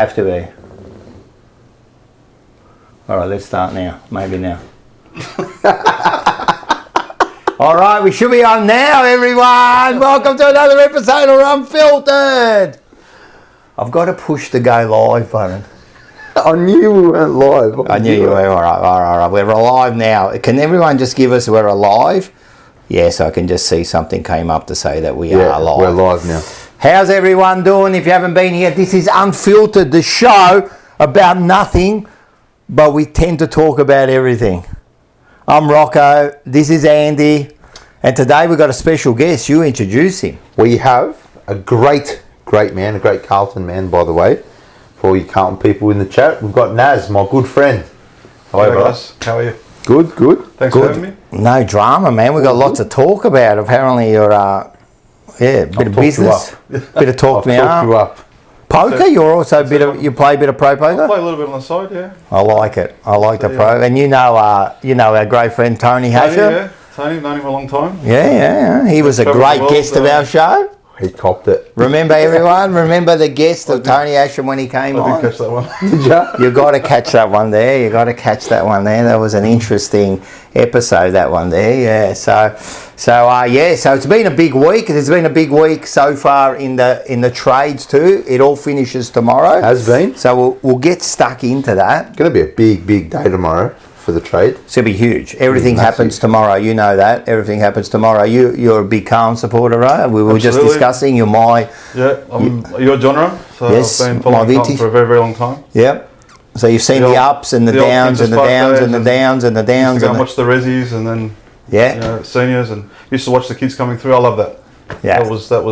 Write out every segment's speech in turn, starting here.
Have to be. All right, let's start now. Maybe now. All right, we should be on now, everyone. Welcome to another episode of Unfiltered. I've got to push the go live button. I knew we weren't live. I knew you were. All right. We're alive now. Can everyone just give us we're alive? Yes, I can just see something came up to say that we are live. We're live now. How's everyone doing? If you haven't been here, this is Unfiltered, the show about nothing, but we tend to talk about everything. I'm Rocco, this is Andy, and today we've got a special guest. You introduce him. We have a great man, a great Carlton man, by the way. For all you Carlton people in the chat, we've got Naz, my good friend. Hello, guys. How are you? Good. Thanks for having me. No drama, man. We've got lots to talk about. Apparently you're, bit of business, bit of talk me up. Poker, you're also you play a bit of pro poker? I play a little bit on the side, yeah. I like it. I like the pro. And you know our great friend Tony Hasher? Yeah. Tony, known him for a long time. Yeah. He was a great guest of our show. He copped it. Remember, everyone? Remember the guest of Tony Asher when he came on? I did catch that one. Did you? You got to catch that one there. That was an interesting episode, that one there. Yeah. So it's been a big week. There's been a big week so far in the trades too. It all finishes tomorrow. Has been. So we'll get stuck into that. Going to be a big day tomorrow for the trade. It's going to be huge. Everything happens tomorrow. You know that. Everything happens tomorrow. You're a big Carlton supporter, right? We were just discussing. You're your genre. So yes, I've been following Carlton for a very, very long time. Yep. So you've seen the ups and the downs and the downs and the downs and the downs. Used to go and watch the resis and then seniors, and used to watch the kids coming through. I love that. Yeah. That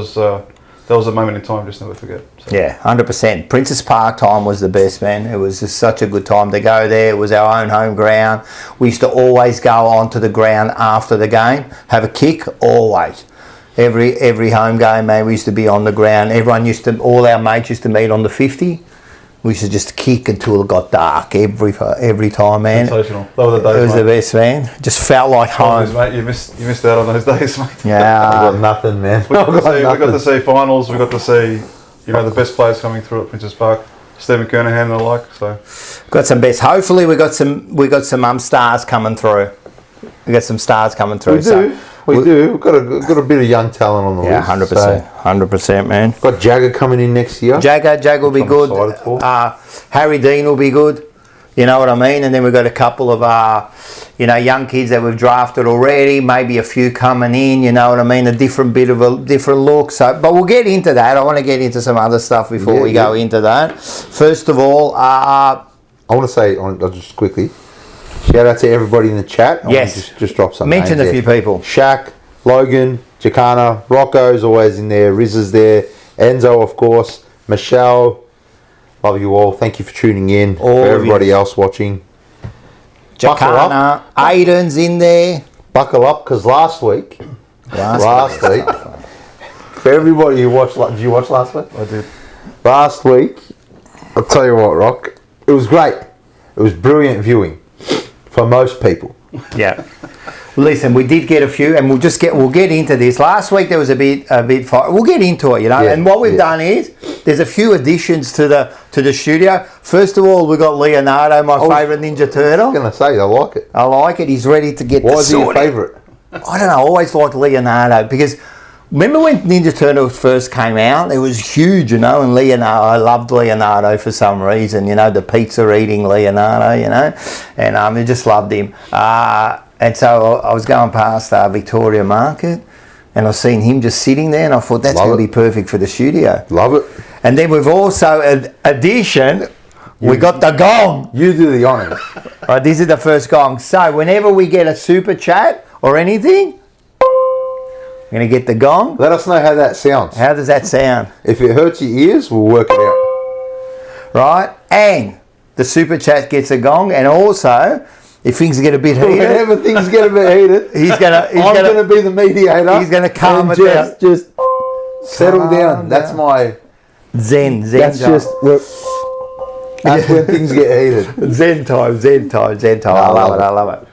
was a moment in time, just never forget. So. Yeah, 100%. Princess Park time was the best, man. It was just such a good time to go there. It was our own home ground. We used to always go onto the ground after the game, have a kick, always. Every home game, man, we used to be on the ground. All our mates used to meet on the 50. We used to just kick until it got dark every time, man. Sensational. Those were the days, it was the best, man. Just felt like home. Mate, you missed out on those days, mate. Yeah. I've got nothing, man. We got to see finals. We got to see, the best players coming through at Princess Park. Stephen Kernahan and the like. So got some best. Hopefully, we got some stars coming through. We got some stars coming through. We do. We've got a bit of young talent on the list. Yeah, 100%, man. Got Jagger coming in next year. Jagger will be good. Harry Dean will be good. You know what I mean? And then we've got a couple of young kids that we've drafted already. Maybe a few coming in. You know what I mean? A different look. So, but we'll get into that. I want to get into some other stuff before we go into that. First of all, I want to say just quickly. Shout out to everybody in the chat. Yes. Just drop some Mention a few people. Shaq, Logan, Jacana, Rocco's always in there, Riz is there, Enzo, of course, Michelle. Love you all. Thank you for tuning in. For everybody else watching. Jacana, Aiden's in there. Buckle up, because last week, for everybody who watched, did you watch last week? I did. Last week, I'll tell you what, Rock, it was great. It was brilliant viewing. For most people. Yeah. Listen, we did get a few, and we'll get into this. Last week there was a bit fire. We'll get into it, Yeah. And what we've done is there's a few additions to the studio. First of all, we got Leonardo, my favourite Ninja Turtle. I was going to say, I like it. I like it. He's ready to get. Why is he your favourite? I don't know. I always liked Leonardo because. Remember when Ninja Turtles first came out? It was huge, and Leonardo, I loved Leonardo for some reason, the pizza eating Leonardo, and I just loved him. And so I was going past Victoria Market, and I seen him just sitting there, and I thought that's going to be perfect for the studio. Love it. And then we've also, we got the gong. You do the honours. Right, this is the first gong. So whenever we get a super chat or anything, we're going to get the gong. Let us know how that sounds. How does that sound? If it hurts your ears, we'll work it out. Right? And the super chat gets a gong. And also, if things get a bit heated. Whenever things get a bit heated, I'm going to be the mediator. He's going to calm it down. Just settle down. That's my... Zen that's time. That's when things get heated. Zen time. I love it.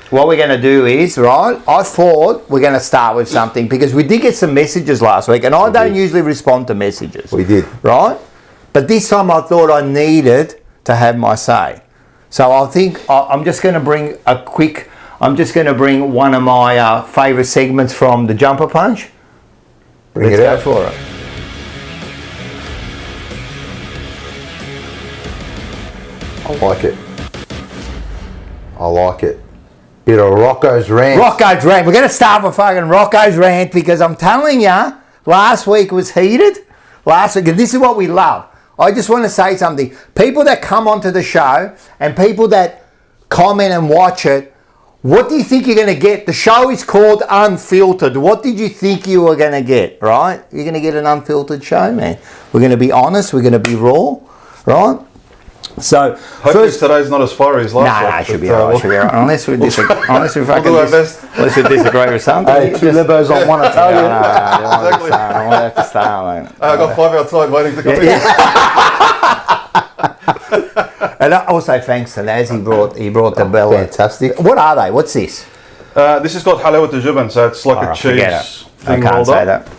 What we're going to do is, I thought we're going to start with something because we did get some messages last week, and I don't usually respond to messages. We did. Right? But this time I thought I needed to have my say. So I think I'm just going to bring one of my favourite segments from the Jumper Punch. Bring it out for it. I like it. I like it. Bit of Rocco's rant. Rocco's rant. We're going to start with fucking Rocco's rant because I'm telling you, last week was heated. Last week, and this is what we love. I just want to say something. People that come onto the show and people that comment and watch it, what do you think you're going to get? The show is called Unfiltered. What did you think you were going to get, right? You're going to get an unfiltered show, man. We're going to be honest. We're going to be raw, right? So, hopefully today's not as fiery as last week. No, it should be alright. Should be alright. Unless we disagree. Unless we fucking unless we disagree with something. Hey, two libos on one, I tell you. No, exactly. I want to have to start, mate. I got 5 outside waiting to come in. And also thanks to Naz, he brought the bell. Fantastic. What are they? What's this? This is called Halal with the Juban, so it's like a cheese thing. I can't say that.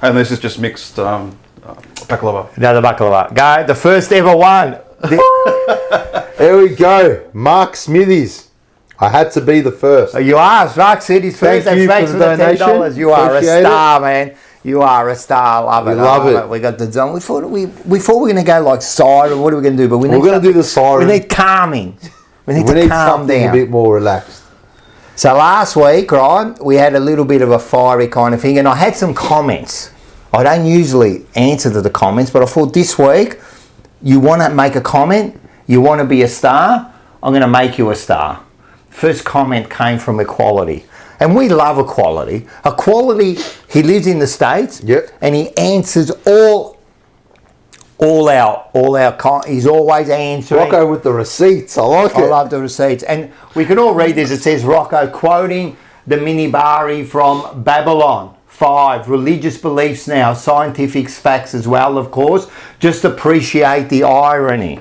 And this is just mixed baklava. No, the baklava. Go, the first ever one. Here we go. Mark Smithies. I had to be the first. You are. Mark said he's first. Thank you thanks for for the the $10. You are Appreciate a star, man. You are a star. Love it. Love it. We got the zone. We thought we were going to go like siren. What are we going to do? But we're going to do the siren. We need calming. We need to calm something down. a bit more relaxed. So last week, right, we had a little bit of a fiery kind of thing, and I had some comments. I don't usually answer to the comments, but I thought this week, you want to make a comment, you want to be a star, I'm going to make you a star. First comment came from Equality. And we love Equality. Equality, he lives in the States, yep, and he answers all our he's always answering. Rocco with the receipts, I like it. I love the receipts. And we can all read this. It says, Rocco quoting the Minibari from Babylon 5, religious beliefs now, scientific facts as well, of course. Just appreciate the irony.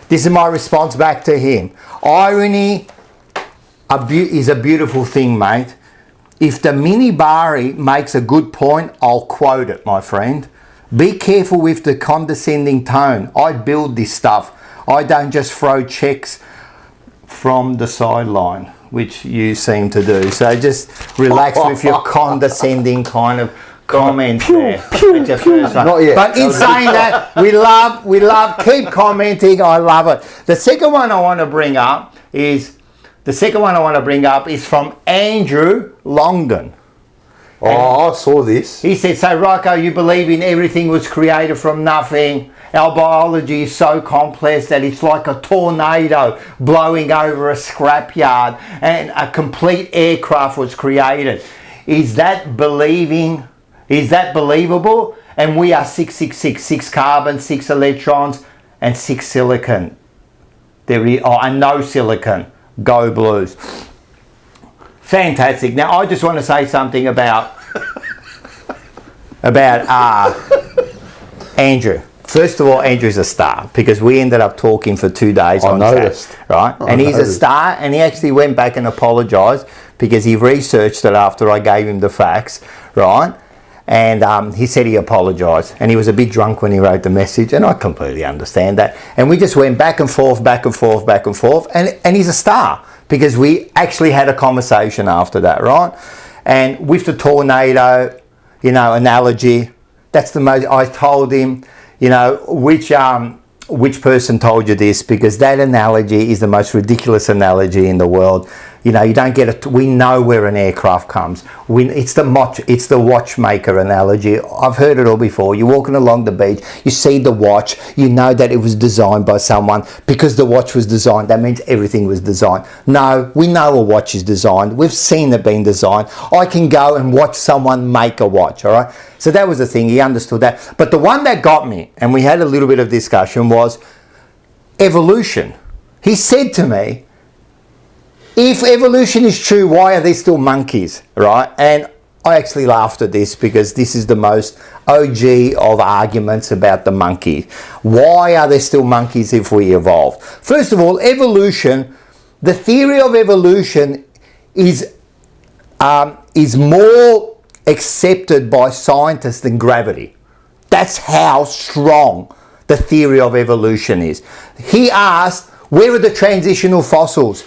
This is my response back to him. Irony is a beautiful thing, mate. If the Minibari makes a good point, I'll quote it, my friend. Be careful with the condescending tone. I build this stuff. I don't just throw checks from the sideline, which you seem to do. So just relax with your condescending kind of comments there. Not yet. But in saying that, we love, keep commenting. I love it. The second one I want to bring up is from Andrew Longdon. Oh, I saw this. He said, so Rocco, you believe in everything was created from nothing. Our biology is so complex that it's like a tornado blowing over a scrapyard and a complete aircraft was created. Is that believable? And we are 666, 6 carbon, 6 electrons, and 6 silicon. And no silicon. Go Blues. Fantastic. Now, I just want to say something about Andrew. First of all, Andrew's a star because we ended up talking for 2 days on chat, right? And he's a star, and he actually went back and apologised because he researched it after I gave him the facts, right? And he said he apologised, and he was a bit drunk when he wrote the message, and I completely understand that. And we just went back and forth, and he's a star because we actually had a conversation after that, right? And with the tornado, analogy, that's the most. I told him, which person told you this, because that analogy is the most ridiculous analogy in the world. You don't get it. We know where an aircraft comes. It's the watchmaker analogy. I've heard it all before. You're walking along the beach, you see the watch, you know that it was designed by someone. Because the watch was designed, that means everything was designed. No, we know a watch is designed. We've seen it being designed. I can go and watch someone make a watch, all right? So that was the thing. He understood that. But the one that got me, and we had a little bit of discussion, was evolution. He said to me, if evolution is true, why are there still monkeys, right? And I actually laughed at this because this is the most OG of arguments about the monkey. Why are there still monkeys if we evolved? First of all, evolution, the theory of evolution is more accepted by scientists than gravity. That's how strong the theory of evolution is. He asked, where are the transitional fossils?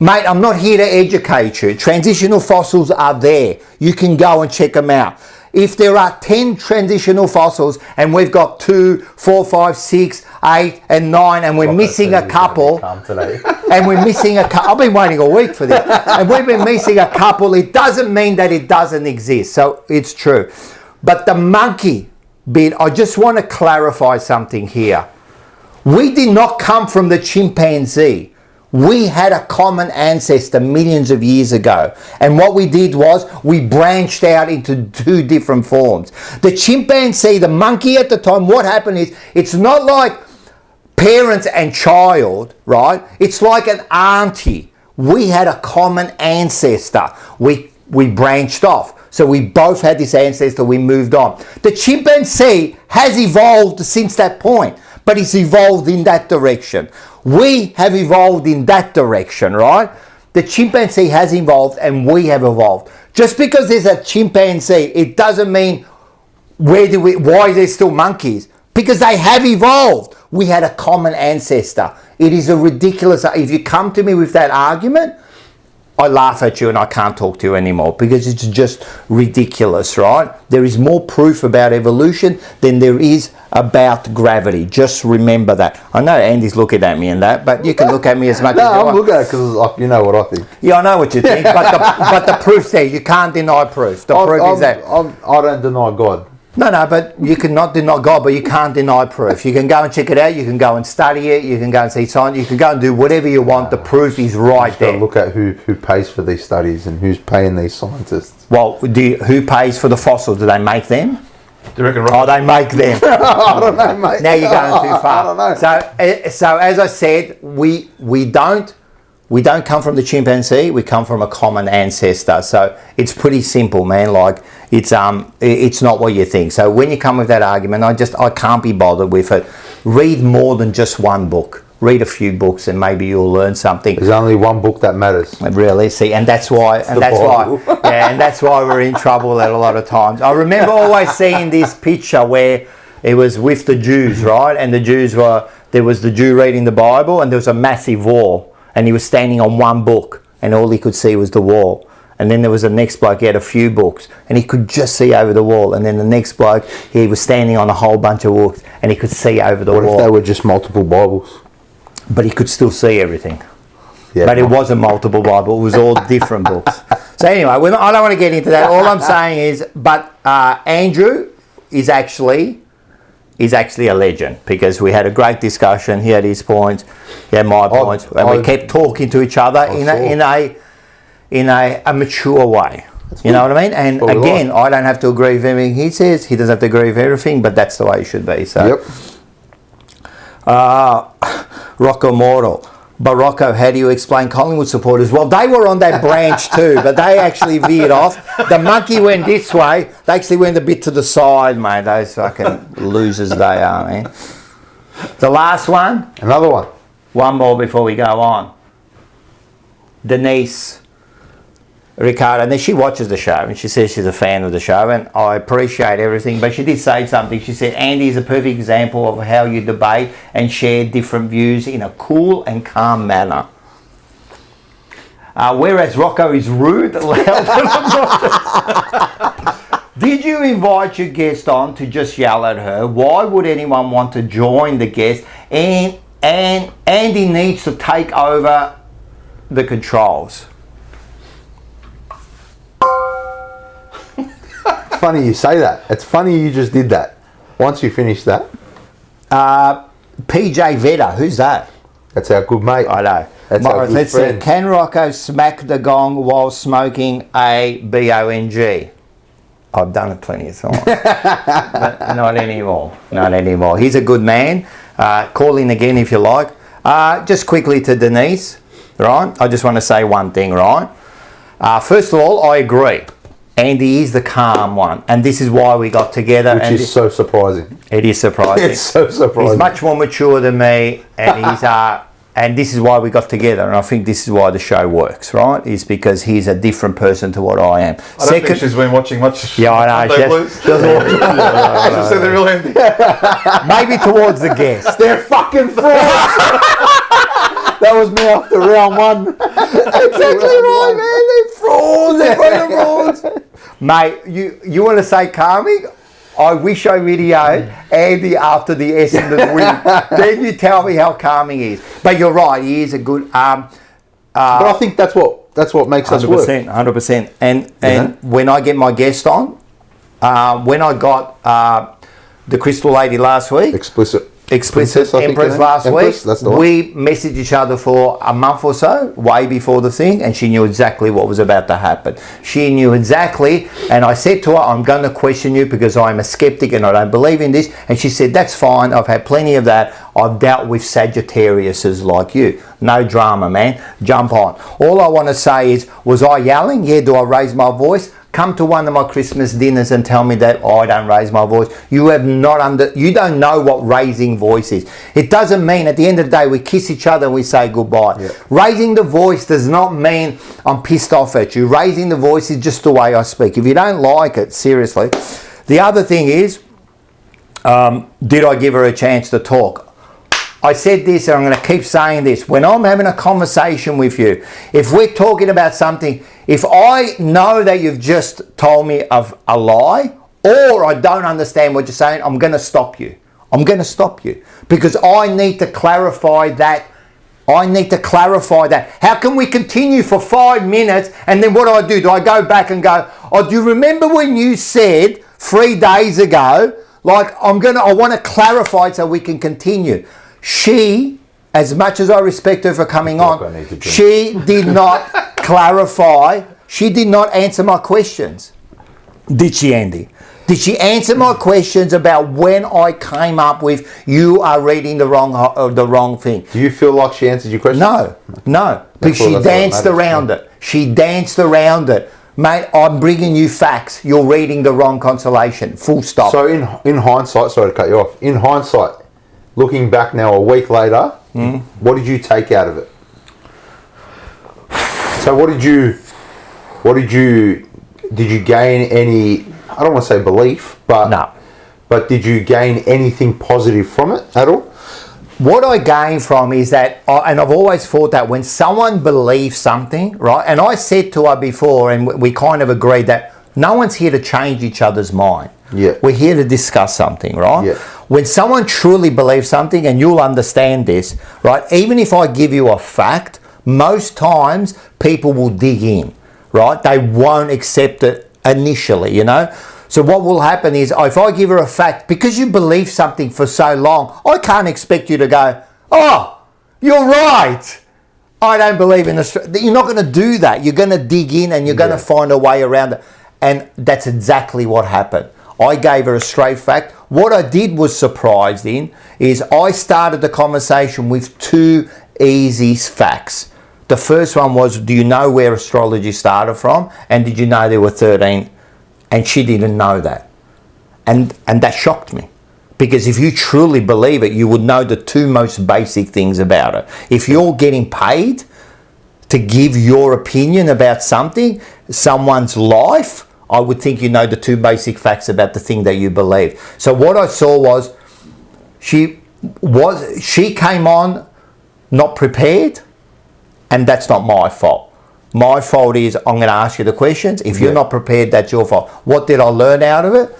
Mate, I'm not here to educate you. Transitional fossils are there. You can go and check them out. If there are 10 transitional fossils and we've got 2, 4, 5, 6, 8 and 9 and we're missing a couple, and we're missing a couple, I've been waiting a week for this, and we've been missing a couple, it doesn't mean that it doesn't exist. So it's true. But the monkey bit, I just want to clarify something here. We did not come from the chimpanzee. We had a common ancestor millions of years ago. And what we did was we branched out into 2 different forms. The chimpanzee, the monkey at the time, what happened is, it's not like parents and child, right? It's like an auntie. We had a common ancestor. We branched off. So we both had this ancestor, we moved on. The chimpanzee has evolved since that point, but it's evolved in that direction. We have evolved in that direction, right? The chimpanzee has evolved and we have evolved. Just because there's a chimpanzee, it doesn't mean why are there still monkeys? Because they have evolved. We had a common ancestor. It is a ridiculous, if you come to me with that argument, I laugh at you and I can't talk to you anymore, because it's just ridiculous, right? There is more proof about evolution than there is about gravity. Just remember that. I know Andy's looking at me and that, but you can look at me as much as you want. No, I'm looking at it because you know what I think. Yeah, I know what you think, but the proof's there. You can't deny proof. The proof is there. I don't deny God. No, but you cannot deny God, but you can't deny proof. You can go and check it out, you can go and study it, you can go and see science, you can go and do whatever you want. The proof is right there. Look at who pays for these studies and who's paying these scientists. Well, who pays for the fossils? Do they make them? Do you reckon? Oh, they make them. I don't know, mate. Now you're going too far. I don't know. So as I said, we don't come from the chimpanzee. We come from a common ancestor. So it's pretty simple, man. Like it's not what you think. So when you come with that argument, I can't be bothered with it. Read more than just one book. Read a few books and maybe you'll learn something. There's only one book that matters. Really, see, and that's why we're in trouble at a lot of times. I remember always seeing this picture where it was with the Jews, right? And there was the Jew reading the Bible, and there was a massive wall, and he was standing on one book, and all he could see was the wall. And then there was the next bloke, he had a few books, and he could just see over the wall. And then the next bloke, he was standing on a whole bunch of books, and he could see over the wall. What if they were just multiple Bibles? But he could still see everything. Yeah, but it wasn't multiple Bible, it was all different books. So anyway, I don't want to get into that. All I'm saying is, Andrew is actually a legend, because we had a great discussion. He had his points, he had my points, and we kept talking to each other in a mature way. You know what I mean? And again, I don't have to agree with everything he says. He doesn't have to agree with everything, but that's the way it should be. So. Yep. Rocco Mortal. But Rocco, how do you explain Collingwood supporters? Well, they were on that branch too, but they actually veered off. The monkey went this way. They actually went a bit to the side, mate. Those fucking losers they are, man. The last one. Another one. One more before we go on. Denise Ricardo, and then she watches the show and she says she's a fan of the show, and I appreciate everything, but she did say something. She said Andy is a perfect example of how you debate and share different views in a cool and calm manner. Whereas Rocco is rude, loud and obnoxious. Did you invite your guest on to just yell at her? Why would anyone want to join the guest? And Andy needs to take over the controls. Funny you say that. It's funny you just did that. Once you finish that. PJ Vedder, who's that? That's our good mate. I know. That's our good friend. Can Rocco smack the gong while smoking a bong? I've done it plenty of times. But not anymore. Not anymore. He's a good man. Call in again if you like. Just quickly to Denise, right? I just want to say one thing, right? First of all, I agree. Andy is the calm one, and this is why we got together. Which is so surprising. It is surprising. It's so surprising. He's much more mature than me, and and this is why we got together, and I think this is why the show works, right? Is because he's a different person to what I am. I don't think she's been watching much. Yeah, I know. She doesn't watch. I just said the real ending. Maybe towards the guests. They're fucking frauds. That was me after round one. Exactly right, man. They're frauds. Mate, you want to say calming? I wish I videoed Andy after the Essendon win. Then you tell me how calming he is. But you're right, he is a good. But I think that's what makes us work. 100%. And when I get my guest on, when I got the Crystal Lady last week, Explicit Empress last week, we messaged each other for a month or so, way before the thing, and she knew exactly what was about to happen. She knew exactly, and I said to her, I'm going to question you because I'm a skeptic and I don't believe in this. And she said, that's fine, I've had plenty of that. I've dealt with Sagittariuses like you. No drama, man. Jump on. All I want to say is, was I yelling? Yeah, do I raise my voice? Come to one of my Christmas dinners and tell me that I don't raise my voice. You don't know what raising voice is. It doesn't mean at the end of the day we kiss each other and we say goodbye. Yeah. Raising the voice does not mean I'm pissed off at you. Raising the voice is just the way I speak. If you don't like it, seriously. The other thing is, did I give her a chance to talk? I said this and I'm going to keep saying this. When I'm having a conversation with you, if we're talking about something, if I know that you've just told me of a lie or I don't understand what you're saying, I'm going to stop you. I'm going to stop you because I need to clarify that. How can we continue for 5 minutes and then what do? Do I go back and go, oh, do you remember when you said 3 days ago, like I want to clarify so we can continue. She, as much as I respect her for coming on, she did not clarify. She did not answer my questions. Did she, Andy? Did she answer my questions about when I came up with you are reading the wrong thing? Do you feel like she answered your question? No. Because she danced around it. She danced around it. Mate, I'm bringing you facts. You're reading the wrong constellation. Full stop. So in hindsight, sorry to cut you off. In hindsight, looking back now a week later, what did you take out of it? So did you gain any, I don't want to say belief, but no. But did you gain anything positive from it at all? What I gain from is that, and I've always thought that when someone believes something, right, and I said to her before, and we kind of agreed that no one's here to change each other's mind. Yeah. We're here to discuss something, right? Yeah. When someone truly believes something, and you'll understand this, right, even if I give you a fact, most times people will dig in, right? They won't accept it initially, you know? So what will happen is, if I give her a fact, because you believe something for so long, I can't expect you to go, oh, you're right. I don't believe in Australia. You're not going to do that. You're going to dig in and you're going to find a way around it. And that's exactly what happened. I gave her a straight fact. What I did was surprised in is I started the conversation with 2 easy facts. The first one was, do you know where astrology started from? And did you know there were 13? And she didn't know that. And that shocked me. Because if you truly believe it, you would know the 2 most basic things about it. If you're getting paid to give your opinion about something, someone's life, I would think you know the 2 basic facts about the thing that you believe. So what I saw was she came on not prepared, and that's not my fault. My fault is I'm going to ask you the questions. If you're not prepared, that's your fault. What did I learn out of it?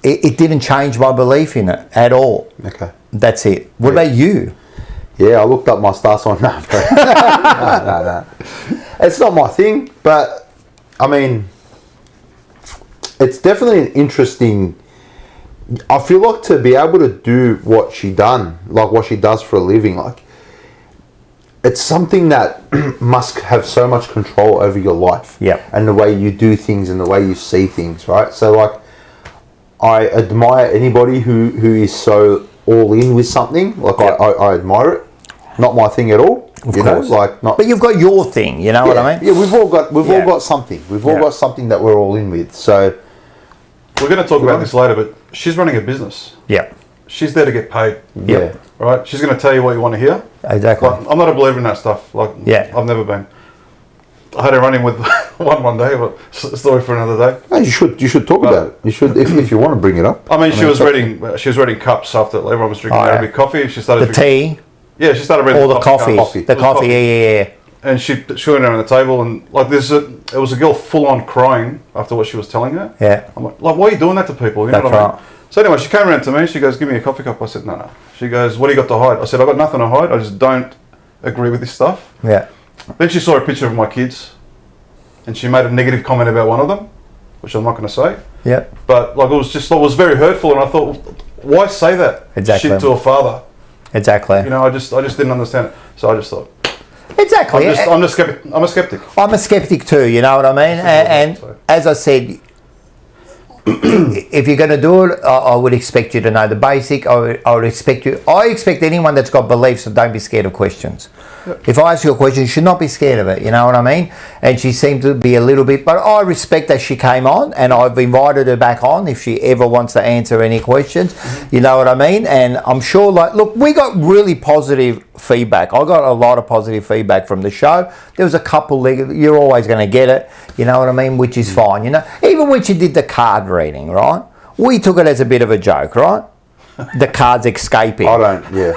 It didn't change my belief in it at all. Okay. That's it. What about you? Yeah, I looked up my star sign. No. It's not my thing, but I mean, it's definitely an interesting. I feel like to be able to do what she does for a living, like it's something that must have so much control over your life. Yeah. And the way you do things and the way you see things, right? So like, I admire anybody who is so all in with something. Like I admire it. Not my thing at all. Of course. But you've got your thing, you know what I mean? Yeah, we've all got something. We've all got something that we're all in with. So we're going to talk about this later, but she's running a business. Yeah. she's there to get paid. Yeah. Right? She's going to tell you what you want to hear. Exactly. Like, I'm not a believer in that stuff. Like, I've never been. I had a run-in with one day, but story for another day. No, you should talk about it. You should if you want to bring it up. I mean, she was reading cups after everyone was drinking Arabic coffee. She started the tea. Yeah, she started reading the coffee. The coffee. Yeah. And she went around the table and like it was a girl full on crying after what she was telling her. Yeah. I'm like, why are you doing that to people? You know what I mean? So anyway, she came around to me. She goes, "Give me a coffee cup." I said, "No." She goes, "What do you got to hide?" I said, "I got nothing to hide. I just don't agree with this stuff." Yeah. Then she saw a picture of my kids, and she made a negative comment about one of them, which I'm not going to say. Yeah. But like it was very hurtful, and I thought, why say that shit to a father? Exactly. You know, I just didn't understand it. So I just thought. Exactly. I'm a skeptic. I'm a skeptic too. You know what I mean? And as I said, if you're going to do it, I would expect you to know the basic. I expect anyone that's got beliefs, so don't be scared of questions. Yep. If I ask you a question, you should not be scared of it. You know what I mean? And she seemed to be a little bit, but I respect that she came on, and I've invited her back on if she ever wants to answer any questions. Mm-hmm. You know what I mean? And I'm sure, like, look, we got really positive feedback. I got a lot of positive feedback from the show. There was a couple, you're always going to get it. You know what I mean? Which is fine. You know, even when she did the card reading, right? We took it as a bit of a joke, right? The cards escaping. I don't. Yeah.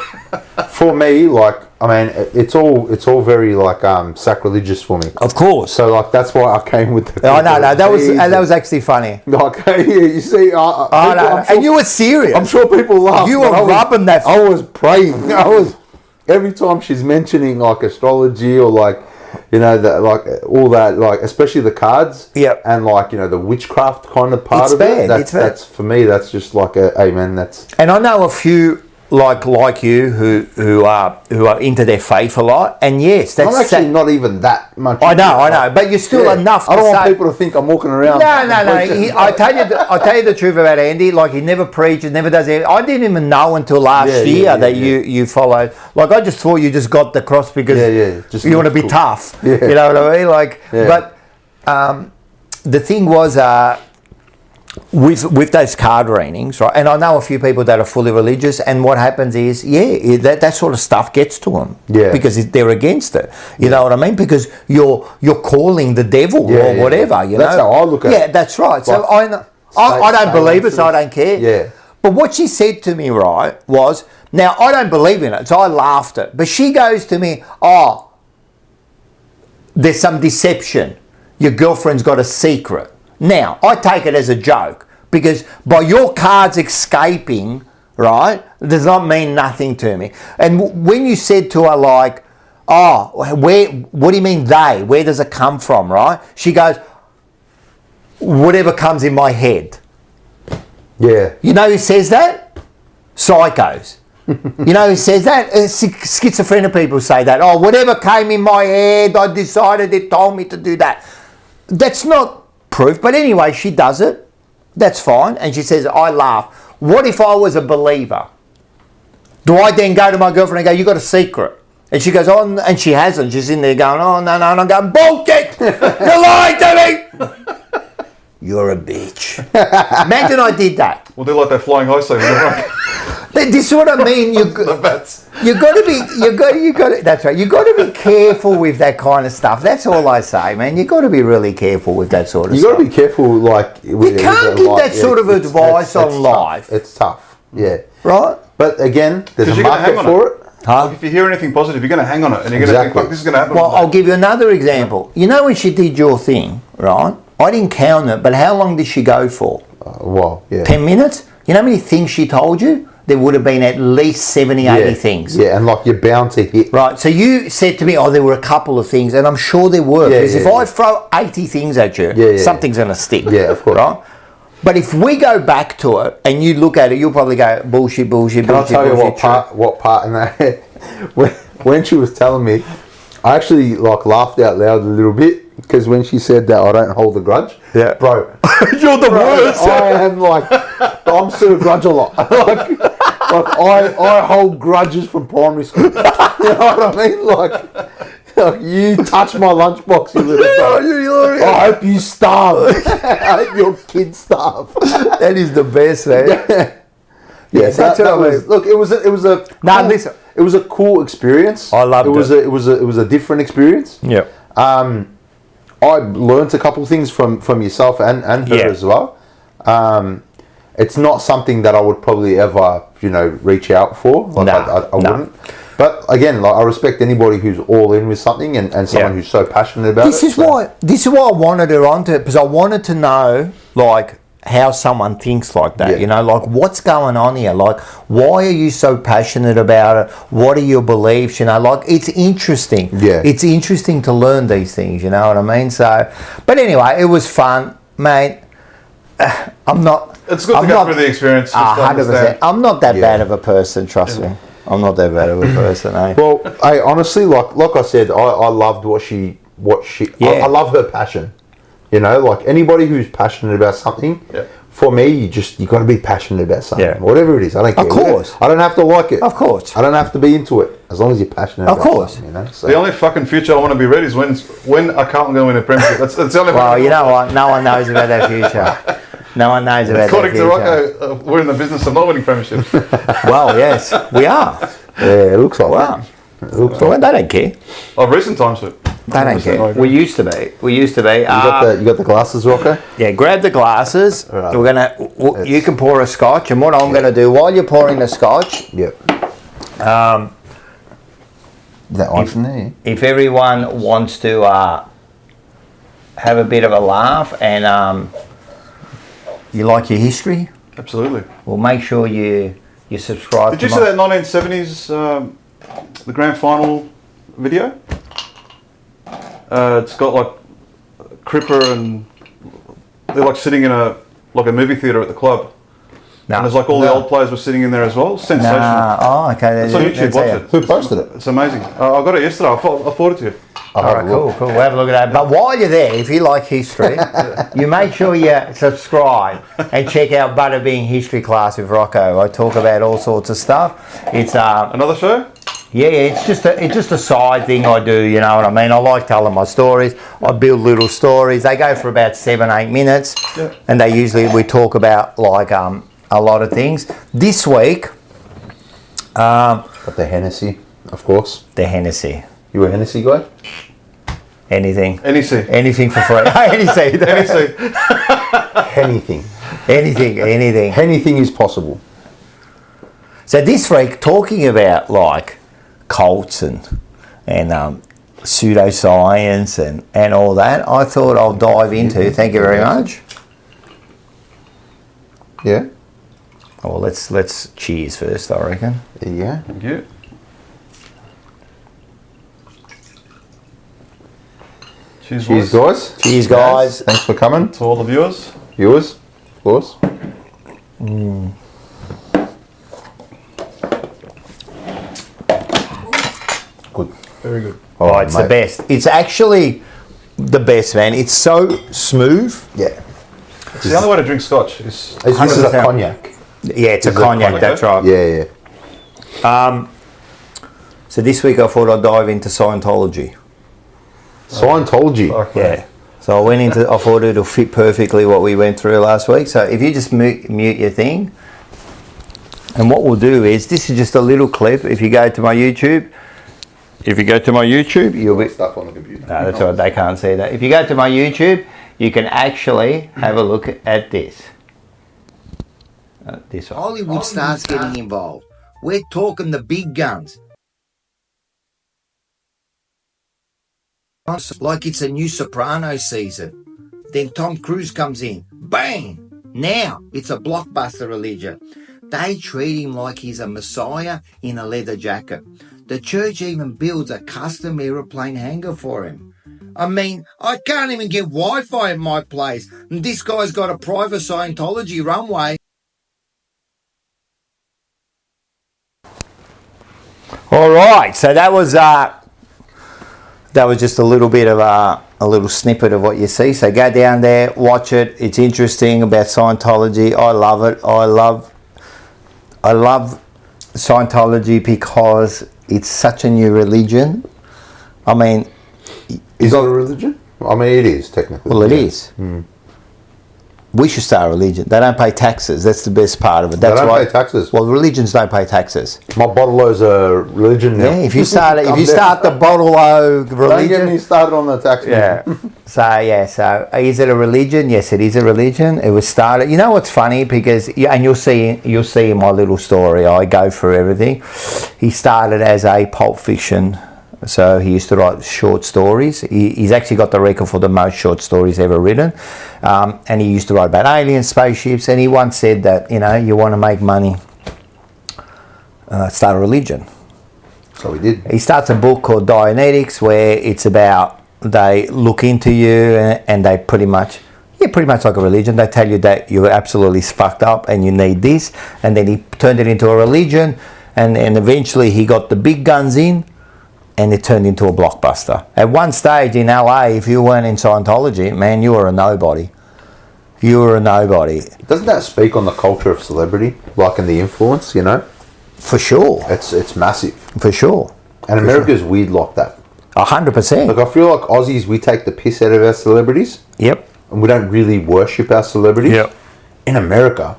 For me, like, I mean, it's all very like sacrilegious for me. Of course. So like that's why I came with the. Oh no, that was actually funny. Okay, yeah, you see, no, and you were serious. I'm sure people laughed. You were rubbing that. I was praying. I was every time she's mentioning like astrology or like, you know, that like all that, like especially the cards. Yep. And like, you know, the witchcraft kind of part of it. That's for me. That's just like amen. That's. And I know a few like you who are into their faith a lot, and yes, that's I'm actually not even that much. I know, but you're still enough. I don't want people to think I'm walking around. No. I tell you the truth about Andy. Like, he never preaches, never does anything. I didn't even know until last year that you followed. Like, I just thought you just got the cross because just you want to be tough. Yeah. You know what I mean? Like, but the thing was. With those card readings, right? And I know a few people that are fully religious, and what happens is, that sort of stuff gets to them, because they're against it. You know what I mean? Because you're calling the devil or whatever. You know, that's how I look at it. Yeah, that's right. Like, so I don't believe it, so I don't care. Yeah. But what she said to me, right, was, now I don't believe in it, so I laughed it. But she goes to me, there's some deception. Your girlfriend's got a secret. Now, I take it as a joke, because by your cards escaping, right, does not mean nothing to me. And when you said to her, like, what do you mean they? Where does it come from, right? She goes, whatever comes in my head. Yeah. You know who says that? Psychos. You know who says that? Schizophrenic people say that. Oh, whatever came in my head, I decided it told me to do that. That's not proof, but anyway, she does it. That's fine. And she says, I laugh. What if I was a believer? Do I then go to my girlfriend and go, you got a secret? And she goes, oh, and she hasn't. She's in there going, oh, no. And I'm going, bullshit! You lied to me! You're a bitch. Imagine I did that. Well, they're like that flying high saver. This is what I mean. You got to be. That's right. You got to be careful with that kind of stuff. That's all I say, man. You got to be really careful with that sort of stuff. You got to be careful, like you can't give that sort of advice on life. It's tough. Yeah. Right. But again, there's a market for it. Like if you hear anything positive, you're going to hang on it, and you're going to think, "Fuck, this is going to happen." Well, I'll give you another example. You know when she did your thing, right? I didn't count it, but how long did she go for? 10 minutes. You know how many things she told you? There would have been at least 70, 80 things. Yeah, and like you're bound to hit. Right, so you said to me, there were a couple of things, and I'm sure there were. Because if I throw 80 things at you, something's going to stick. Yeah, of course. Right? But if we go back to it, and you look at it, you'll probably go, bullshit. Can I tell you what part in that? when she was telling me, I actually like laughed out loud a little bit. Because when she said that I don't hold a grudge, bro, you're the worst. I am like, I'm still a grudge a lot. like I hold grudges from primary school. You know what I mean? Like you touch my lunchbox, you little bro. I hope you starve. I hope your kids starve. That is the best, man. Yeah, so that was, look, it was a No, cool, listen. it was a cool experience. I loved it. It was a different experience. Yeah. I learnt a couple of things from yourself and her as well. It's not something that I would probably ever, reach out for. Like I wouldn't. But again, like I respect anybody who's all in with something and someone who's so passionate about This is why I wanted her onto it, because I wanted to know like how someone thinks like that. Like what's going on here? Like why are you so passionate about it? What are your beliefs? Like it's interesting. Yeah. It's interesting to learn these things, you know what I mean? So but anyway, it was fun, mate. It's good to go through the experience. 100%. I'm not that bad of a person, trust me. I'm not that bad of a person, eh? Well, hey, honestly, like I said, I loved what she I love her passion. Like anybody who's passionate about something, for me, you got to be passionate about something. Whatever it is, I don't care. Of course. I don't have to like it. Of course. I don't have to be into it, as long as you're passionate about something, So. The only fucking future I want to be ready is when are Carlton going to win a premiership? That's the only Well, you know what? No one knows about that future. No one knows about According that to future. Rocco, we're in the business of not winning premierships. Well, yes, we are. Yeah, it looks like Wow. that. It looks Well, like they don't care. Of recent times, They don't care. agree. We used to be. You you got the glasses, Rocco? Yeah, grab the glasses. Right. You can pour a scotch, and what I'm going to do while you're pouring the scotch, Yep. That one from there. if everyone wants to have a bit of a laugh and you like your history, Absolutely. well, make sure you subscribe. Did you see that 1970s the grand final video? It's got like Cripper and they're like sitting in a movie theatre at the club. No. And there's like all the old players were sitting in there as well. Sensational. Oh, okay. It's on YouTube. Watch it. Who posted it? It's amazing. I got it yesterday. I'll forward it to you. All right, cool. We'll have a look at that. But while you're there, if you like history, you make sure you subscribe and check out Butterbean History Class with Rocco. I talk about all sorts of stuff. It's Another show? Yeah, it's just a side thing I do. You know what I mean? I like telling my stories. I build little stories. They go for about 7-8 minutes, and we talk about like a lot of things. This week, Got the Hennessy, of course. the Hennessy. You a Hennessy guy? Anything. NEC. Anything for free. Anything. NEC. Anything. Anything. Anything is possible. So this week, talking about like cults and pseudoscience and all that, I thought I'll dive into. Thank you very much. Yeah. Oh, well, let's cheers first, I reckon. Yeah. Thank you. Cheers, Cheers, boys. guys. Cheers, guys. Thanks for coming. To all the viewers. Viewers, of course. Good. Very good. Oh, it's the mate. best. It's actually the best, man. It's so smooth. Yeah. It's the only way to drink scotch is This is a 100%. cognac. Yeah, it's a Is it cognac, cognac? that's right. Yeah, yeah. So this week I thought I'd dive into Scientology. Scientology. Fuck, Yeah. So I thought it'll fit perfectly what we went through last week. So if you just mute your thing, and what we'll do is, this is just a little clip. If you go to my YouTube, you'll be... Stuff on the computer. No, that's all right, they can't see that. If you go to my YouTube, you can actually have a look at this. This one. Hollywood starts getting involved. We're talking the big guns. Like it's a new Sopranos season. Then Tom Cruise comes in. Bang! Now it's a blockbuster religion. They treat him like he's a messiah in a leather jacket. The church even builds a custom aeroplane hangar for him. I mean, I can't even get Wi-Fi at my place, and this guy's got a private Scientology runway. All right, so that was just a little bit of a little snippet of what you see. So go down there, watch it. It's interesting about Scientology. I love it. I love Scientology because it's such a new religion. I mean, Is it a religion? I mean, it is, technically. well, it is. We should start a religion. They don't pay taxes. That's the best part of it. That's They don't why, pay taxes. Well, religions don't pay taxes. My bottle-o's a religion now. Yeah, if you start the bottle-o Don't get religion. me started on the tax. Yeah. So is it a religion? Yes, it is a religion. It was started. You know what's funny, because and you'll see in my little story. I go through everything. He started as a pulp fiction. So he used to write short stories. He's actually got the record for the most short stories ever written. And he used to write about aliens, spaceships. And he once said that, you want to make money, start a religion. So we did. He starts a book called Dianetics, where it's about, they look into you and they pretty much like a religion. They tell you that you're absolutely fucked up and you need this. And then he turned it into a religion. And eventually he got the big guns in. And it turned into a blockbuster. At one stage in LA, if you weren't in Scientology, man, you were a nobody. You were a nobody. Doesn't that speak on the culture of celebrity, like in the influence? For sure. It's massive. For sure. And America's weird like that. 100%. Like, I feel like Aussies, we take the piss out of our celebrities. Yep. And we don't really worship our celebrities. Yep. In America,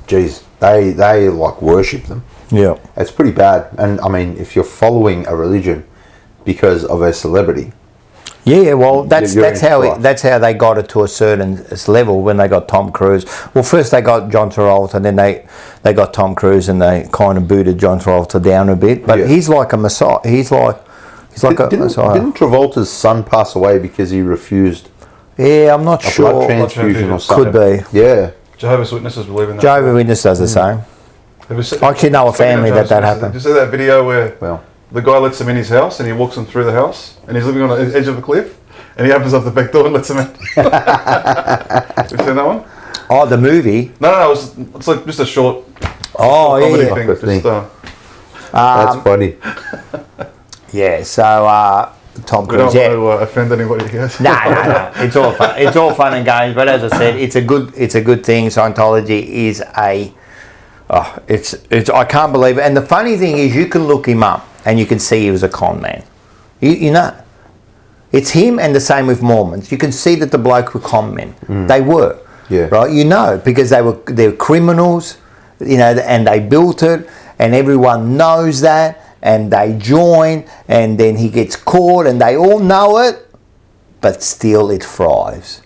geez, they like worship them. Yeah. It's pretty bad. And I mean, if you're following a religion because of a celebrity. Yeah, well, that's how trouble. that's how they got it to a certain level when they got Tom Cruise. Well, first they got John Travolta, and then they got Tom Cruise, and they kind of booted John Travolta down a bit. But he's like a messiah. He's like a messiah. Didn't Travolta's son pass away because he refused Yeah, I'm not a sure. blood transfusion or something? Could be. Yeah. Jehovah's Witnesses believe in that. Jehovah's Witness does the same. I actually know a family that happened. Did you see that video where Well, the guy lets them in his house and he walks them through the house and he's living on the edge of a cliff and he opens up the back door and lets them in? Have you seen that one? Oh, the movie. No, it's like just a short Oh, comedy yeah. thing. Like a thing. Just, that's funny. Yeah, so Tom we don't Cruise. Yeah. want to offend anybody here. No. It's all fun. It's all fun and games. But as I said, it's a good thing. Scientology is a. Oh, it's. I can't believe it. And the funny thing is, you can look him up and you can see he was a con man. You know, it's him, and the same with Mormons. You can see that the bloke were con men. They were. Yeah. Right. Because they were criminals. And they built it, and everyone knows that. And they join, and then he gets caught, and they all know it, but still it thrives.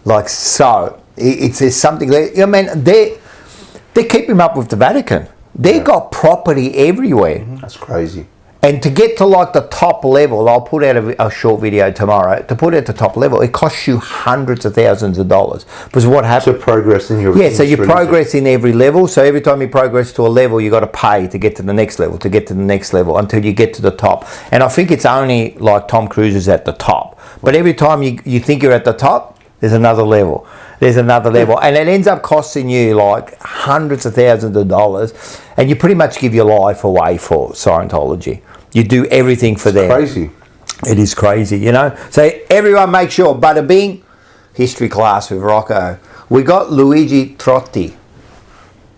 Like so, it's something that, I mean, they keep him up with the Vatican. They got property everywhere. That's crazy. And to get to like the top level, I'll put out a short video tomorrow. To put it at the top level, it costs you hundreds of thousands of dollars. Because what happens? So progress in your So you progress in every level. So every time you progress to a level, you got to pay to get to the next level, until you get to the top. And I think it's only like Tom Cruise is at the top. But every time you think you're at the top, there's another level. And it ends up costing you like hundreds of thousands of dollars. And you pretty much give your life away for Scientology. You do everything for them. Crazy. It is crazy, So everyone make sure, bada bing, history class with Rocco. We got Luigi Trotti.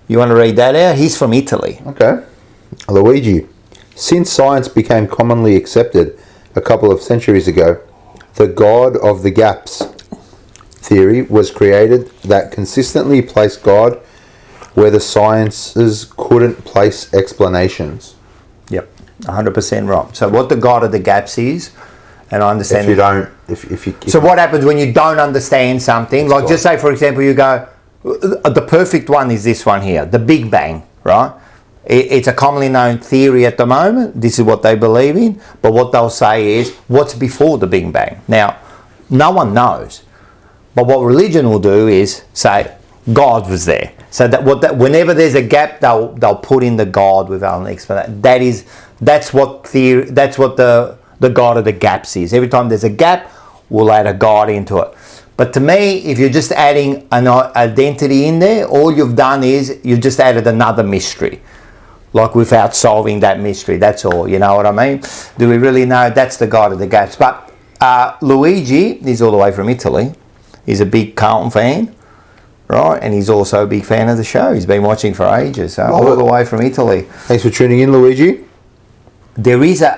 You want to read that out? He's from Italy. Okay. Luigi. Since science became commonly accepted a couple of centuries ago, the God of the gaps theory was created that consistently placed God where the sciences couldn't place explanations. Yep, 100% right. So what the God of the gaps is, and I understand. If you don't, if you. So what happens when you don't understand something? Like just say, for example, you go, the perfect one is this one here, the Big Bang, right? It's a commonly known theory at the moment. This is what they believe in. But what they'll say is, what's before the Big Bang? Now, no one knows. But what religion will do is say, God was there. So whenever there's a gap, they'll put in the God without an explanation. That's what the God of the gaps is. Every time there's a gap, we'll add a God into it. But to me, if you're just adding an identity in there, all you've done is you've just added another mystery. Like without solving that mystery, that's all. You know what I mean? Do we really know? That's the God of the gaps. But Luigi, he's all the way from Italy. He's a big Carlton fan. Right, and he's also a big fan of the show. He's been watching for ages, so all the way from Italy. Thanks for tuning in, Luigi. There is what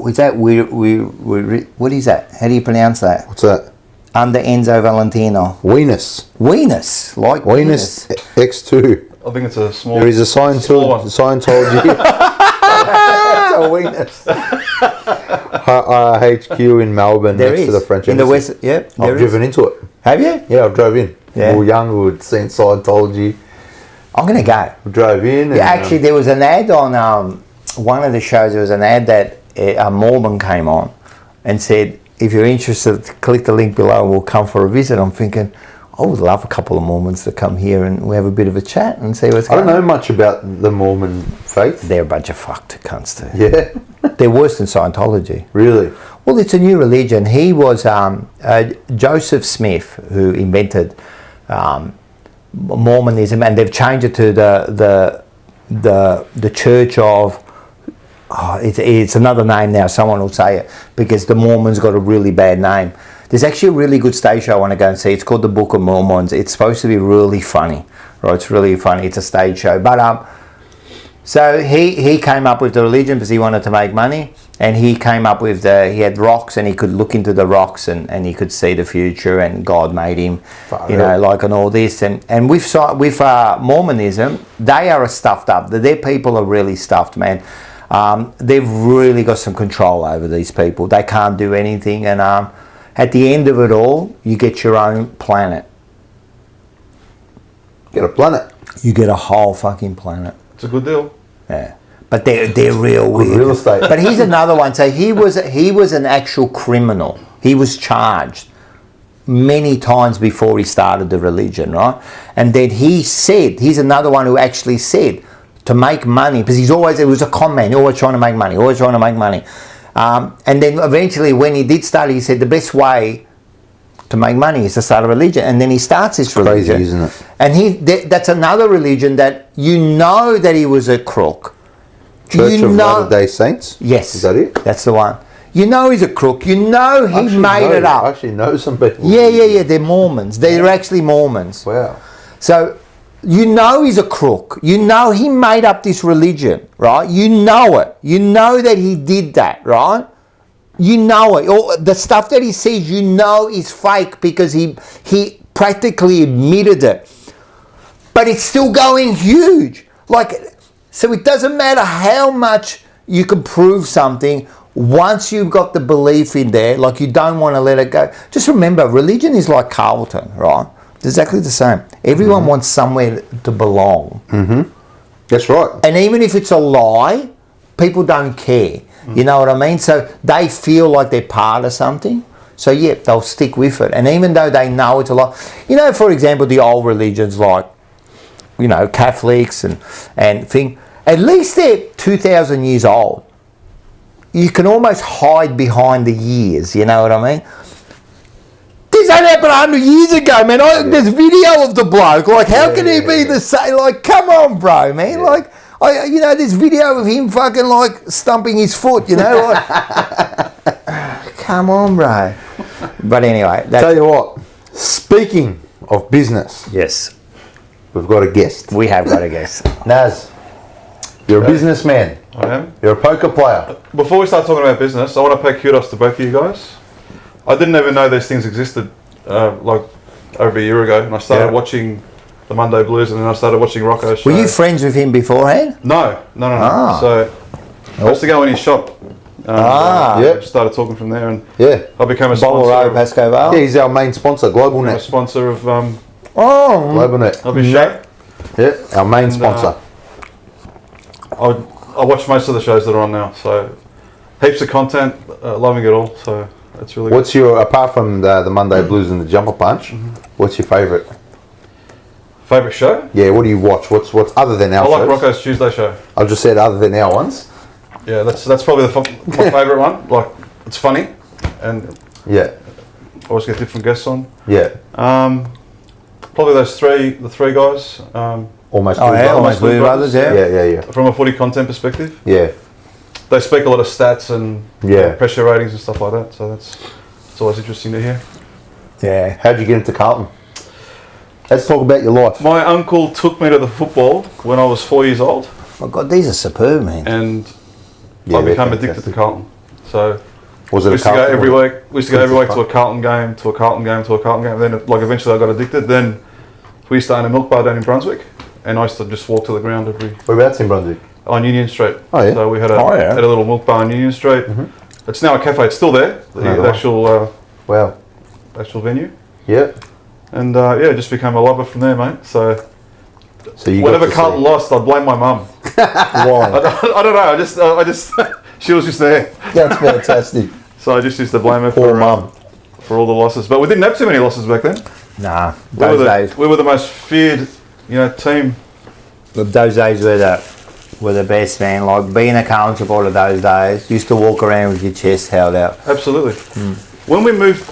is that? What is that? How do you pronounce that? What's that? under Enzo Valentino? Venus. Venus, like Venus X2. I think it's a small. There is a small one. Scientology. Venus. HQ in Melbourne, There next is. to the French in the Embassy. West. Yep. I've driven into it. Have you? Yeah, I drove in. Yeah. We were young, we had seen Scientology. I'm going to go. We drove in. And, Yeah, actually, there was an ad on one of the shows. There was an ad that a Mormon came on and said, if you're interested, click the link below and we'll come for a visit. I'm thinking, I would love a couple of Mormons to come here and we have a bit of a chat and see what's I going on. don't know much about the Mormon faith. They're a bunch of fucked cunts too. Yeah, They're worse than Scientology. really. Well, it's a new religion. He was Joseph Smith, who invented Mormonism, and they've changed it to the Church of. Oh, it's another name now. Someone will say it because the Mormons got a really bad name. There's actually a really good stage show I want to go and see. It's called the Book of Mormons. It's supposed to be really funny, right? It's really funny. It's a stage show, but so he came up with the religion because he wanted to make money, and he came up with he had rocks and he could look into the rocks and he could see the future, and God made him, like, and all this, and with Mormonism, they are stuffed up. Their people are really stuffed, man. They've really got some control over these people. They can't do anything, and at the end of it all, you get your own planet. Get a planet. You get a whole fucking planet. It's a good deal. Yeah, but they're real weird. Real estate. But he's another one. So he was an actual criminal. He was charged many times before he started the religion, right? And then he's another one who actually said, to make money, because it was a con man, always trying to make money. And then eventually when he did start, he said the best way to make money is to start a religion. And then he starts this religion. Crazy, isn't it? And that's another religion that you know that he was a crook. Church of Latter-day Saints? Yes. Is that it? That's the one. You know he's a crook. You know he made it up. I actually know some people. Yeah. They're Mormons. They're actually Mormons. Wow. So you know he's a crook. You know he made up this religion, right? You know it. You know that he did that, right? You know it. Or the stuff that he says, you know is fake because he practically admitted it. But it's still going huge. So it doesn't matter how much you can prove something. Once you've got the belief in there, you don't want to let it go. Just remember, religion is like Carlton, right? It's exactly the same. Everyone wants somewhere to belong. Mm-hmm. That's right. And even if it's a lie, people don't care. You know what I mean? So they feel like they're part of something. So yeah, they'll stick with it. And even though they know it's a lie. For example, the old religions like, Catholics and thing, at least they're 2,000 years old. You can almost hide behind the years, you know what I mean? This only happened 100 years ago, man. There's video of the bloke. How can he be the same? Come on, bro, man. Yeah. There's video of him fucking stumping his foot, Come on, bro. But anyway. Tell you what, speaking of business. Yes. We've got a guest. We have got a guest. Naz, you're a businessman. I am. You're a poker player. Before we start talking about business, I want to pay kudos to both of you guys. I didn't even know these things existed over a year ago, and I started watching the Monday Blues, and then I started watching Rocco's show. Were you friends with him beforehand? No. Ah. So I used to go in his shop. Just started talking from there, and I became a sponsor. Road, Pasco Vale. Yeah, he's our main sponsor, I'm a GlobalNet. sponsor of GlobalNet. of his show. Yeah, our main sponsor. I watch most of the shows that are on now, so heaps of content, loving it all. So it's really What's your, apart from the Monday Blues and the Jumper Punch, what's your favourite? Favourite show? Yeah, what do you watch? What's other than our I like shows? Rocco's Tuesday show. I just said other than our ones. Yeah, that's probably my favourite one. It's funny, and Yeah, always get different guests on. yeah. Probably the three guys. Almost. Almost Blue Brothers, Yeah. From a footy content perspective, Yeah. they speak a lot of stats and pressure ratings and stuff like that. So it's always interesting to hear. Yeah. How'd you get into Carlton? Let's talk about your life. My uncle took me to the football when I was 4 years old, Oh God, these are superb, man. and Yeah, I they're became addicted fantastic. to Carlton. So Was We it a used to go Carlton every or- week. We used to go every week to a Carlton game, to a Carlton game, to a Carlton game. And then, like, eventually I got addicted. Then we used to own a milk bar down in Brunswick, and I used to just walk to the ground Whereabouts in Brunswick? on Union Street. Oh, yeah. So we had Oh, a little milk bar on Union Street. It's now a cafe. It's still there. The right. actual Wow. venue. Yeah. And yeah, just became a lover from there, mate. So So you whatever got to Carlton see. lost, I blame my mum. Why? I don't know. I just she was just there. That's fantastic. So I just used to blame her Poor for mum. for all the losses. But we didn't have too many losses back then. Nah, We those were days. we were the most feared, team. Those days were the best, man. Like being a Carlton supporter those days, used to walk around with your chest held out. Absolutely. When we moved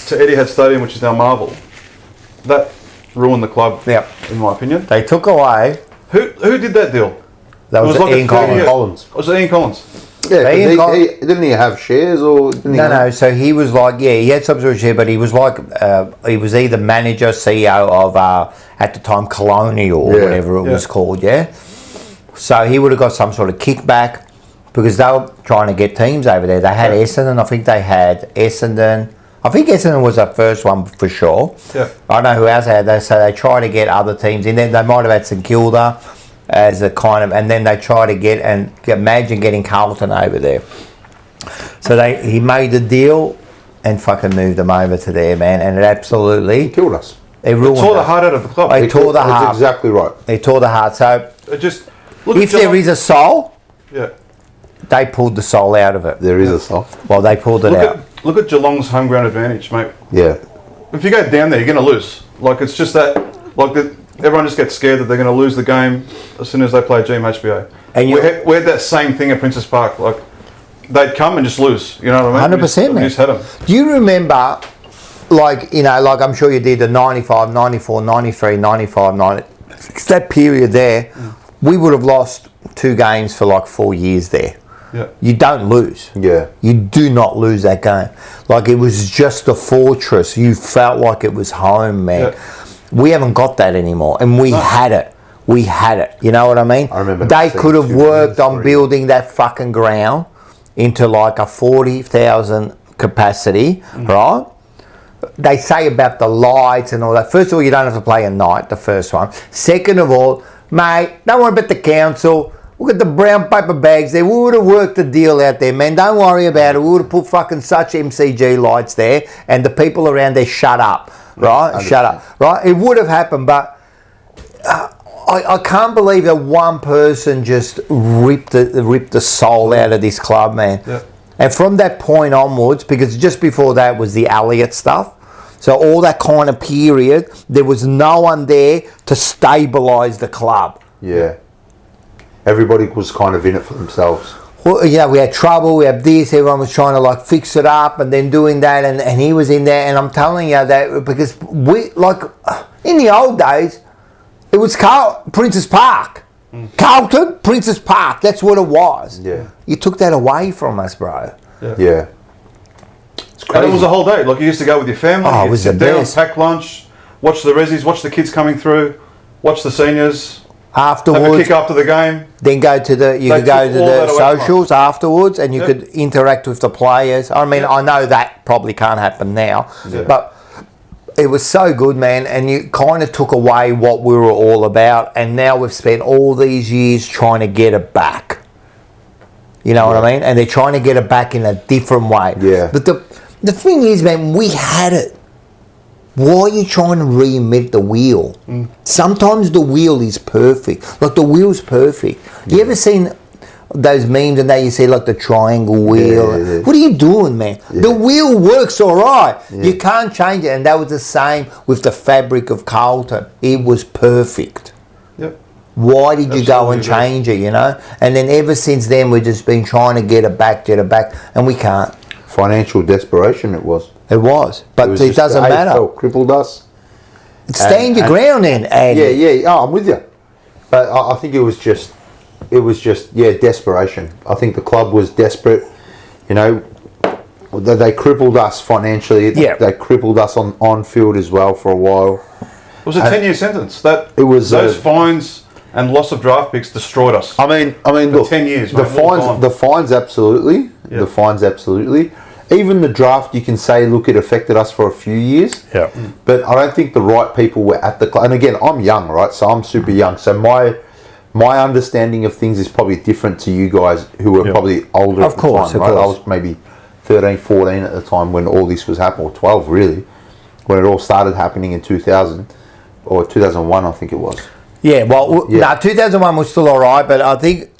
to Etihad Stadium, which is now Marvel, that ruined the club. Yep. In my opinion. They took away. Who did that deal? That It was, was like a Ian 30 Collins. year- Collins. Was it Ian Collins? Yeah, 'cause Ian Collins- didn't he have shares or didn't he No, have- no. So he was like, yeah, he had some sort of share, but he was like, he was either manager, CEO of at the time Colonial or Yeah, whatever it yeah. was called. Yeah. So he would have got some sort of kickback because they were trying to get teams over there. They had Yeah. Essendon. I think they had Essendon. I think Essendon was the first one for sure. Yeah. I don't know who else had that. So they tried to get other teams in. Then they might have had St Kilda as a kind of, and then they try to imagine getting Carlton over there. So he made the deal and fucking moved them over to there, man, and it absolutely Killed us. it ruined Tore the us. heart out of the club. They tore the That's heart. exactly right. They tore the heart. So It just look if at there is a soul, yeah. they pulled the soul out of it. There is a soft. Well, they pulled it out. Look at Geelong's home ground advantage, mate. Yeah. If you go down there, you're going to lose. Like it's just that, everyone just gets scared that they're going to lose the game as soon as they play GMHBA. And we had that same thing at Princess Park. Like they'd come and just lose. You know what I mean? 100%, We man. just had them. Do you remember, like I'm sure you did, the 95, 94, 93, 95, 96, that period there, we would have lost 2 games for like 4 years there. Yeah. You don't lose. Yeah. You do not lose that game. Like it was just a fortress. You felt like it was home, man. Yeah. We haven't got that anymore, and we had it. We had it. You know what I mean? I remember they seeing could have 2 worked games, on 3. building that fucking ground into like a 40,000 capacity, right? They say about the lights and all that. First of all, you don't have to play at night, the first one. Second of all, mate, don't worry about the council. Look at the brown paper bags there. We would have worked the deal out there, man. Don't worry about it. We would have put fucking such MCG lights there, and the people around there shut up, right? Shut up, right? It would have happened, but I can't believe that one person just ripped the soul out of this club, man. Yeah. And from that point onwards, because just before that was the Elliott stuff, so all that kind of period, there was no one there to stabilise the club. Yeah. Everybody was kind of in it for themselves. Well, we had trouble, we had this, everyone was trying to like fix it up and then doing that, and he was in there, and I'm telling you that because we, like, in the old days, it was Princess Park. Carlton, Princess Park, that's what it was. Yeah. You took that away from us, bro. Yeah. It's And crazy. it was a whole day. Like you used to go with your family. Oh, it you'd was sit the down, best. pack lunch, watch the resis, watch the kids coming through, watch the seniors, have a Afterwards, kick after the game. then you could They go to took all that the away from us. socials afterwards, and you Yep. could interact with the players. I mean, Yep. I know that probably can't happen now, Yeah. but it was so good, man. And you kind of took away what we were all about, and now we've spent all these years trying to get it back. You know what I mean? And they're trying to get it back in a different way. Yeah. But the thing is, man, we had it. Why are you trying to reinvent the wheel? Sometimes the wheel is perfect. Like the wheel's perfect. You ever seen those memes and that you see like the triangle wheel? Yeah. What are you doing, man? The wheel works all right. You can't change it. And that was the same with the fabric of Carlton. It was perfect. Yep. Why did you go and Absolutely. change it, you know? And then ever since then, we've just been trying to get it back, and we can't. Financial desperation it was. It was. But was it just doesn't the matter. AFL crippled us. Stand your and- ground then, Andy. Yeah. Oh, I'm with you. But I think it was just desperation. I think the club was desperate. You know, they crippled us financially. Yeah. They crippled us on field as well for a while. It was a 10-year sentence. That It was, those fines and loss of draft picks destroyed us. I mean, look, 10 years, the mate, all gone. fines, absolutely. Yeah. The fines, absolutely. Even the draft, you can say, look, it affected us for a few years. Yeah. But I don't think the right people were at the club. And again, I'm young, right? So I'm super young. So my understanding of things is probably different to you guys who were probably older Of at the course, time, of right? I course. was maybe 13, 14 at the time when all this was happening, or 12 really, when it all started happening in 2000 or 2001, I think it was. Yeah, well, no, 2001 was still all right, but I think...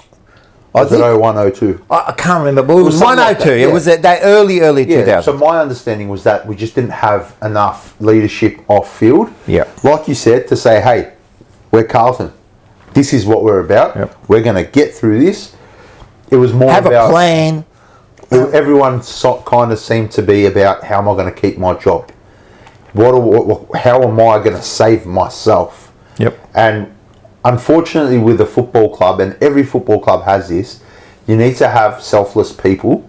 Was it 01, 02? I can't remember, but it was something 102. like that, yeah. It was that early Yeah, 2000. so my understanding was that we just didn't have enough leadership off field. Yeah. Like you said, to say, hey, we're Carlton. This is what we're about. Yep. We're going to get through this. It was more Have about... a plan. Everyone kind of seemed to be about, how am I going to keep my job? How am I going to save myself? Yep. And unfortunately, with a football club, and every football club has this, you need to have selfless people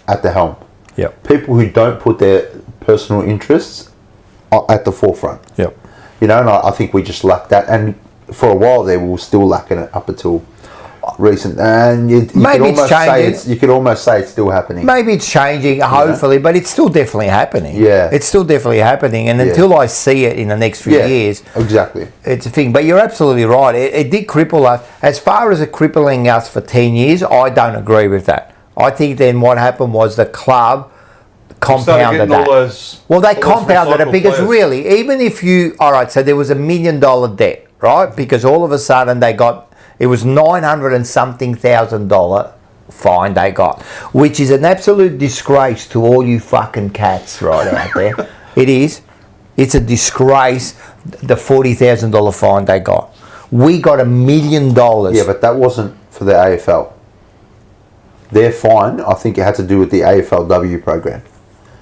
at the helm. Yep. People who don't put their personal interests at the forefront. Yep. You know, and I think we just lacked that. And for a while there, we were still lacking it up until recent. And you could Maybe it's almost say changing. you could almost say it's still happening. Maybe it's changing, hopefully, but it's still definitely happening. Yeah. It's still definitely happening. And until I see it in the next few years, exactly. it's a thing. But you're absolutely right. It did cripple us. As far as it crippling us for 10 years, I don't agree with that. I think then what happened was the club compounded that. Well, they compounded it because really, even if you... All right, so there was $1 million debt, right? Because all of a sudden they got... It was $900 and something thousand fine they got, which is an absolute disgrace to all you fucking cats right out there. It is. It's a disgrace, the $40,000 fine they got. We got $1 million. Yeah, but that wasn't for the AFL. Their fine, I think it had to do with the AFLW program.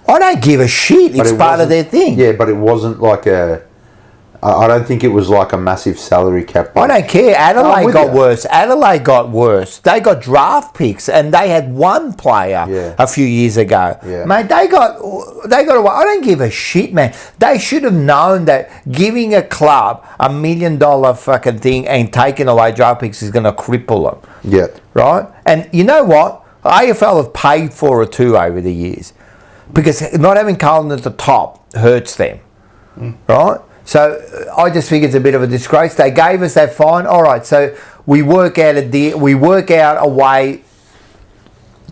I don't give a shit. It's part of their thing. Yeah, but it wasn't like a... I don't think it was like a massive salary cap. I don't care. Adelaide got you. worse. Adelaide got worse. They got draft picks, and they had one player a few years ago. Yeah. Mate, they got. I don't give a shit, man. They should have known that giving a club $1 million fucking thing and taking away draft picks is going to cripple them. Yeah. Right? And you know what? AFL have paid for it too over the years, because not having Carlton at the top hurts them. Right? So I just think it's a bit of a disgrace. They gave us that fine. All right, so we work out a way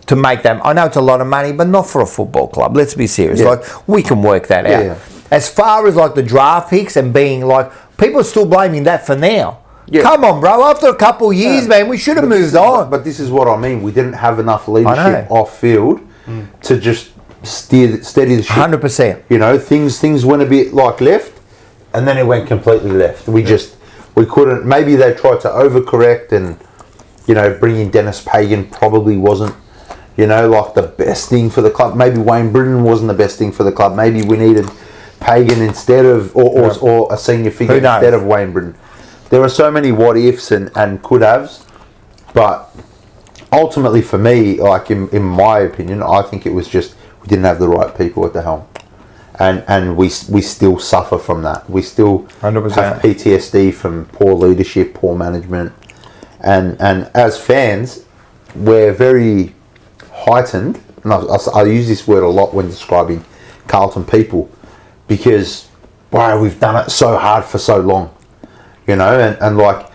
to make them. I know it's a lot of money, but not for a football club. Let's be serious. Yeah. Like, we can work that out. Yeah. As far as like the draft picks and being like, people are still blaming that for now. Yeah. Come on, bro. After a couple of years, man, we should have moved on. But this is what I mean. We didn't have enough leadership off field to just steady the ship. 100%. You know, things went a bit like left, and then it went completely left. We couldn't. Maybe they tried to overcorrect, and bring in Dennis Pagan probably wasn't, like the best thing for the club. Maybe Wayne Britton wasn't the best thing for the club. Maybe we needed Pagan instead of, or a senior figure instead of Wayne Britton. There are so many what ifs and could haves, but ultimately for me, like in my opinion, I think it was just we didn't have the right people at the helm. And we still suffer from that. We still 100%. have PTSD from poor leadership, poor management, and as fans, we're very heightened. And I use this word a lot when describing Carlton people, because we've done it so hard for so long, and like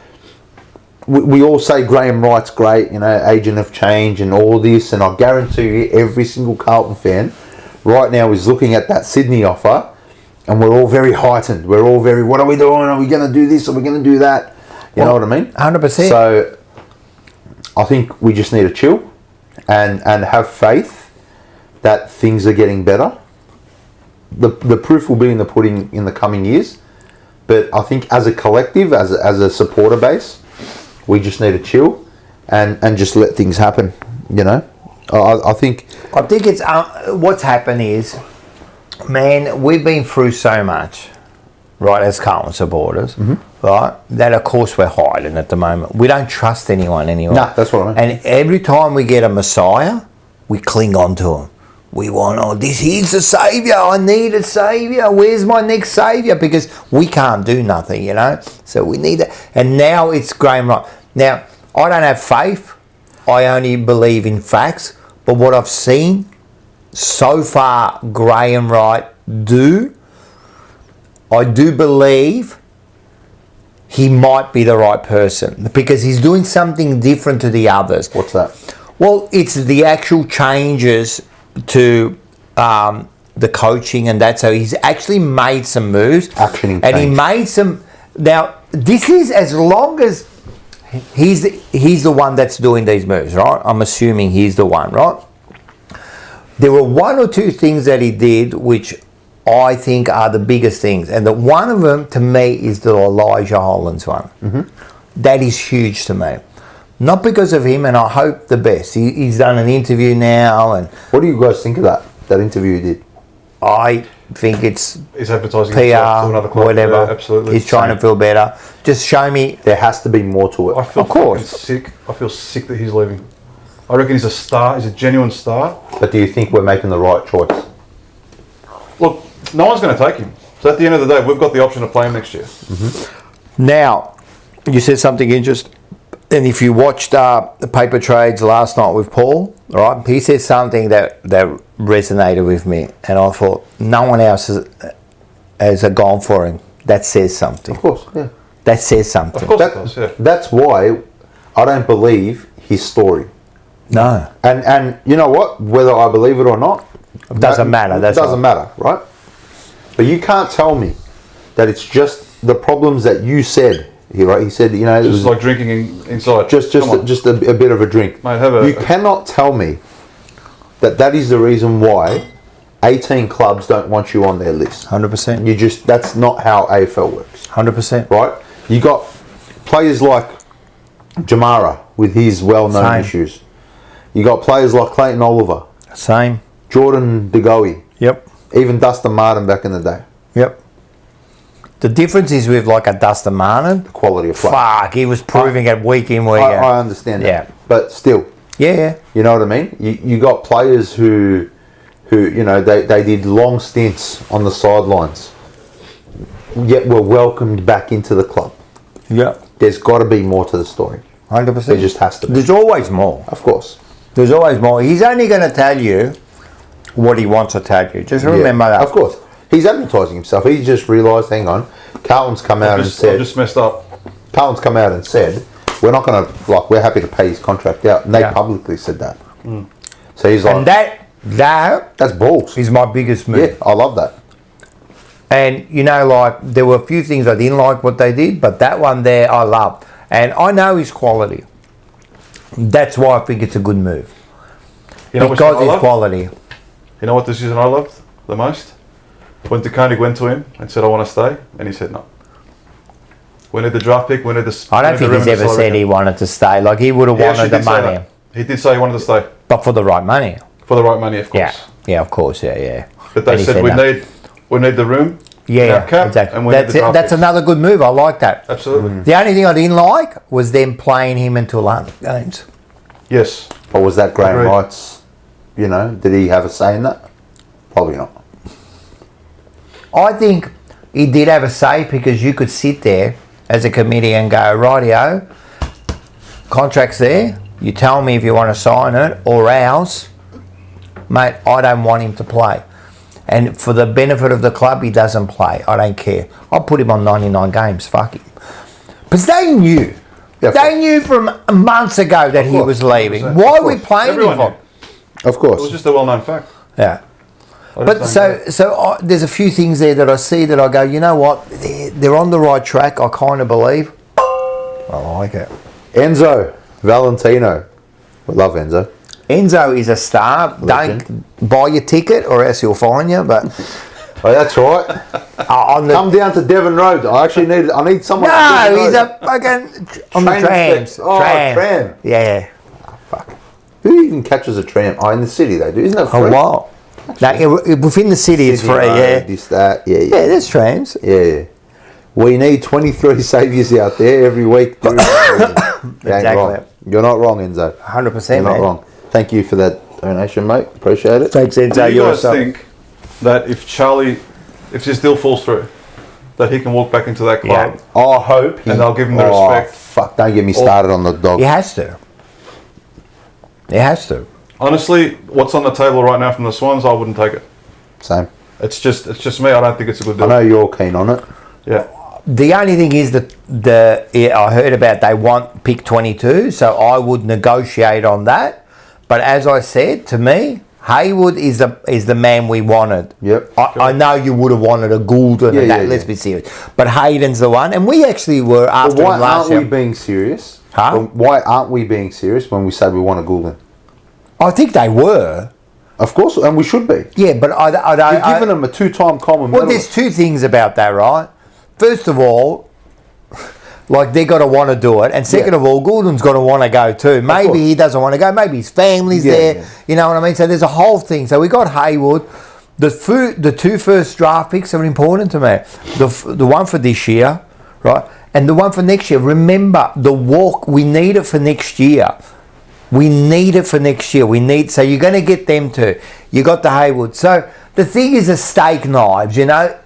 we all say Graham Wright's great, agent of change and all this, and I guarantee you every single Carlton fan right now is looking at that Sydney offer, and we're all very heightened. We're all very, what are we doing? Are we going to do this? Are we going to do that? You know what I mean? 100%. So I think we just need to chill and have faith that things are getting better. The proof will be in the pudding in the coming years. But I think as a collective, as a supporter base, we just need to chill and just let things happen, I think it's what's happened is, man, we've been through so much, right, as Carlton supporters, right, that of course we're hiding at the moment. We don't trust anyone anymore. No, that's what I mean. And every time we get a messiah, we cling on to him. we want, oh, this, he's the saviour, I need a saviour, where's my next saviour? Because we can't do nothing, you know, so we need it. And now it's Graham Wright. Now, I don't have faith, I only believe in facts, but what I've seen so far Graham Wright do, I do believe he might be the right person because he's doing something different to the others. What's that? Well, it's the actual changes to the coaching and that. So he's actually made some moves. Actioning and he change. made some. Now, this is as long as he's the one that's doing these moves, right? I'm assuming he's the one, right? There were one or two things that he did which I think are the biggest things. And one of them, to me, is the Elijah Hollands one. Mm-hmm. That is huge to me. Not because of him, and I hope the best. He's done an interview now, and What do you guys think of that interview he did? I think it's He's advertising PR, himself to another club. whatever. Yeah, absolutely. He's trying to feel better. Just show me. There has to be more to I it. feel Of course. fucking sick. I feel sick that he's leaving. I reckon he's a star. He's a genuine star. But do you think we're making the right choice? Look, no one's going to take him. So at the end of the day, we've got the option to play him next year. Now, you said something interesting. And if you watched the paper trades last night with Paul, right, he said something that resonated with me, and I thought no one else has gone for him. That says something. Of course, yeah. That says something. Of course it does, yeah. That's why I don't believe his story. No, And you know what? Whether I believe it or not, it doesn't matter. That's it doesn't matter, right? But you can't tell me that it's just the problems that you said. He said, you know, it Just was like drinking inside. just Come on. a bit of a drink. Mate, have a- You cannot tell me that is the reason why 18 clubs don't want you on their list. 100%. That's not how AFL works, 100%. right? You got players like Jamara with his well-known Same. issues. You got players like Clayton Oliver, Same. Jordan DeGoey, Yep. even Dustin Martin back in the day. Yep. The difference is with like a Dustin Martin. Quality of play. Fuck, he was proving it week in, week out. I understand that. Yeah. But still, Yeah. you know what I mean? You got players who you know, they did long stints on the sidelines, yet were welcomed back into the club. Yep. There's got to be more to the story. 100%. There just has to be. There's always more. Of course. There's always more. He's only going to tell you what he wants to tell you. Just remember Yeah, that. Of course. He's advertising himself. He's just realised, hang on, Carlton's come out and I've said, just messed up. Carlton's come out and said, we're not going to, like, we're happy to pay his contract out. And they Yeah. publicly said that. So he's like, And that that's balls. is my biggest move. Yeah, I love that. And, you know, like, there were a few things I didn't like what they did, but that one there I loved. And I know his quality. That's why I think it's a good move. You know what Because I his love? quality. You know what this season I loved the most? When De Koning went to him and said, I want to stay, and he said no. We need the draft pick, we need the... I don't think he's ever said he wanted to stay. Like, he would have wanted the money. He did say he wanted to stay. But for the right money. For the right money, of course. Yeah. Yeah, of course. Yeah, yeah. But they And he said, we no. need the room, Yeah, our cap, exactly. and we need That's the it. draft That's picks. another good move. I like that. Absolutely. The only thing I didn't like was them playing him into London games. Yes. Or was that Graham Agreed. Wright's, you know, did he have a say in that? Probably not. I think he did have a say because you could sit there as a committee and go, rightio, contract's there. You tell me if you want to sign it or else, mate, I don't want him to play. And for the benefit of the club, he doesn't play. I don't care. I'll put him on 99 games. Fuck him. Because they knew. Yeah, of They course. knew from months ago that he course, was leaving. 100%. Why Of are we course. playing Everyone him for? knew. Of It was course. just a well-known fact. Yeah. I But just don't so there's a few things there that I see that I go, you know what? They're on the right track. I kind of believe. I like it. Enzo Valentino. We love Enzo. Enzo is a star. Legend. Don't buy your ticket or else he'll fine you. But Oh, that's right. on the Come down to Devon Road. I need someone. at no, Devon he's Road. a fucking on the Train trams. steps. Oh, tram. Yeah. Fuck. Who even catches a tram? Oh, in the city they do. Isn't that free? A while. No, within the city it's City free. Road, Yeah. This, that. Yeah, Yeah, yeah. there's trams. Yeah. We need 23 saviours out there every week. During the season. You ain't Exactly. wrong. You're not wrong, Enzo. 100%, You're not man. wrong. Thank you for that donation, mate. Appreciate it. Thanks, Do Enzo. you guys think that if this deal falls through, that he can walk back into that club? Yeah. I hope. And they'll give him the respect. Fuck! Don't get me started on the dog. He has to. He has to. Honestly, what's on the table right now from the Swans, I wouldn't take it. Same. It's just me. I don't think it's a good deal. I know you're keen on it. Yeah. The only thing is that I heard about they want pick 22, so I would negotiate on that. But as I said, to me, Haywood is the man we wanted. Yep. I know you would have wanted a Goulden and that. Yeah, Let's yeah. be serious. But Hayden's the one, and we actually were after But why him last aren't year. we being serious? Huh? Well, why aren't we being serious when we say we want a Goulden? I think they were. Of course, and we should be. Yeah, but I don't. You're giving them a two-time common Well, medalist. there's two things about that, right? First of all, like they're going to want to do it, and second Yeah. of all, Goulden's going to want to go too. Maybe course. he doesn't want to go. Maybe his family's there. Yeah. You know what I mean? So there's a whole thing. So we got Haywood. The two first draft picks are important to me. The one for this year, right, and the one for next year. Remember the walk. We need it for next year. We need it for next year. So you're going to get them too. You got the Haywood. So the thing is the steak knives, you know.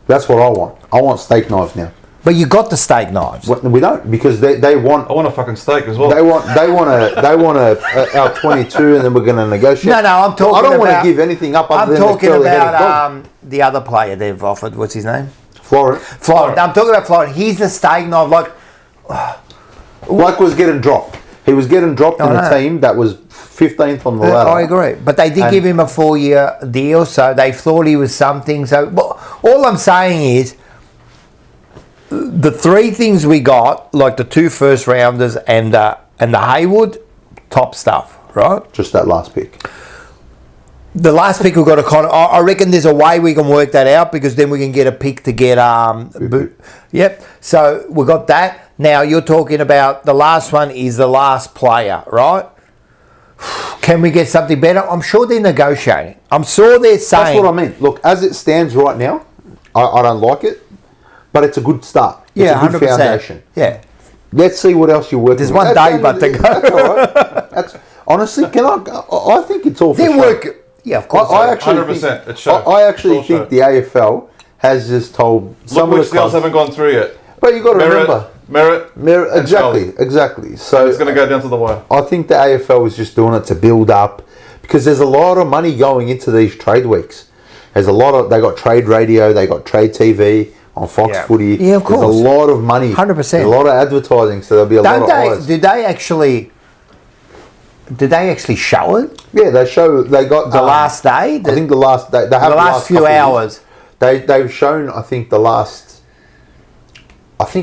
That's what I want. I want steak knives now. But you got the steak knives. We don't, because they want. I want a fucking steak as well. They want our 22, and then we're going to negotiate. No, I'm talking I don't want about- to give anything up. I'm Other than talking the curly-headed dog. about the other player they've offered. What's his name? Florent. Florent. I'm talking about Florent. He's the steak knife. Like was getting dropped. He was getting dropped in I a know. team that was 15th on the ladder. I agree. But they did give him a 4-year deal, so they thought he was something. So all I'm saying is the three things we got, like the two first rounders and the Haywood, top stuff, right? Just that last pick. The last pick we've got to kind of, I reckon there's a way we can work that out, because then we can get a pick to get Yep. So we got that. Now you're talking about the last one is the last player, right? Can we get something better? I'm sure they're negotiating. I'm sure they're saying. That's what I mean. Look, as it stands right now, I don't like it, but it's a good start. It's Yeah, a good 100%. foundation. Yeah. Let's see what else you're working There's with. one day but to go. That's all right. That's, honestly, I think it's all for They show. work. Yeah, of course. I actually 100%, think, it's show. I actually It's all think the AFL has just told some Look of which the deals clubs. haven't gone through yet. But you've got to remember. Merit. and Charlie. Exactly. So It's going to go down to the wire. I think the AFL is just doing it to build up, because there's a lot of money going into these trade weeks. There's a lot of, they got trade radio, they got trade TV on Fox Yeah. Footy. Yeah, of course. There's a lot of money. 100%. There's a lot of advertising, so there'll be a lot of eyes. Did they actually show it? Yeah, they got The last day? I think the last day. They have the last few couple of hours. years. They've shown. I think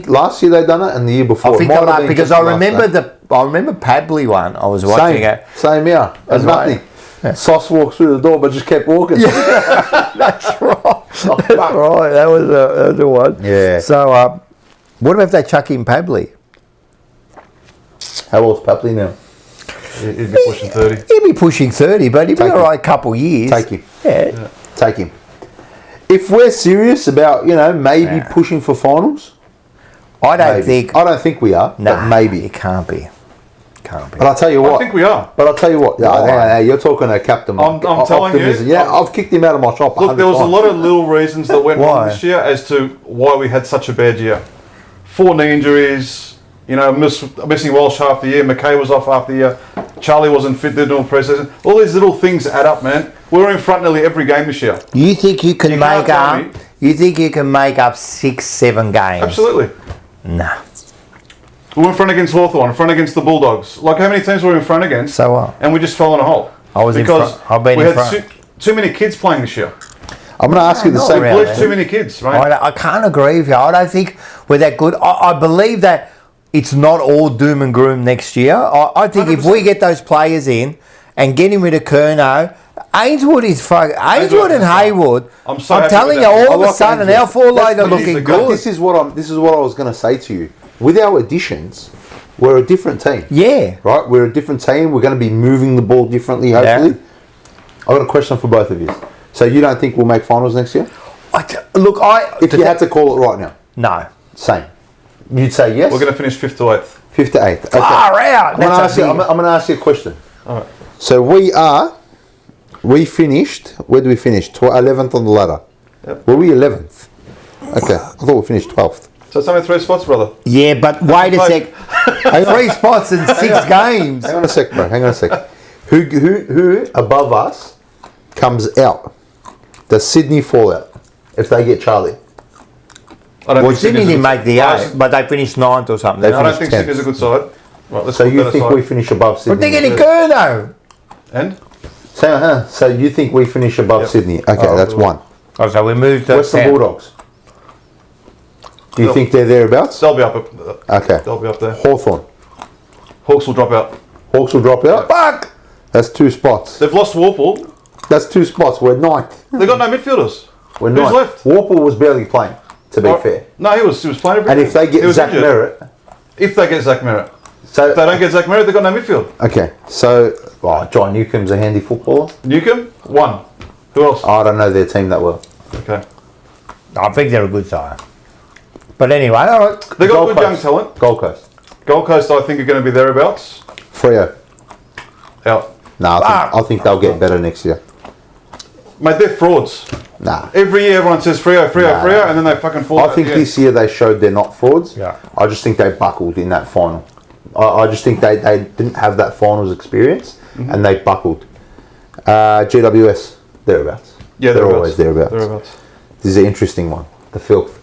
last year they done it, and the year before. I think It might have been because just I the last remember day. I remember Padley one. I was watching it. Same here. That's As right. nothing. Sauce walked through the door, but just kept walking. That's right. That's right. That was a one. Yeah. So, what about if they chuck in Padley? How old's Papley now? He'd be pushing 30. He'd be pushing 30, but he'd be Take all him. right a couple of years. Take him. Yeah. Take him. If we're serious about, maybe pushing for finals, I don't maybe. think. I don't think we are, Nah, but maybe. It can't be. Can't be. But I'll tell you what. I think we are. But I'll tell you what. Why? You're talking to Captain. I'm telling you. optimism. Yeah, I've kicked him out of my shop. Look, there was a lot of little reasons that went Why? wrong this year as to why we had such a bad year. 4 knee injuries, missing Walsh half the year, McKay was off half the year, Charlie wasn't fit, they're doing pre-season. All these little things add up, man. We were in front nearly every game this year. You think you can You make can't tell up? me. You think you can make up 6-7 games? Absolutely. Nah. We were in front against Hawthorn, in front against the Bulldogs. Like, how many teams were we in front against? So what? And we just fell in a hole. I was in because front. I've been we in had front. too many kids playing this year. I'm going to ask you the not same really. Too many kids, right? I can't agree with you. I don't think we're that good. I believe that it's not all doom and gloom next year. I think if we get those players in and getting rid of Curnow, Ainsworth and Haywood. I'm so I'm happy telling with you, that. all I of a like sudden, Ainsworth. our forwards are He's looking the good. guy. This is what I was going to say to you. With our additions, we're a different team. Yeah. Right? We're a different team. We're going to be moving the ball differently, hopefully. I've got a question for both of you. So you don't think we'll make finals next year? If you had to call it right now. No. Same. You'd say yes? We're going to finish 5th to 8th. 5th to 8th. Okay. Far out. I'm going to ask you a question. All right. So we finished, where do we finish? 11th on the ladder. Yep. Were we 11th? Okay, I thought we finished 12th. So it's only 3 spots, brother. Yeah, but wait a sec. 3 spots in 6 games. Hang on a sec, bro. Hang on a sec. Who above us comes out? Does Sydney fall out if they get Charlie? I don't Well, think Sydney Sydney's didn't make the Right, 8, but they finished 9th or something. They I don't finished think 10th. Sydney's a good side. Right, let's So put you that think aside. we finish above But Sydney? they're getting Curno. And? So you think we finish above Yep. Sydney? Okay, Oh, that's well. 1. Oh, so we moved to Western 10. Bulldogs. Do you think they're thereabouts? They'll be up. Okay. They'll be up there. Hawthorn. Hawks will drop out. Hawks will drop out? Fuck! That's 2 spots. They've lost Warple. That's 2 spots. We're 9th. They've got no midfielders. We're Who's 9th. left? Warple was barely playing, to be Oh, fair. No, he was playing every And game. if they He get was Zach injured. Merritt, If they get Zach Merritt. so If they don't get Zach Merritt, they've got no midfield. okay, so John Newcomb's a handy footballer. Newcomb, 1. Who else? I don't know their team that well. Okay. I think they're a good side. But anyway, all right. They've got Gold good young Coast. talent. Gold Coast. Gold Coast, I think, are going to be thereabouts. Freo. Out. Nah, I think they'll get better next year. Mate, they're frauds. Nah. Every year everyone says Freo, and then they fucking fall I out think at the this year they showed they're not frauds. Yeah. I just think they buckled in that final. I just think they didn't have that finals experience and they buckled. GWS, thereabouts. Yeah, they're thereabouts. always thereabouts. Thereabouts. This is an interesting one. The filth.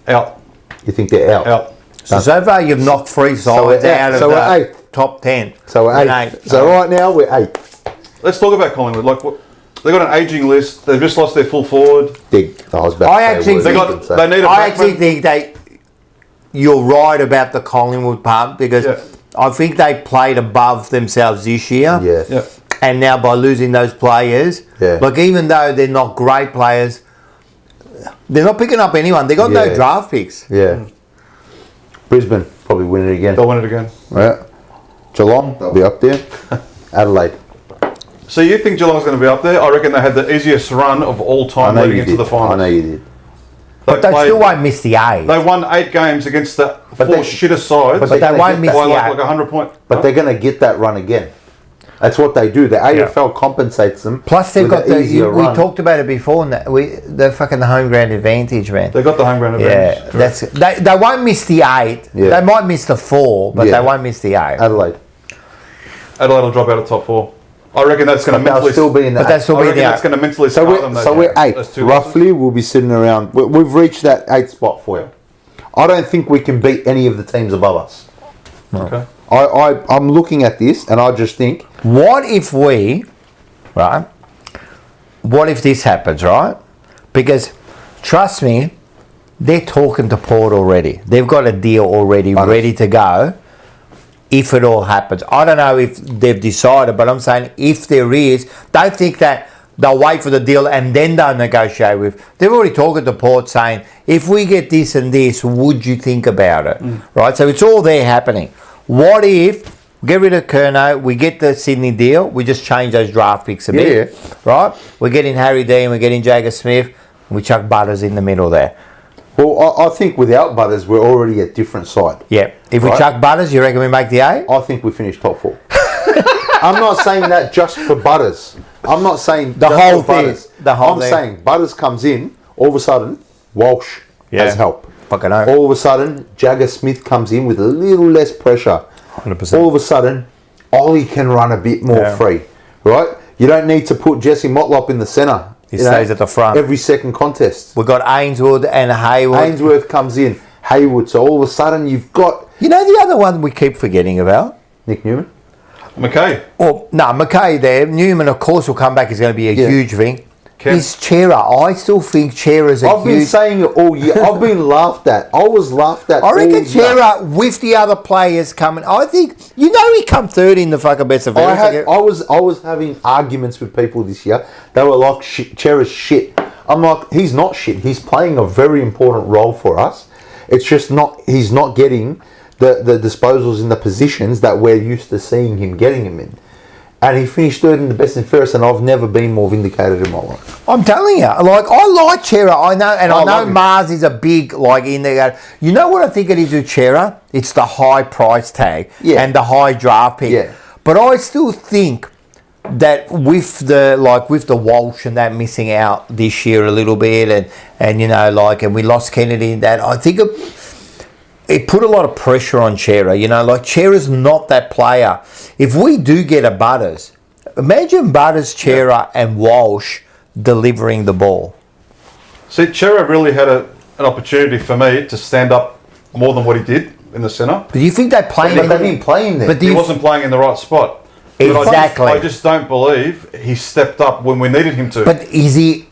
Out. You think they're out? Out. So far you've knocked 3 sides we're out of so we're the 8th. top 10. So we're And 8th. 8. So right now we're 8th. Let's talk about Collingwood. Like, they've got an ageing list. They've just lost their full forward. I was about I to actually say They words, got. They need a I actually backman. think you're right about the Collingwood part because Yeah. I think they played above themselves this year. Yeah. Yeah. And now by losing those players, Yeah. like even though they're not great players, they're not picking up anyone. They got no Yeah. draft picks. Yeah. Brisbane probably win it again. They'll win it again. Right. Geelong, they'll be up there. Adelaide. So you think Geelong's going to be up there? I reckon they had the easiest run of all I time know leading you into did. the finals. I know you did. But they still won't miss the 8. They won 8 games against the But 4 they- shittest sides. but But they they won't get miss by the like 8. 100 point. But they're going to get that run again. That's what they do. The AFL compensates them. Plus they've with got an easier we run. talked about it before, and the fucking home ground advantage, man. They got the home ground Yeah, advantage. they won't miss the 8. Yeah. They might miss the 4, but Yeah. they won't miss the 8. Adelaide. Adelaide will drop out of top 4. I reckon that's going to But they'll mentally. still be in the But they'll eight. still I be reckon there. that's going to mentally So scar them. we're Those 8th. 2 Roughly, we'll be sitting around. We've reached that 8th spot for you. I don't think we can beat any of the teams above us. losses. Okay. I'm looking at this and I just think, What if we, right? What if this happens, right? Because trust me, they're talking to Port already. They've got a deal already I know. ready to go. If it all happens, I don't know if they've decided, but I'm saying if there is, don't think that they'll wait for the deal and then they'll negotiate with. They've already talking to Port saying, if we get this and this, would you think about it? Right? So it's all there happening. What if get rid of Curnow, we get the Sydney deal, we just change those draft picks a bit, right? We're getting Harry Dean, we're getting Jagger Smith, and we chuck Butters in the middle there. well, I think without Butters, we're already a different side. Yeah. If we Right. chuck Butters, you reckon we make the 8? I think we finish top 4. I'm not saying that just for Butters. I'm not saying The just whole for thing. Butters. The whole I'm thing. saying Butters comes in, all of a sudden, Walsh Yeah. has help. Fucking hell. All of a sudden, Jagger Smith comes in with a little less pressure. 100%. All of a sudden, Ollie can run a bit more Yeah. free, right? You don't need to put Jesse Motlop in the centre. He stays at the front. Every second contest. We've got Ainsworth and Hayward. Ainsworth comes in, Hayward. So all of a sudden, you've got You know the other one we keep forgetting about? Nick Newman. McKay. Well, no, McKay there. Newman, of course, will come back. Is going to be a Yeah. huge thing. Kemp. Is Chera. I still think Chera's a I've been huge... saying it all year. I've been laughed at. I was laughed at. I reckon all year. Chera, with the other players coming... I think... You know he come third in the fucking best of I was having arguments with people this year. They were like, Chera's shit. I'm like, he's not shit. He's playing a very important role for us. It's just not... He's not getting the disposals in the positions that we're used to seeing him getting him in. And he finished third in the best and fairest, and I've never been more vindicated in my life. I'm telling you, like I like Chera. I know, and I I know love him. Mars is a big like in there. You know what I think it is with Chera? It's the high price tag Yeah. and the high draft pick. Yeah. But I still think that with the Walsh and that missing out this year a little bit, and and we lost Kennedy, that I think it put a lot of pressure on Chera. Chera's not that player. If we do get a Butters, imagine Butters, Chera and Walsh delivering the ball. See, Chera really had an opportunity for me to stand up more than what he did in the centre. But do you think they play But they didn't play him there. But He wasn't playing in the right spot. Exactly. But I just don't believe he stepped up when we needed him to. But is he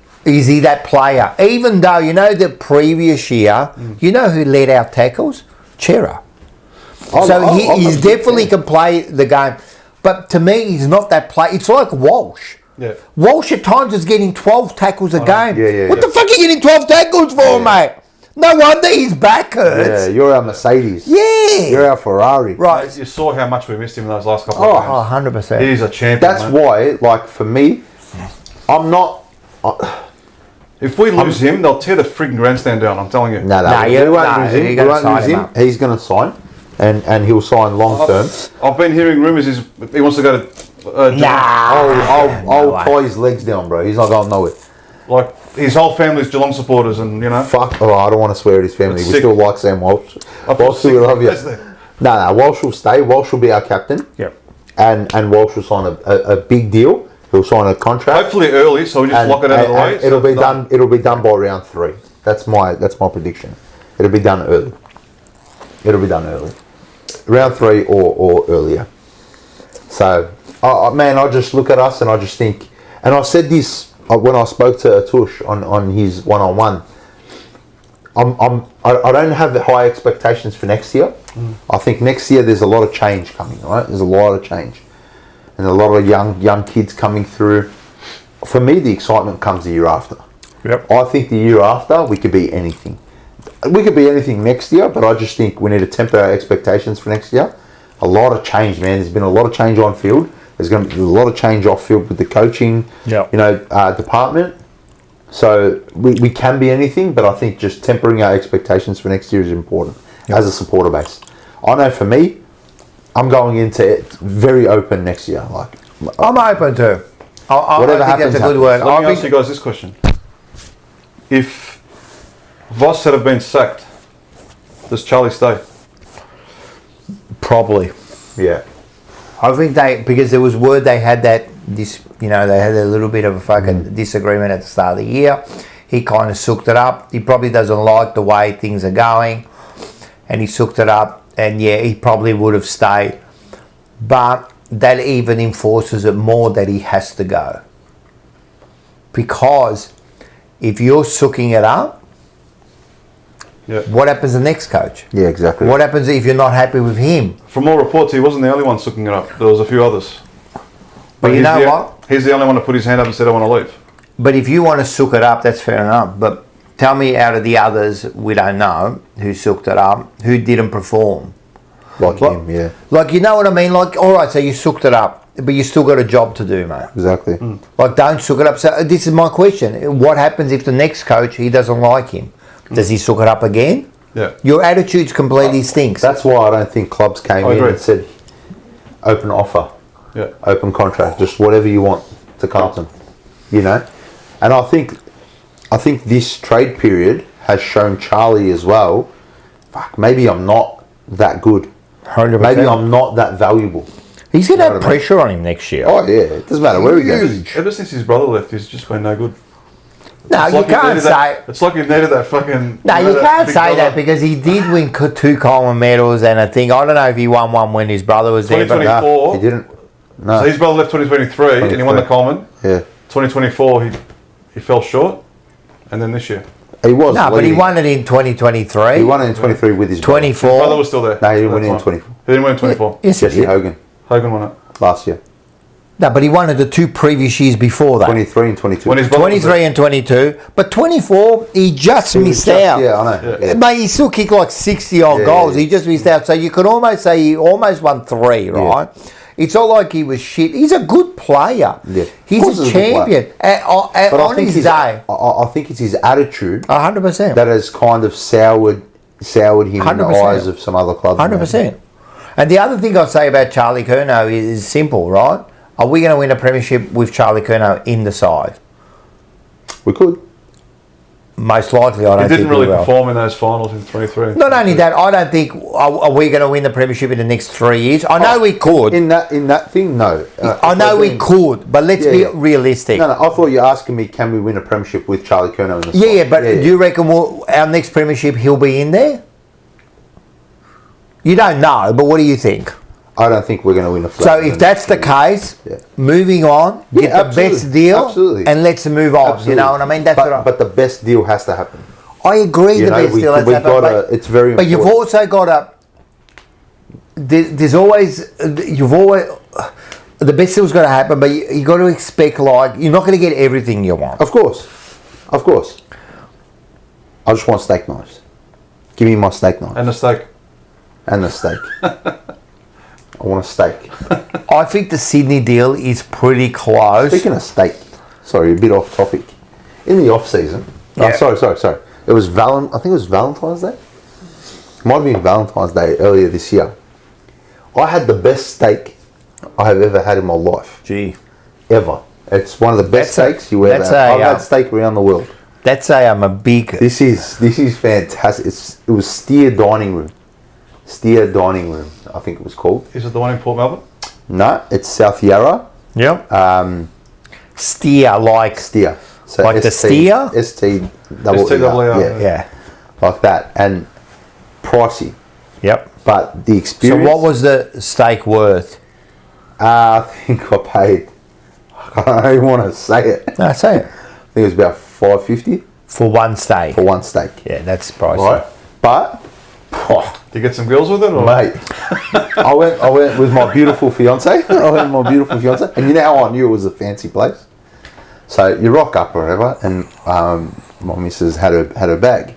that player? Even though, the previous year, who led our tackles? Chera. He's definitely can play the game. But to me, he's not that player. It's like Walsh. Yeah. Walsh at times is getting 12 tackles a game. Yeah, What the fuck are you getting 12 tackles for, mate? No wonder his back hurts. Yeah, you're our Mercedes. Yeah. You're our Ferrari. Right. You saw how much we missed him in those last couple of games. 100%. He's a champion. That's mate. why, for me, I'm not... If we lose him, they'll tear the frigging grandstand down, I'm telling you. We won't lose him. you We gotta won't sign lose him him. up. He's going to sign, and he'll sign long term. I've been hearing rumours he wants to go to... I'll tie his legs down, bro. He's not going nowhere. Like, his whole family's Geelong supporters and, Fuck. Oh, I don't want to swear at his family. It's We sick. still like Sam Walsh. I feel Walsh, we sick. love you. Is there? No, Walsh will stay. Walsh will be our captain. Yep. And Walsh will sign a big deal. He'll sign a contract. Hopefully early, so we just lock it out of the way. And it'll be done. It'll be done by round 3. That's my prediction. It'll be done early. Round 3 or earlier. So, man, I just look at us and I just think, and I said this when I spoke to Atush on his one-on-one. I don't have high expectations for next year. I think next year there's a lot of change coming. Right, there's a lot of change, and a lot of young kids coming through. For me, the excitement comes the year after. Yep. I think the year after we could be anything. We could be anything next year, but I just think we need to temper our expectations for next year. A lot of change, man. There's been a lot of change on field. There's going to be a lot of change off field with the coaching, department. So we can be anything, but I think just tempering our expectations for next year is important as a supporter base. I know for me, I'm going into it very open next year. Like I'm open to. Whatever I think happens, that's a good word. Let me ask you guys this question. If Voss had have been sacked, does Charlie stay? Probably. Yeah. I think because there was word they had they had a little bit of a fucking disagreement at the start of the year. He kind of sooked it up. He probably doesn't like the way things are going, and he sooked it up. And yeah, he probably would have stayed, but that even enforces it more that he has to go. Because if you're sooking it up, what happens to the next coach? Yeah, exactly. What happens if you're not happy with him? From all reports, he wasn't the only one sucking it up. There was a few others. But you know what? He's the only one to put his hand up and said, I want to leave. But if you want to sook it up, that's fair enough. But tell me out of the others, we don't know, who sooked it up, who didn't perform. Like him, yeah. Like, you know what I mean? Like, all right, so you sooked it up, but you still got a job to do, mate. Exactly. Like, don't sook it up. So this is my question. What happens if the next coach, he doesn't like him? Does he sook it up again? Yeah. Your attitude completely stinks. That's why I don't think clubs came in and said, open offer, open contract, just whatever you want to Carlton, And I think this trade period has shown Charlie as well, fuck, maybe I'm not that good. 100%. Maybe I'm not that valuable. He's going to have pressure on him next year. Oh, yeah. It doesn't matter where he goes. Ever since his brother left, he's just been no good. No, you can't say... It's like he needed that fucking... No, you can't say that because he did win 2 Coleman medals, and I think, I don't know if he won one when his brother was there. 2024... He didn't. No. So his brother left 2023 and he won the Coleman. Yeah. 2024, he fell short. And then this year. He was. No, but he won it in 2023. He won it in 23 with his 24. His brother was still there. No, he didn't win it in 24. He didn't win in 24. Yes, Jesse Hogan. Hogan won it. Last year. No, but he won it the 2 previous years before that. 23 and 22. When his brother was 23 and 22. But 24, he just missed out. Yeah, I know. Yeah. Mate, he still kicked like 60-odd goals. Yeah. He just missed out. So you can almost say he almost won 3, right? Yeah. It's not like he was shit. He's a good player. Yeah. He's a champion. On his day. I think it's his attitude 100%. that has kind of soured him 100%. in the eyes of some other clubs. 100%. And the other thing I'll say about Charlie Curnow is simple, right? Are we going to win a premiership with Charlie Curnow in the side? We could. Most likely, I don't He think didn't really we will. perform in those finals in 23. Not only that, I don't think are we going to win the premiership in the next 3 years. I know we could. In that thing, no. I know we could, but let's be realistic. No, I thought you were asking me, can we win a premiership with Charlie Curnow in the Yeah, side? but do you reckon our next premiership he'll be in there? You don't know, but what do you think? I don't think we're going to win a flag. So if that's the case, moving on, get the best deal, and let's move on. Absolutely. You know what I mean? That's but the best deal has to happen. I agree. The best deal has to happen. It's very important. But you've also got to. There's always the best deal's got to happen, but you got to expect you're not going to get everything you want. Of course. I just want steak knives. Give me my steak knives. And the steak. And the steak. I want a steak. I think the Sydney deal is pretty close. Speaking of steak, sorry, a bit off topic. In the off season, sorry. It was I think it was Valentine's Day. Might have been Valentine's Day earlier this year. I had the best steak I have ever had in my life. Gee, ever. It's one of the best steaks you ever had. I've had steak around the world. That's a big. This is fantastic. It was Steer Dining Room. Steer Dining Room, I think it was called. Is it the one in Port Melbourne? No, it's South Yarra. Yep. Steer, like Steer. So like the steer? STER. Yeah. Like that. And pricey. Yep. But the experience. So what was the steak worth? I think I paid. I don't even want to say it. No, say it. I think it was about $5.50 for one steak. For one steak. Yeah, that's pricey. Right. But did you get some girls with it, or? Mate, I went with my beautiful fiance. And you know how I knew it was a fancy place? So you rock up or whatever, and my missus had her bag,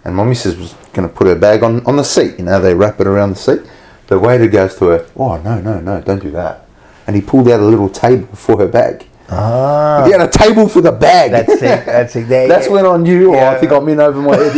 and my missus was going to put her bag on the seat. You know, they wrap it around the seat. The waiter goes to her, "Oh, no, don't do that." And he pulled out a little table for her bag. He had a table for the bag. That's it. That's when I knew. I think I'm in over my head.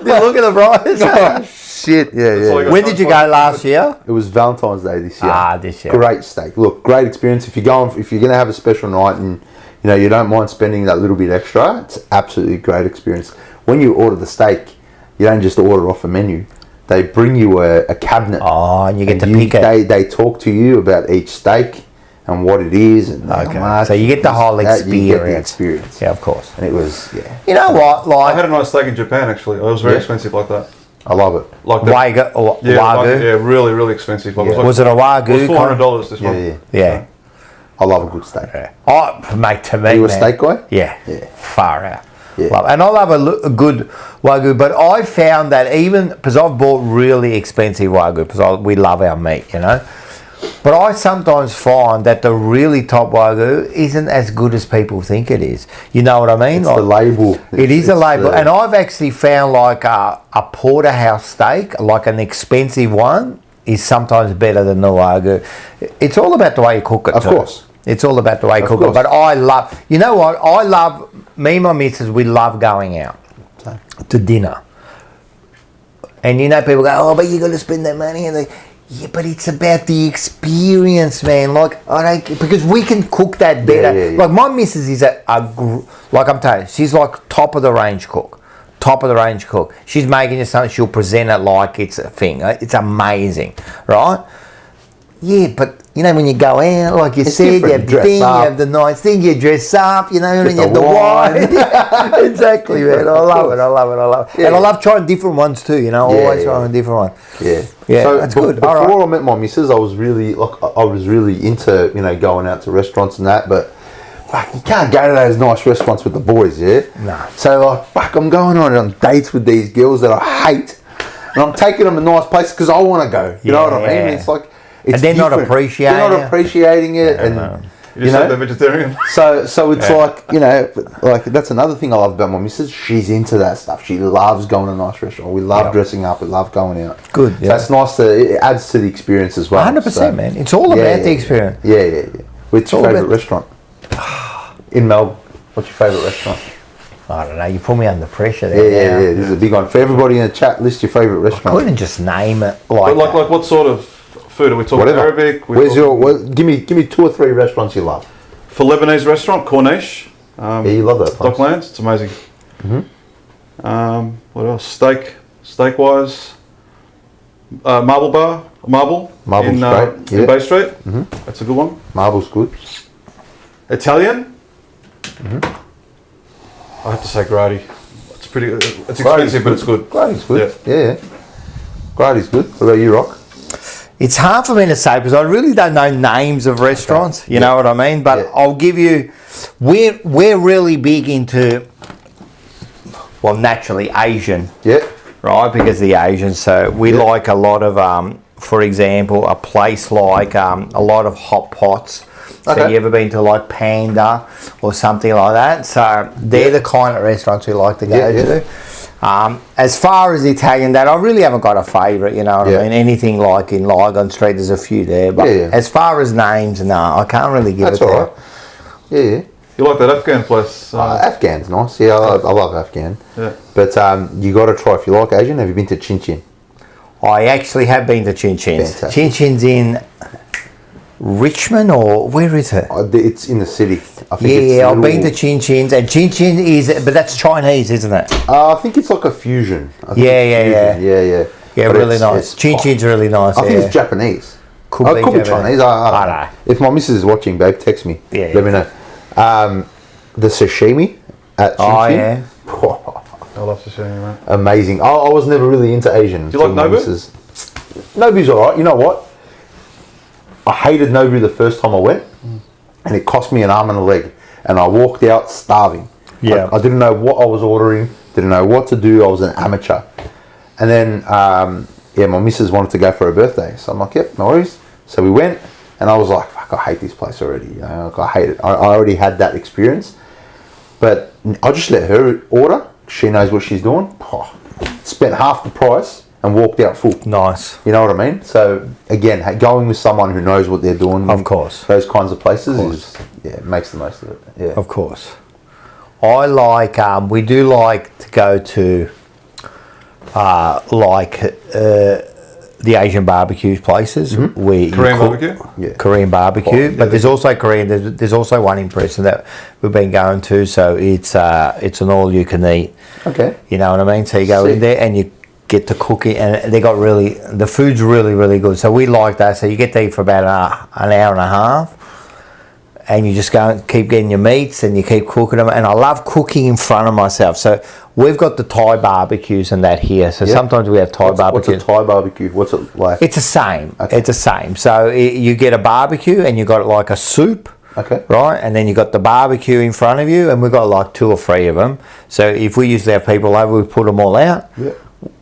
Look at the price. Shit. Yeah. When did you go last year? It was Valentine's Day this year. This year. Great steak. Look, great experience. If you're going to have a special night and you don't mind spending that little bit extra, it's absolutely great experience. When you order the steak, you don't just order off a menu. They bring you a cabinet. Oh, and you get to pick it. They talk to you about each steak and what it is and how much. So you get the whole experience. You get the experience. Yeah, of course. And it was, You know what? I had a nice steak in Japan, actually. It was very expensive like that. I love it. Like Wagyu? Really, really expensive. Like, Was it a Wagyu? It was $400 this one. Yeah. I love a good steak. Oh, mate, to me, Are you a steak guy? Yeah. Far out. Yeah. And I love a good Wagyu, but I found that even, because I've bought really expensive Wagyu, because we love our meat, But I sometimes find that the really top Wagyu isn't as good as people think it is. You know what I mean? It's the label. It is a label. And I've actually found like a porterhouse steak, like an expensive one, is sometimes better than the Wagyu. It's all about the way you cook it. Of course. It's all about the way you cook it. But I love, you know what? Me and my missus, we love going out to dinner. And people go, oh, but you got to spend that money. And yeah, but it's about the experience, man. Because we can cook that better. Yeah. Like my missus is like I'm telling you, she's like top of the range cook. She's making you something, she'll present it like it's a thing. It's amazing, right? Yeah, but when you go out, like you said, you have the thing, you have the nice thing, you dress up, and you have the wine. Yeah, exactly, man. I love it. Yeah. And I love trying different ones too, always trying a different one. Yeah. So that's good. Before I met my missus, I was really into, going out to restaurants and that, but you can't go to those nice restaurants with the boys, yeah? No. So I'm going on dates with these girls that I hate, and I'm taking them to nice places because I want to go. You know what I mean? It's like, it's and they're different. not appreciating it. They're not appreciating it, You just said they're vegetarian. So it's like that's another thing I love about my missus. She's into that stuff. She loves going to a nice restaurant. We love dressing up. We love going out. Good. So it's nice it adds to the experience as well. 100%, man. It's all about the experience. Yeah. What's your favourite restaurant in Melbourne? What's your favourite restaurant? I don't know. You put me under pressure there. Yeah. This is a big one for everybody in the chat. List your favourite restaurant. I couldn't just name it Like what sort of food? Are we talking Whatever. Arabic? Where's give me 2 or 3 restaurants you love. For Lebanese restaurant, Corniche. Yeah, you love that place. Docklands, it's amazing. What else? Steak wise, Marble Marble's in, great, in Bay Street. That's a good one. Marble's good. Italian. I have to say Grady. It's pretty. It's expensive, but it's good. Grady's good. Yeah. Grady's good. What about you, Rock? It's hard for me to say because I really don't know names of restaurants. You know what I mean? But I'll give you. We're really big into. Well, naturally Asian. Yeah. Right, because the Asians. So we like a lot of, for example, a place like a lot of hot pots. So you ever been to like Panda or something like that? So they're the kind of restaurants we like to go to. As far as Italian, that I really haven't got a favourite, you know what I mean? Anything like in Lygon Street, there's a few there. But as far as names, no, I can't really give That's it all right. Yeah. You like that Afghan place? Afghan's nice. Yeah, I love Afghan. Yeah. But you got to try, if you like Asian, have you been to Chin Chin? I actually have been to Chin Chin's. Fantastic. Chin Chin's in Richmond, or where is it? It's in the city. I think it's I've been to Chin Chin's, and Chin Chin is, but that's Chinese, isn't it? I think it's like a fusion. Yeah, Yeah, but really nice. Chin Chin's really nice. I think it's Japanese. Could be Chinese. I don't know. If my missus is watching, babe, text me. Yeah, Let me know. The sashimi at Chin Chin. I love to show you, man. Amazing. I was never really into Asian. Do you like Nobu? Nobu's alright. You know what? I hated Nobu the first time I went, and it cost me an arm and a leg, and I walked out starving. Yeah. I didn't know what I was ordering, didn't know what to do. I was an amateur. And then, my missus wanted to go for her birthday, so I'm like, yep, no worries. So we went, and I was like, fuck, I hate this place already. You know, like, I hate it. I already had that experience, but I just let her order. She knows what she's doing. Spent half the price and walked out full. Nice. You know what I mean? So again, going with someone who knows what they're doing. Of course. Those kinds of places makes the most of it. Yeah. Of course. I like. We do like to go to, the Asian barbecue places. Korean barbecue. Yeah. Korean barbecue, but there's also Korean. There's also one in Preston that we've been going to. So it's an all you can eat. Okay. You know what I mean? So you go in there and you get to cook it, and the food's really, really good. So we like that. So you get to eat for about an hour and a half, and you just go and keep getting your meats and you keep cooking them. And I love cooking in front of myself. So we've got the Thai barbecues and that here. So sometimes we have Thai barbecues. What's a Thai barbecue? What's it like? It's the same. Okay. It's the same. So you get a barbecue and you got like a soup. Okay. Right, and then you got the barbecue in front of you, and we've got like 2 or 3 of them. So if we usually have people over, we put them all out. Yeah.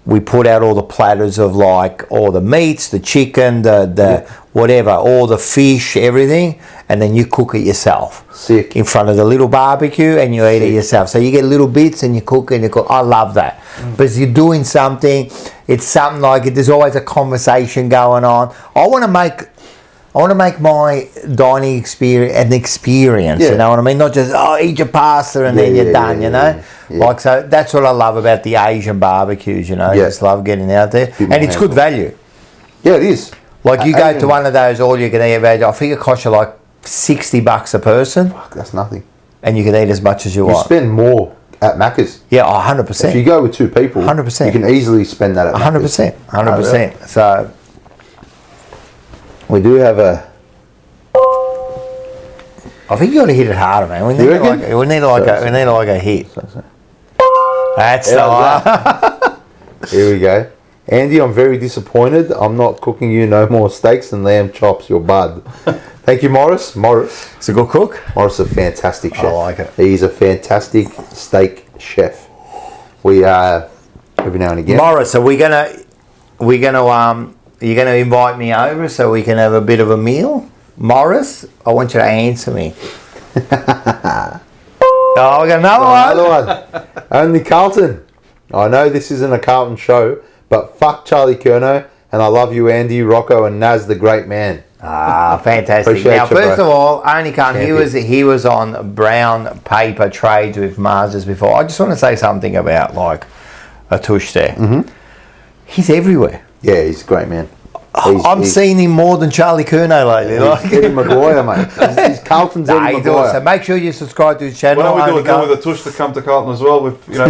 We put out all the platters of like all the meats, the chicken, the whatever, all the fish, everything, and then you cook it yourself. Sick. In front of the little barbecue, and you eat it yourself. So you get little bits and you cook and you cook. I love that. But you're doing something, it's something like it. There's always a conversation going on. I want to make my dining experience an experience, you know what I mean? Not just, eat your pasta and then you're done, you know? Yeah. Like, so that's what I love about the Asian barbecues, you know? Yeah. Just love getting out there. And it's good value. Yeah, it is. Like, you go to one of those all-you-can-eat events, I think it costs you like $60 a person, Fuck, that's nothing. and you can eat as much as you You want. spend more at Macca's. Yeah, 100%. If you go with 2 people, 100%. you can easily spend that at Macca's. 100%. 100%. So, We do have a... I think you got to hit it harder, man. We need like a hit. That's the one. Here we go. Andy, I'm very disappointed. I'm not cooking you no more steaks and lamb chops, your bud. Thank you, Morris. Morris. It's a good cook. Morris is a fantastic chef. I like it. He's a fantastic steak chef. We every now and again. Morris, are you're gonna invite me over so we can have a bit of a meal? Morris, I want you to answer me. We got another one. Only Carlton. I know this isn't a Carlton show, but fuck Charlie Curnow, and I love you, Andy, Rocco, and Naz, the great man. Fantastic. Appreciate Now, you, first bro. of all, only Carlton, he was on brown paper trades with Mars's before. I just want to say something about like Atush there. He's everywhere. Yeah, he's a great man. I'm seeing him more than Charlie Curnow lately. Like. Eddie Maguire, mate. He's Carlton's Eddie He's awesome. So Maguire. make sure you subscribe to his channel. Why don't we do a deal with a tush to come to Carlton as well with, pick 9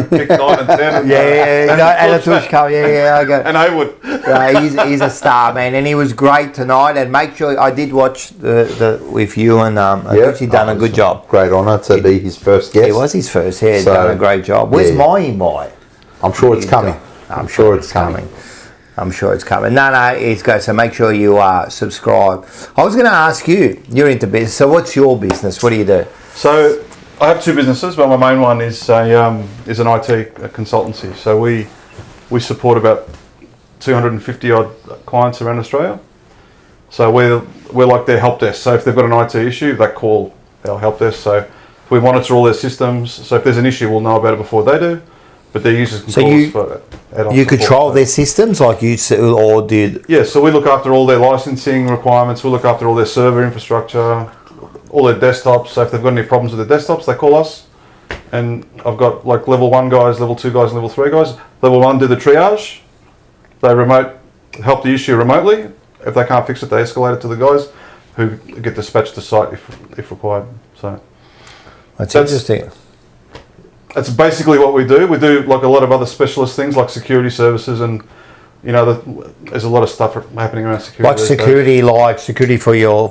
and 10. And, and a tush come. Yeah, okay. And Haywood. He's a star, man, and he was great tonight. And make sure I did watch the with you, and I think he's done a good job. Great honour to be his first guest. It was his first. Yeah, So, done a great job. Where's my invite? I'm sure it's coming. I'm sure it's coming. I'm sure it's coming. No, it's good. So make sure you subscribe. I was going to ask you. You're into business. So what's your business? What do you do? So I have 2 businesses, but my main one is an IT consultancy. So we support about 250 odd clients around Australia. So we're like their help desk. So if they've got an IT issue, they call our help desk. So we monitor all their systems. So if there's an issue, we'll know about it before they do. But their users can call us for add-on you support. control their systems, like you or did? Yeah, so we look after all their licensing requirements. We look after all their server infrastructure, all their desktops. So if they've got any problems with their desktops, they call us. And I've got like level 1 guys, level 2 guys, and level 3 guys. Level 1 do the triage. They help the issue remotely. If they can't fix it, they escalate it to the guys who get dispatched to site if required. So That's interesting. That's basically what we do. We do like a lot of other specialist things like security services, and there's a lot of stuff happening around security. Like security for your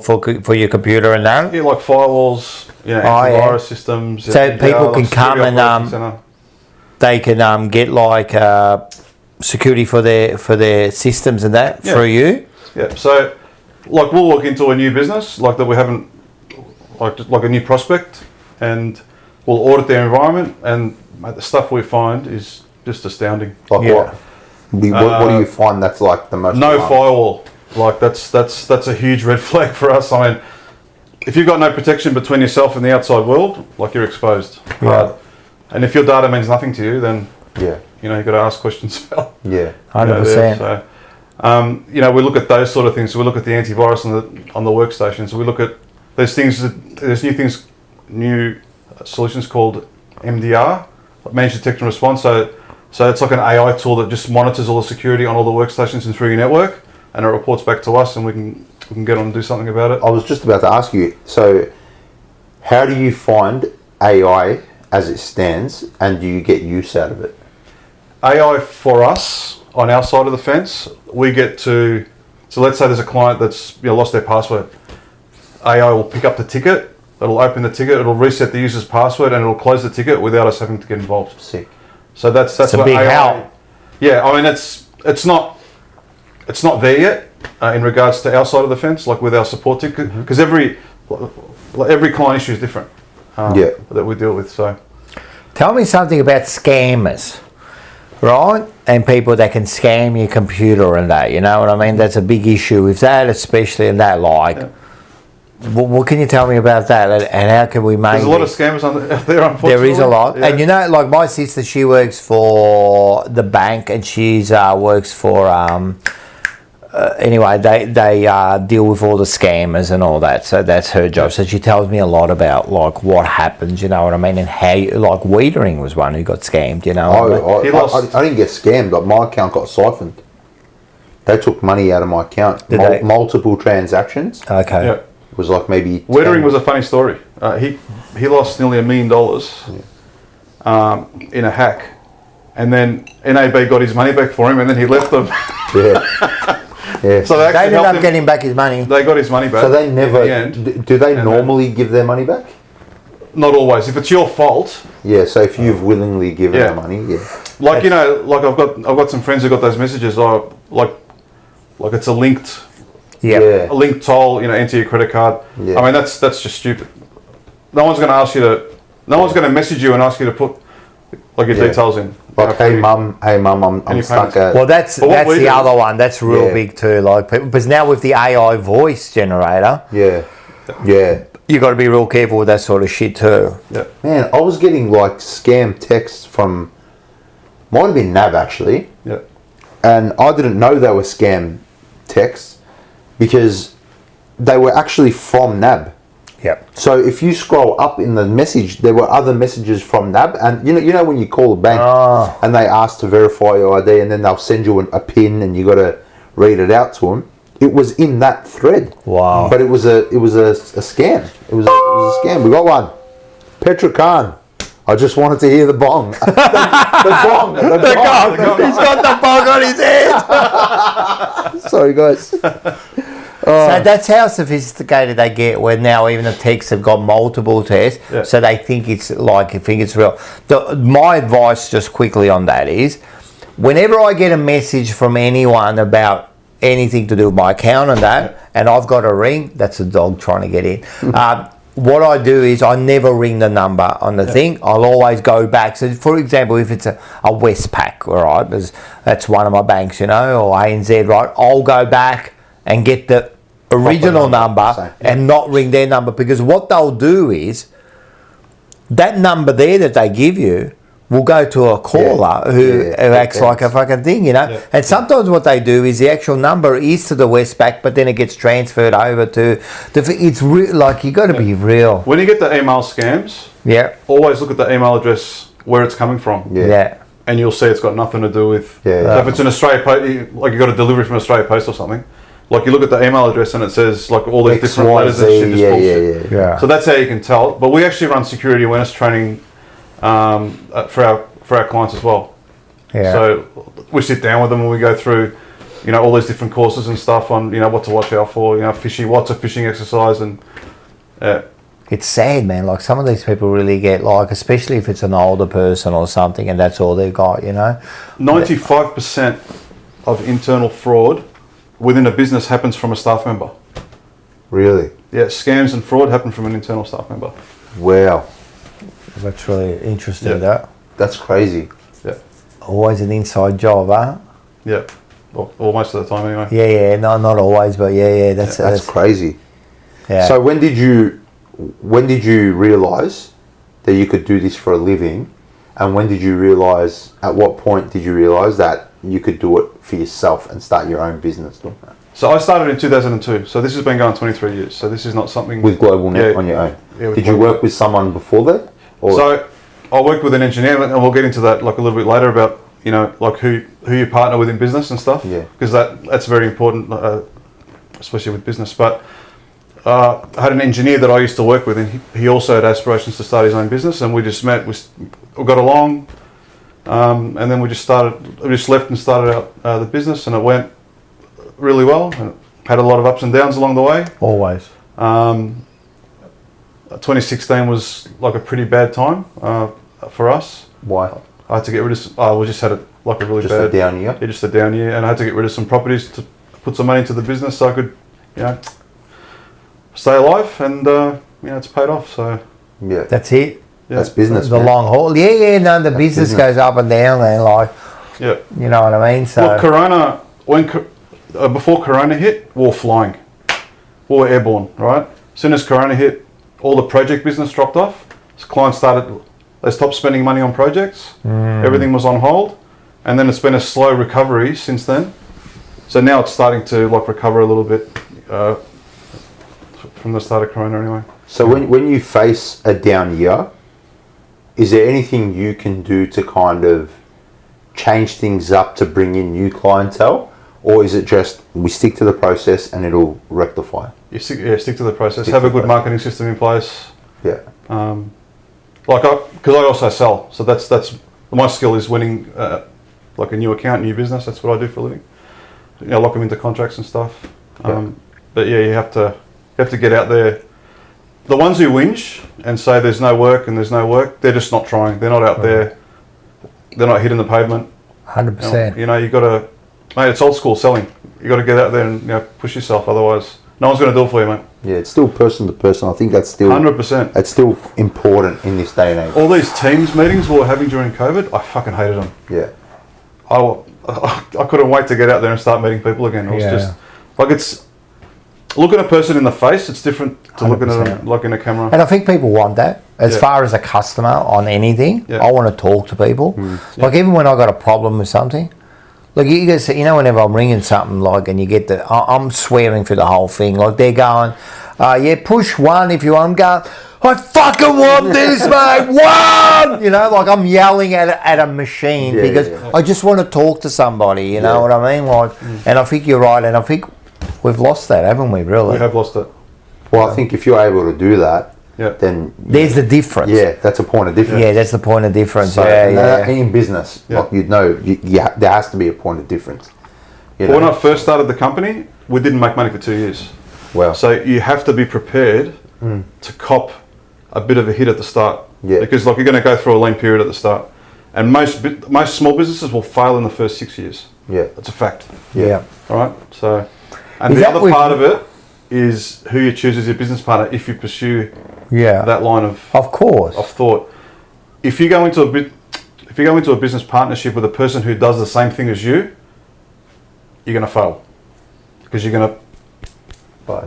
computer and that. Yeah, like firewalls, antivirus systems. So people can come and they can get like security for their systems and that through you. Yeah. So like we'll walk into a new business like that we haven't like a new prospect, and we'll audit their environment, and mate, the stuff we find is just astounding. Like what? What do you find that's like the most? No firewall. Like that's a huge red flag for us. I mean, if you've got no protection between yourself and the outside world, like you're exposed. Yeah. And if your data means nothing to you, then Yeah. you've got to ask questions about. Yeah. 100%. So, we look at those sort of things. So we look at the antivirus on the workstation. So we look at there's new solutions called MDR, Managed Detection and Response. So it's like an AI tool that just monitors all the security on all the workstations and through your network, and it reports back to us, and we can get on and do something about it. I was just about to ask you. So, how do you find AI as it stands, and do you get use out of it? AI for us on our side of the fence, we get to. So let's say there's a client that's lost their password. AI will pick up the ticket. It'll open the ticket. It'll reset the user's password, and it'll close the ticket without us having to get involved. Sick. So that's It's a what big AI. help. Yeah, I mean it's not there yet in regards to our side of the fence, like with our support team, because every client issue is different. That we deal with. So Tell me something about scammers, right? And people that can scam your computer and that. You know what I mean? That's a big issue with that, especially in that. What can you tell me about that, and how can we make? there's a lot of scammers out there, unfortunately. There is a lot, Yeah. and like my sister, she works for the bank, and she's works for anyway. They deal with all the scammers and all that, so that's her job. So she tells me a lot about like what happens, you know what I mean, and how like Wiedering was one who got scammed, you know. I didn't get scammed, but my account got siphoned. They took money out of my account, Did they? multiple transactions. Okay. Yeah. It was like maybe. Wiedering was a funny story. He lost nearly $1 million in a hack, and then NAB got his money back for him, and then he left them. Yeah. So they They actually ended helped up him. getting back his money. They got his money back. So they never. at the end. Do they And normally give their money back? Not always. If it's your fault, Yeah. So if you've willingly given Yeah. the money, yeah. like I've got some friends who got those messages. Like it's a linked Yeah. a linked toll, enter your credit card. Yeah. I mean, that's just stupid. No one's going to message you and ask you to put like your details in. Like, hey mum, I'm stuck at. Well, that's But what we the do- other one. That's real Yeah. big too. Like people, because now with the AI voice generator, Yeah. you got to be real careful with that sort of shit too. Yeah. Man, I was getting like scam texts from. Might have been NAB actually. Yeah. And I didn't know they were scam texts because they were actually from NAB. Yep. So if you scroll up in the message, there were other messages from NAB, and you know when you call a bank and they ask to verify your ID, and then they'll send you a PIN, and you got to read it out to them. it was in that thread. Wow. But it was a scam. It was a scam. We got one. Petra Khan. I just wanted to hear the bong. the bong. The gong. He's got the bong on his head. Sorry, guys. So that's how sophisticated they get, where now even the texts have got multiple tests, Yeah. so they think it's real. My advice just quickly on that is, whenever I get a message from anyone about anything to do with my account and that, and I've got a ring, that's a dog trying to get in. What I do is I never ring the number on the thing. I'll always go back. So, for example, if it's a Westpac, all right, that's one of my banks, or ANZ, right, I'll go back and get the original number and not ring their number, because what they'll do is that number there that they give you will go to a caller who acts like a fucking thing, Yeah. And sometimes what they do is the actual number is to the Westpac, but then it gets transferred over to it's like you got to be real. When you get the email scams, Yeah. always look at the email address where it's coming from. Yeah. And you'll see it's got nothing to do with. Yeah. So if it's an Australia Post, like you got a delivery from Australia Post or something, like you look at the email address and it says like all these different letters and shit. Just bullshit. Yeah. So that's how you can tell. But we actually run security awareness training for our clients as well. Yeah. So we sit down with them and we go through, all these different courses and stuff on, what to watch out for, phishing, what's a phishing exercise, and It's sad, man. Like some of these people really get especially if it's an older person or something, and that's all they've got, 95% of internal fraud within a business happens from a staff member. Really? Yeah, scams and fraud happen from an internal staff member. Wow. That's really interesting. Yeah. That That's crazy. Yeah, always an inside job, huh? yeah. Well, most of the time anyway. Yeah. No, not always, but yeah. That's crazy. yeah. So when did you realise that you could do this for a living, and at what point did you realise that you could do it for yourself and start your own business? So I started in 2002. So this has been going 23 years. So this is not something With Global Net on your own. Yeah, did you work with someone before that? Or? So I worked with an engineer, and we'll get into that like a little bit later about who you partner with in business and stuff. Yeah. Because that's very important, especially with business. But I had an engineer that I used to work with, and he also had aspirations to start his own business, and we just met. We got along, and then we just left and started out the business, and it went really well. And had a lot of ups and downs along the way. Always. 2016 was like a pretty bad time for us. Why? I had to get rid of. We just had a really Just bad. a down year? Yeah, just a down year, and I had to get rid of some properties to put some money into the business so I could, stay alive, and it's paid off. So Yeah. That's it. yeah, That's business. The man. long haul. Yeah. No, the business goes up and down, and yeah. you know what I mean. So Look, Corona before Corona hit, we were flying, we were airborne, right? As soon as Corona hit, all the project business dropped off. So clients they stopped spending money on projects. Everything was on hold, and then it's been a slow recovery since then. So now it's starting to recover a little bit from the start of Corona, anyway. So when you face a down year, is there anything you can do to kind of change things up to bring in new clientele, or is it just we stick to the process and it'll rectify? You stick to the process. Have a good marketing system in place. Yeah. Because I also sell, so that's my skill is winning a new account, new business. That's what I do for a living. Lock them into contracts and stuff. But yeah, you have to get out there. The ones who whinge and say there's no work, they're just not trying. They're not out there. They're not hitting the pavement. 100%. You got to, mate. It's old school selling. You got to get out there and push yourself. Otherwise, no one's going to do it for you, mate. Yeah, it's still person to person. I think that's still 100%. It's still important in this day and age. All these Teams meetings we were having during COVID, I fucking hated them. Yeah. I couldn't wait to get out there and start meeting people again. It was Yeah. just it's looking at a person in the face. It's different to looking at them like in a camera. And I think people want that. As Yeah. far as a customer on anything, Yeah. I want to talk to people. Like even when I got a problem with something, like you guys, whenever I'm ringing something and you get I'm swearing through the whole thing. Like they're going, push one if you want. I'm going, I fucking want this, mate. One! I'm yelling at a machine because I just want to talk to somebody. You know what I mean? And I think you're right. And I think we've lost that, haven't we? Really? We have lost it. Well, I think if you're able to do that, Yeah. then There's the difference. yeah, that's a point of difference. Yeah, that's the point of difference. So, yeah, and yeah. that- in business, Yeah. like you'd know, there has to be a point of difference. You When know? I first started the company, we didn't make money for 2 years. Well, So you have to be prepared to cop a bit of a hit at the start. Yeah. Because like you're going to go through a lean period at the start. And most small businesses will fail in the first 6 years. yeah, That's a fact. Yeah. All right. So, and Is the that other with- part of it is who you choose as your business partner if you pursue Yeah. that line of Of thought. If you go into a business partnership with a person who does the same thing as you, you're going to fail because you're going to butt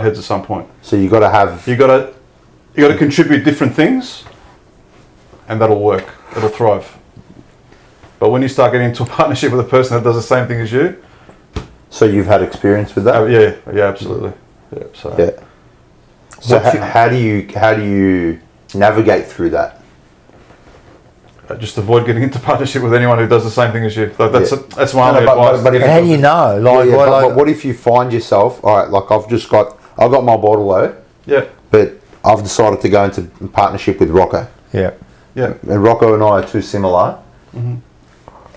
heads at some point. So you got to have You got to contribute different things, and that'll work. It'll thrive. But when you start getting into a partnership with a person that does the same thing as you, So you've had experience with that? yeah, absolutely. Yeah. So Yeah. So how do you navigate through that? just avoid getting into partnership with anyone who does the same thing as you. That's Yeah. that's my No, only but- advice. but if- And how do you know? Like, Yeah, what, but like what if you find yourself, all right, like I've got my bottle yeah, but I've decided to go into partnership with Rocco. yeah. yeah. And Rocco and I are too similar.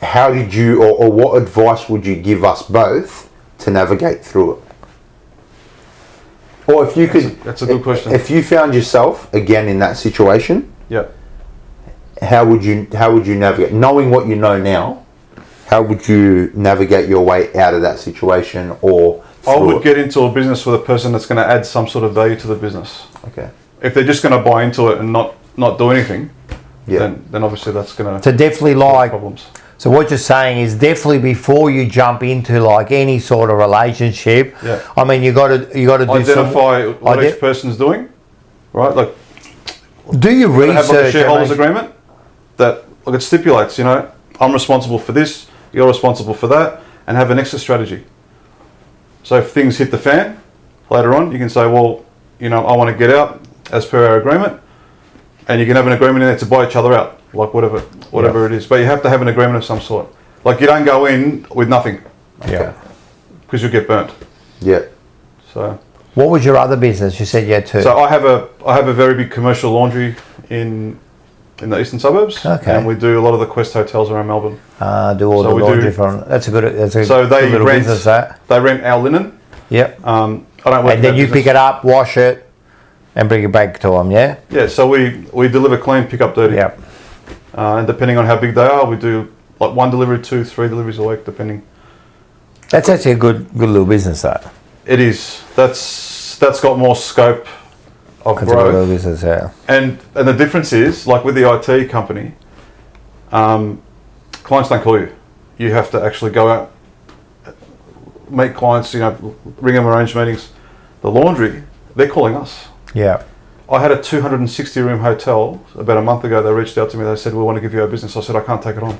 How did you, or what advice would you give us both to navigate through it? Or if you could, That's a good question. If you found yourself again in that situation, Yeah. how would you navigate? Knowing what you know now, how would you navigate your way out of that situation? Or I through would it? get into a business with a person that's going to add some sort of value to the business. Okay. If they're just going to buy into it and not do anything, Yeah. then obviously that's going to So definitely cause like, problems. so what you're saying is definitely before you jump into like any sort of relationship, Yeah. I mean, you got to do Identify some, what each person's doing, right? Like do your have like a research. shareholders agreement that like it stipulates, I'm responsible for this, you're responsible for that, and have an exit strategy. So if things hit the fan later on, you can say, well, I want to get out as per our agreement, and you can have an agreement in there to buy each other out, like whatever it is. But you have to have an agreement of some sort. Like you don't go in with nothing Yeah. because you'll get burnt. Yeah. So What was your other business? You said you had two. So I have a very big commercial laundry in the eastern suburbs, Okay. and we do a lot of the Quest hotels around Melbourne. Do all So the we laundry do- from. That's a good. So they good little rent business. That. they rent our linen. Yep. I don't work. And then you pick it up, wash it, and bring it back to them. Yeah. Yeah, so we deliver clean, pick up dirty. Yep. And depending on how big they are, we do like 1 delivery, 2, 3 deliveries a week, depending. That's actually a good little business. That. It is. That's got more scope of That's a good little growth. business. Yeah. And the difference is, like with the IT company, clients don't call you. You have to actually go out, meet clients, ring them, arrange meetings. The laundry, they're calling us. Yeah. I had a 260 room hotel about a month ago. They reached out to me. They said, we want to give you our business. I said, I can't take it on.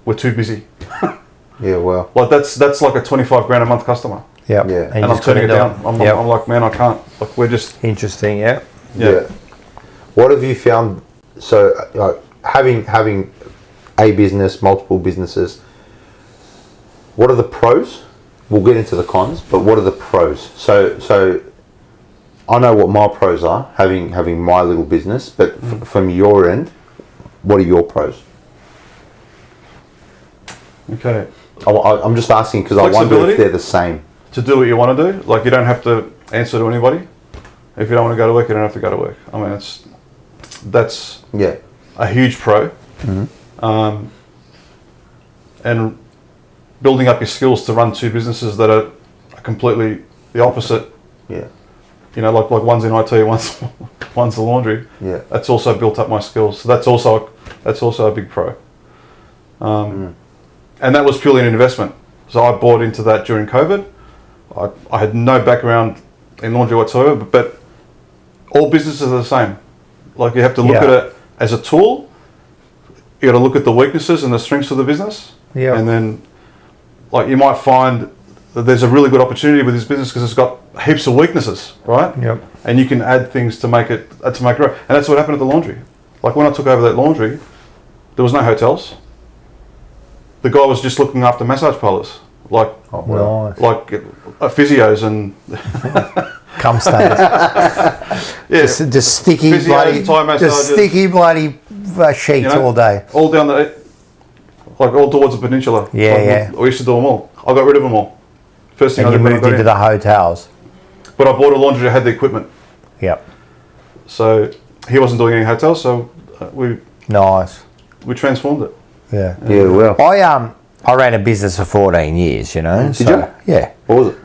We're too busy. Yeah. Well. Like that's like a 25 grand a month customer. Yep. Yeah. And, And I'm turning it down. I'm like, man, I can't. Like we're just, Interesting. Yeah. yeah. What have you found? So, having a business, multiple businesses. What are the pros? We'll get into the cons, but what are the pros? So I know what my pros are, having my little business, but from your end, what are your pros? Okay. I'm just asking because I wonder Flexibility? if they're the same. To do what you want to do. Like you don't have to answer to anybody. If you don't want to go to work, you don't have to go to work. I mean, that's Yeah. a huge pro. And building up your skills to run two businesses that are completely the opposite. Yeah. Like one's in IT, one's the laundry. Yeah. That's also built up my skills. So that's also a big pro. And that was purely an investment. So I bought into that during COVID. I had no background in laundry whatsoever, but all businesses are the same. Like you have to look at it as a tool. You got to look at the weaknesses and the strengths of the business. Yeah. And then, like you might find that there's a really good opportunity with this business because it's got heaps of weaknesses, right? Yep. And you can add things to make it grow. And that's what happened at the laundry. Like when I took over that laundry, there was no hotels. The guy was just looking after massage parlors. like Nice. like physios and Cum stains. yeah, Just sticky Physios, bloody, Thai massages. just sticky bloody sheets You know, all day. all down the, like all towards the peninsula. Yeah, Like, yeah. We used to do them all. I got rid of them all. First thing And I you did when I moved got into in. the hotels. But I bought a laundry that had the equipment, Yep. so he wasn't doing any hotels, so we Nice. transformed it. Yeah. Yeah, well. I ran a business for 14 years, you know. Did you? Yeah. What was it?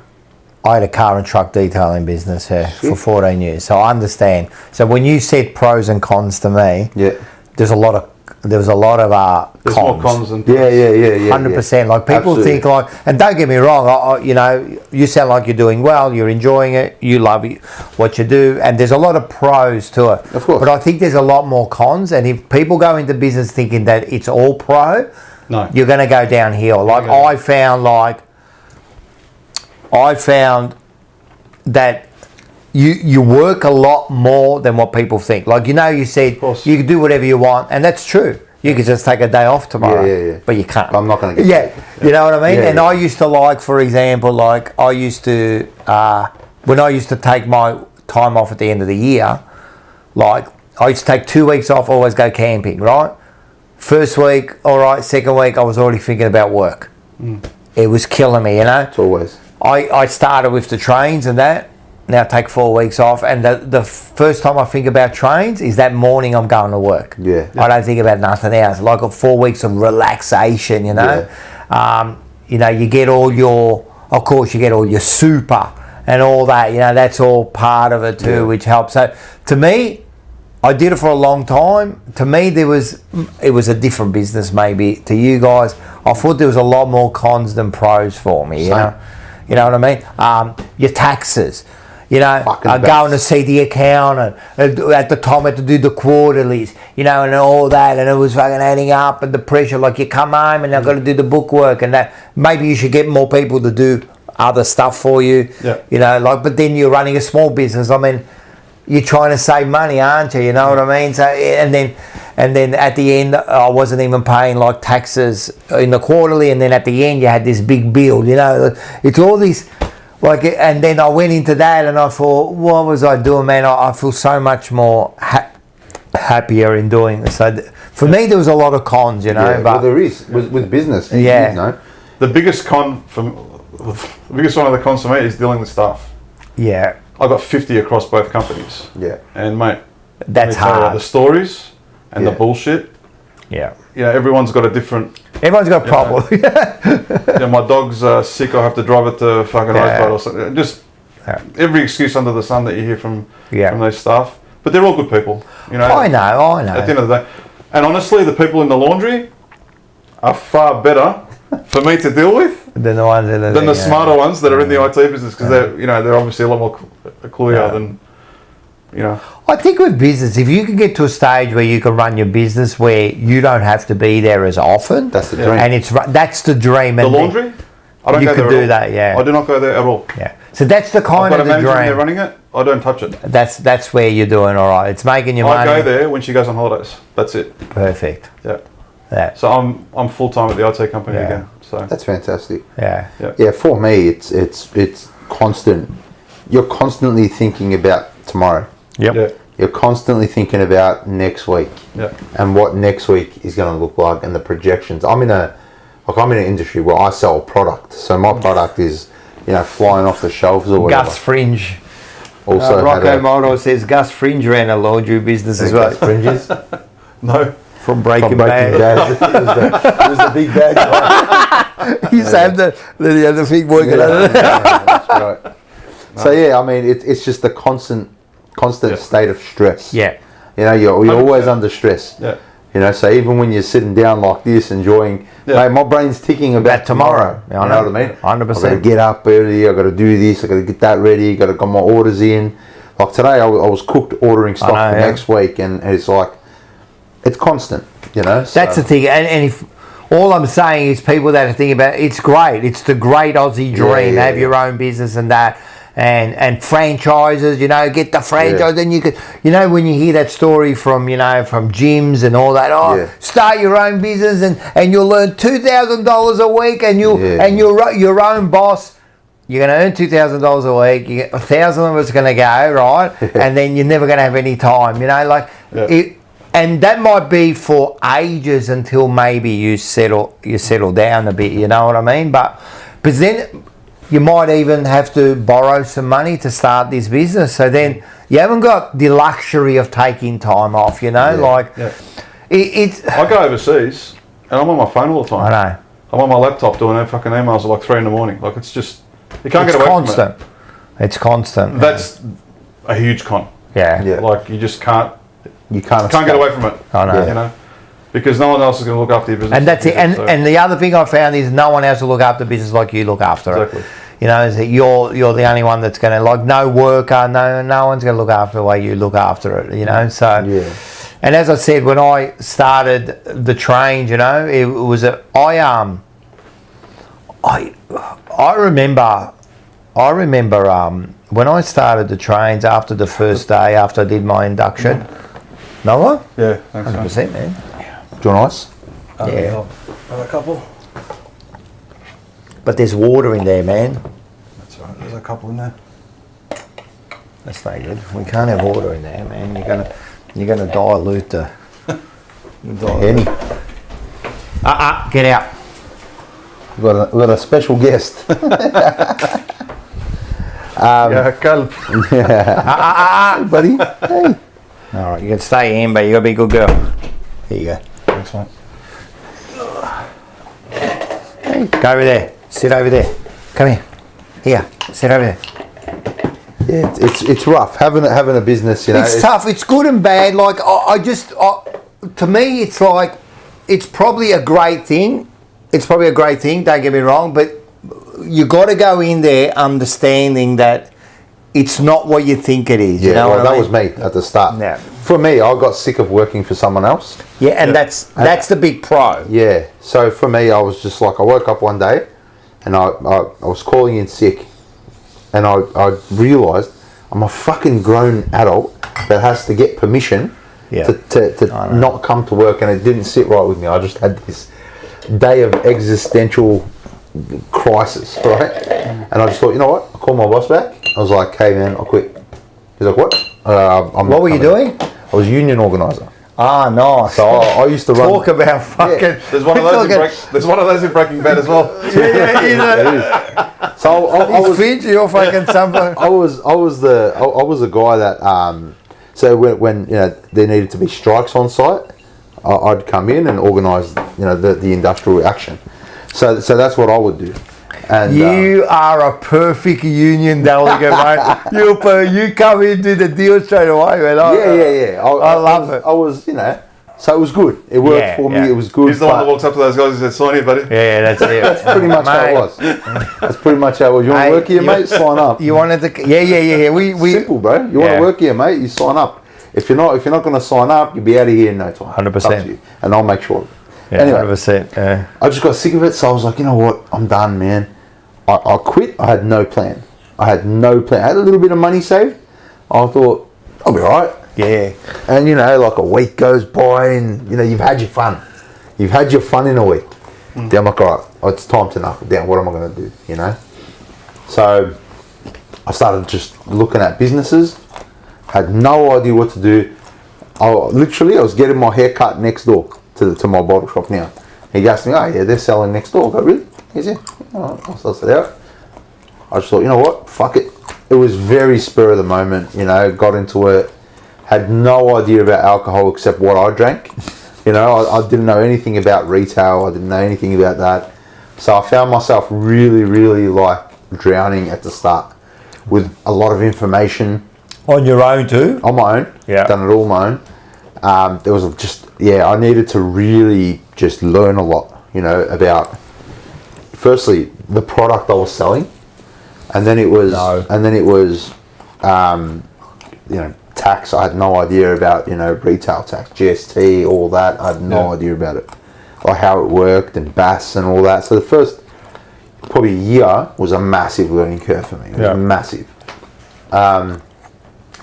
I had a car and truck detailing business for 14 years. So I understand. So when you said pros and cons to me, Yeah. there was a lot of There's cons. more cons than Yeah. 100%. Like people Absolutely. think like, and don't get me wrong, you know, you sound like you're doing well, you're enjoying it, you love it, what you do, and there's a lot of pros to it. Of course. But I think there's a lot more cons, and if people go into business thinking that it's all pro, No. you're going to go downhill. Like Yeah. I found that you work a lot more than what people think. Like, you know, you said course. you can do whatever you want, and that's true. You could just take a day off tomorrow, Yeah. but you can't. I'm not gonna get Yeah, paid. you know what I mean? Yeah, And yeah. I used to like, for example, like I used to, when I used to take my time off at the end of the year, like I used to take 2 weeks off, always go camping, right? First week, all right. Second week, I was already thinking about work. It was killing me, you know? It's always. I started with the trains and that. Now I take 4 weeks off, and the first time I think about trains is that morning I'm going to work. Yeah. I don't think about nothing else. Like 4 weeks of relaxation, you know. You know, you get all your, of course, you get all your super and all that. You know, that's all part of it too, Yeah. which helps. So to me, I did it for a long time. To me, it was a different business maybe to you guys. I thought there was a lot more cons than pros for me, you Same. know. You know what I mean? Your taxes. You know, Fucking going to best. see the accountant. At the time, I had to do the quarterlies, you know, and all that. And it was fucking adding up, and the pressure. Like, you come home and I've got to do the bookwork and that. Maybe you should get more people to do other stuff for you. Yeah. You know, like, but then you're running a small business. I mean, you're trying to save money, aren't you? You know what I mean? So, and then at the end, I wasn't even paying like taxes in the quarterly, and then at the end, you had this big bill. You know, it's all these. Like, and then I went into that, and I thought, what was I doing, man? I feel so much more happier in doing this. So for me, there was a lot of cons, you know. Yeah, but well, there is with business. Yeah. You know. the biggest con the biggest one of the cons for me is dealing with staff. yeah, I got 50 across both companies, Yeah. and mate, that's let me tell you, hard. the stories and Yeah. the bullshit. Yeah, You know, everyone's got a different. everyone's got a problem. You know, my dog's sick. I have to drive it to fucking Yeah. Rosebud or something. Just Yeah. every excuse under the sun that you hear from Yeah. those staff. But they're all good people. You know. I know. At the end of the day, and honestly, the people in the laundry are far better for me to deal with Than the ones that than the smarter ones that are in the IT business, because they're obviously a lot more clear Yeah. than, you know. I think with business, if you can get to a stage where you can run your business where you don't have to be there as often, That's the Yeah. dream. and that's the dream. The and laundry, I don't you go could there do at all. that, yeah. I do not go there at all. Yeah, so that's the I've kind got a of the manager and they're dream. running it. I don't touch it. That's where you're doing all right. It's making your I money. go there when she goes on holidays. That's it. Perfect. Yeah. Yeah, So I'm full time at the IT company Yeah. again. So That's fantastic. yeah, Yeah, for me, it's constant. You're constantly thinking about tomorrow. yep. yeah, You're constantly thinking about next week yeah, and what next week is going to look like and the projections. I'm in an industry where I sell a product, so my product is flying off the shelves or whatever. Gus Fringe. Also, had Rocco a- Moto says Gus Fringe ran a laundry business as well. Gus Fringes no, From Breaking from Breaking Bad. Bad. It was the big bad guy. He said the other thing working Yeah, on it. that's right. So yeah, I mean, it's just a constant Yeah. state of stress. Yeah, You're always 100%. under stress. yeah, So even when you're sitting down like this, enjoying, Yeah. mate, my brain's ticking about tomorrow. Yeah, I You know what I know. mean? 100%. I've got to get up early. I've got to do this. I've got to get that ready. Got to get my orders in. Like today, I was cooked ordering stock know, for yeah. next week, and it's like, it's constant. that's so, the thing. And if all I'm saying is people that are thinking about it's great. It's the great Aussie dream. yeah, Have your own business and that. and franchises, you know, get the franchise. And you could, you know, when you hear that story from, you know, from gyms and all that, start your own business and you'll earn $2,000 a week and and you're your own boss. You're going to earn $2,000 a week. You get 1,000 of it's going to go, right? And then you're never going to have any time, you know, like it. And that might be for ages until maybe you settle down a bit, you know what I mean? But then you might even have to borrow some money to start this business. So then you haven't got the luxury of taking time off, you know? It's... I go overseas and I'm on my phone all the time. I know. I'm on my laptop doing fucking emails at like 3 in the morning. Like it's just, you can't get away constant. from it. It's constant. That's a huge con. Yeah. Like you just can't. You can't get away from it. I know. You know, because no one else is going to look after your business. And that's it. And the other thing I found is no one else will look after business like you look after it. You know, is that you're the only one that's going to, like, no worker, no one's going to look after the way you look after it. You know, so. And as I said, when I started the train, you know, it was I remember when I started the trains after the first day after I did my induction. No one? Yeah, thanks, 100%, man. Do you want ice? Yeah. Have a couple. But there's water in there, man. That's all right. There's a couple in there. That's no good. We can't have water in there, man. You're gonna dilute the. Henny. Get out. We've got a special guest. Kalb. Buddy. Hey. All right, you can stay in, but you gotta be a good girl. Here you go. Thanks, mate. Hey, go over there. Sit over there. Come here. Here. Sit over there. Yeah, it's rough having a business. You know, it's tough. It's good and bad. Like to me, it's like it's probably a great thing. It's probably a great thing. Don't get me wrong, but you got to go in there understanding that it's not what you think it is. Yeah, you know well, what I that mean? was me at the start. Yeah. For me, I got sick of working for someone else. Yeah, and that's the big pro. Yeah. So for me, I was just like, I woke up one day, and I was calling in sick, and I realised I'm a fucking grown adult that has to get permission to not come to work, and it didn't sit right with me. I just had this day of existential crisis, right? And I just thought, you know what? I called my boss back. I was like, hey man, I'll quit. He's like, what? What were you doing? I was union organiser. Ah, nice. So I used to run. Talk about fucking. Yeah. There's one of those in Breaking Bad as well. Yeah. So I was Fiji or fucking something. I was a guy that so when you know there needed to be strikes on site, I'd come in and organise the industrial action. So that's what I would do. And you are a perfect union delegate, mate. You come in, do the deal straight away, man. Yeah. I love it. I was, so it was good. It worked for me. It was good. He's the one that walks up to those guys and says, "Sign here, buddy." Yeah, that's it. That's pretty much how it was. That's pretty much how it was. You want to work here, mate? Sign up. You wanted to? Yeah. We simple, bro. You want to work here, mate? You sign up. If you're not going to sign up, you'll be out of here in no time. 100%. And I'll make sure. Yeah, anyway, 100%. Yeah. I just got sick of it, so I was like, you know what? I'm done, man. I quit. I had no plan. I had a little bit of money saved. I thought, I'll be all right. Yeah. And, like a week goes by and, you've had your fun. You've had your fun in a week. Then I'm like, all right, it's time to knuckle down. What am I going to do, So I started just looking at businesses. Had no idea what to do. I was getting my hair cut next door to my bottle shop now. He asked me, oh yeah, they're selling next door. I go, really? He said, oh, I'll suss it out. I just thought, you know what, fuck it. It was very spur of the moment, got into it. Had no idea about alcohol except what I drank. I didn't know anything about retail. I didn't know anything about that. So I found myself really, really drowning at the start with a lot of information. On your own too? On my own. Yeah. Done it all on my own. There was I needed to really just learn a lot, about firstly the product I was selling, and then it was tax. I had no idea about retail tax, GST, all that. I had no idea about it, like how it worked and BAS and all that. So the first probably year was a massive learning curve for me. It was massive.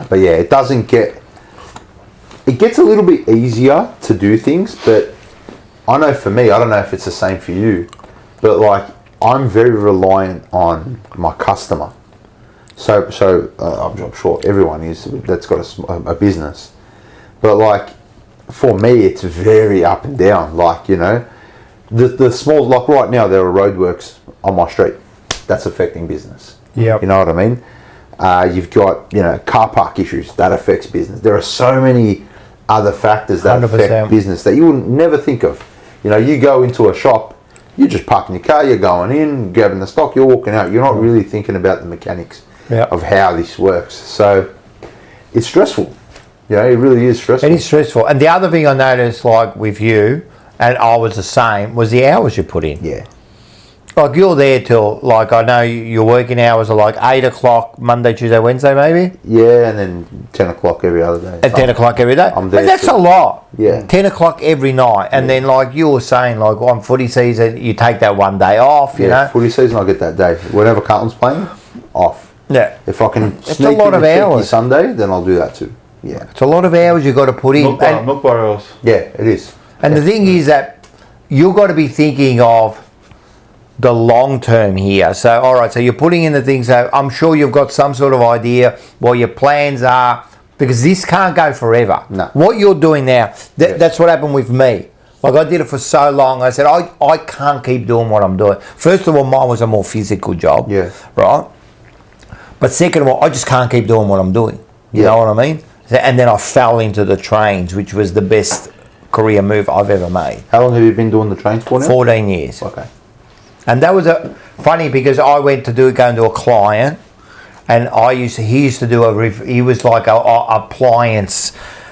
But yeah, it doesn't get... It gets a little bit easier to do things, but I know for me, I don't know if it's the same for you, but like, I'm very reliant on my customer. So I'm sure everyone is that's got a business. But like, for me, it's very up and down. Like, you know, the small, like right now, there are roadworks on my street. That's affecting business. Yeah. You know what I mean? You've got, you know, car park issues. That affects business. There are so many other factors that 100%. affect business that you would never think of. You know, you go into a shop, you're just parking your car, you're going in, grabbing the stock, you're walking out. You're not really thinking about the mechanics of how this works. So it's stressful. You know, it really is stressful. It is stressful. And the other thing I noticed, like with you, and I was the same, was the hours you put in. Yeah. Like you're there till, like I know your working hours are like 8 o'clock Monday, Tuesday, Wednesday maybe? Yeah, and then 10 o'clock every other day. At 10 o'clock every day? I'm there But that's till- a lot. Yeah. 10 o'clock every night. And then like you were saying, like on footy season, you take that one day off, you know? Footy season, I get that day. Whenever Carlton's playing, off. Yeah. If I can It's sneak a lot in of a cheeky hours. Sunday, then I'll do that too. Yeah. It's a lot of hours you've got to put in. Milk bar hours. Yeah, it is. And the thing is that you've got to be thinking of the long term here. So, all right, so you're putting in the things. So I'm sure you've got some sort of idea what your plans are, because this can't go forever. No. What you're doing now, that's what happened with me. Like I did it for so long. I said, I can't keep doing what I'm doing. First of all, mine was a more physical job. Yeah. Right? But second of all, I just can't keep doing what I'm doing. You know what I mean? And then I fell into the trains, which was the best career move I've ever made. How long have you been doing the trains for now? 14 years. Okay. And that was funny because I went to going to a client, and he used to do he was like a appliance,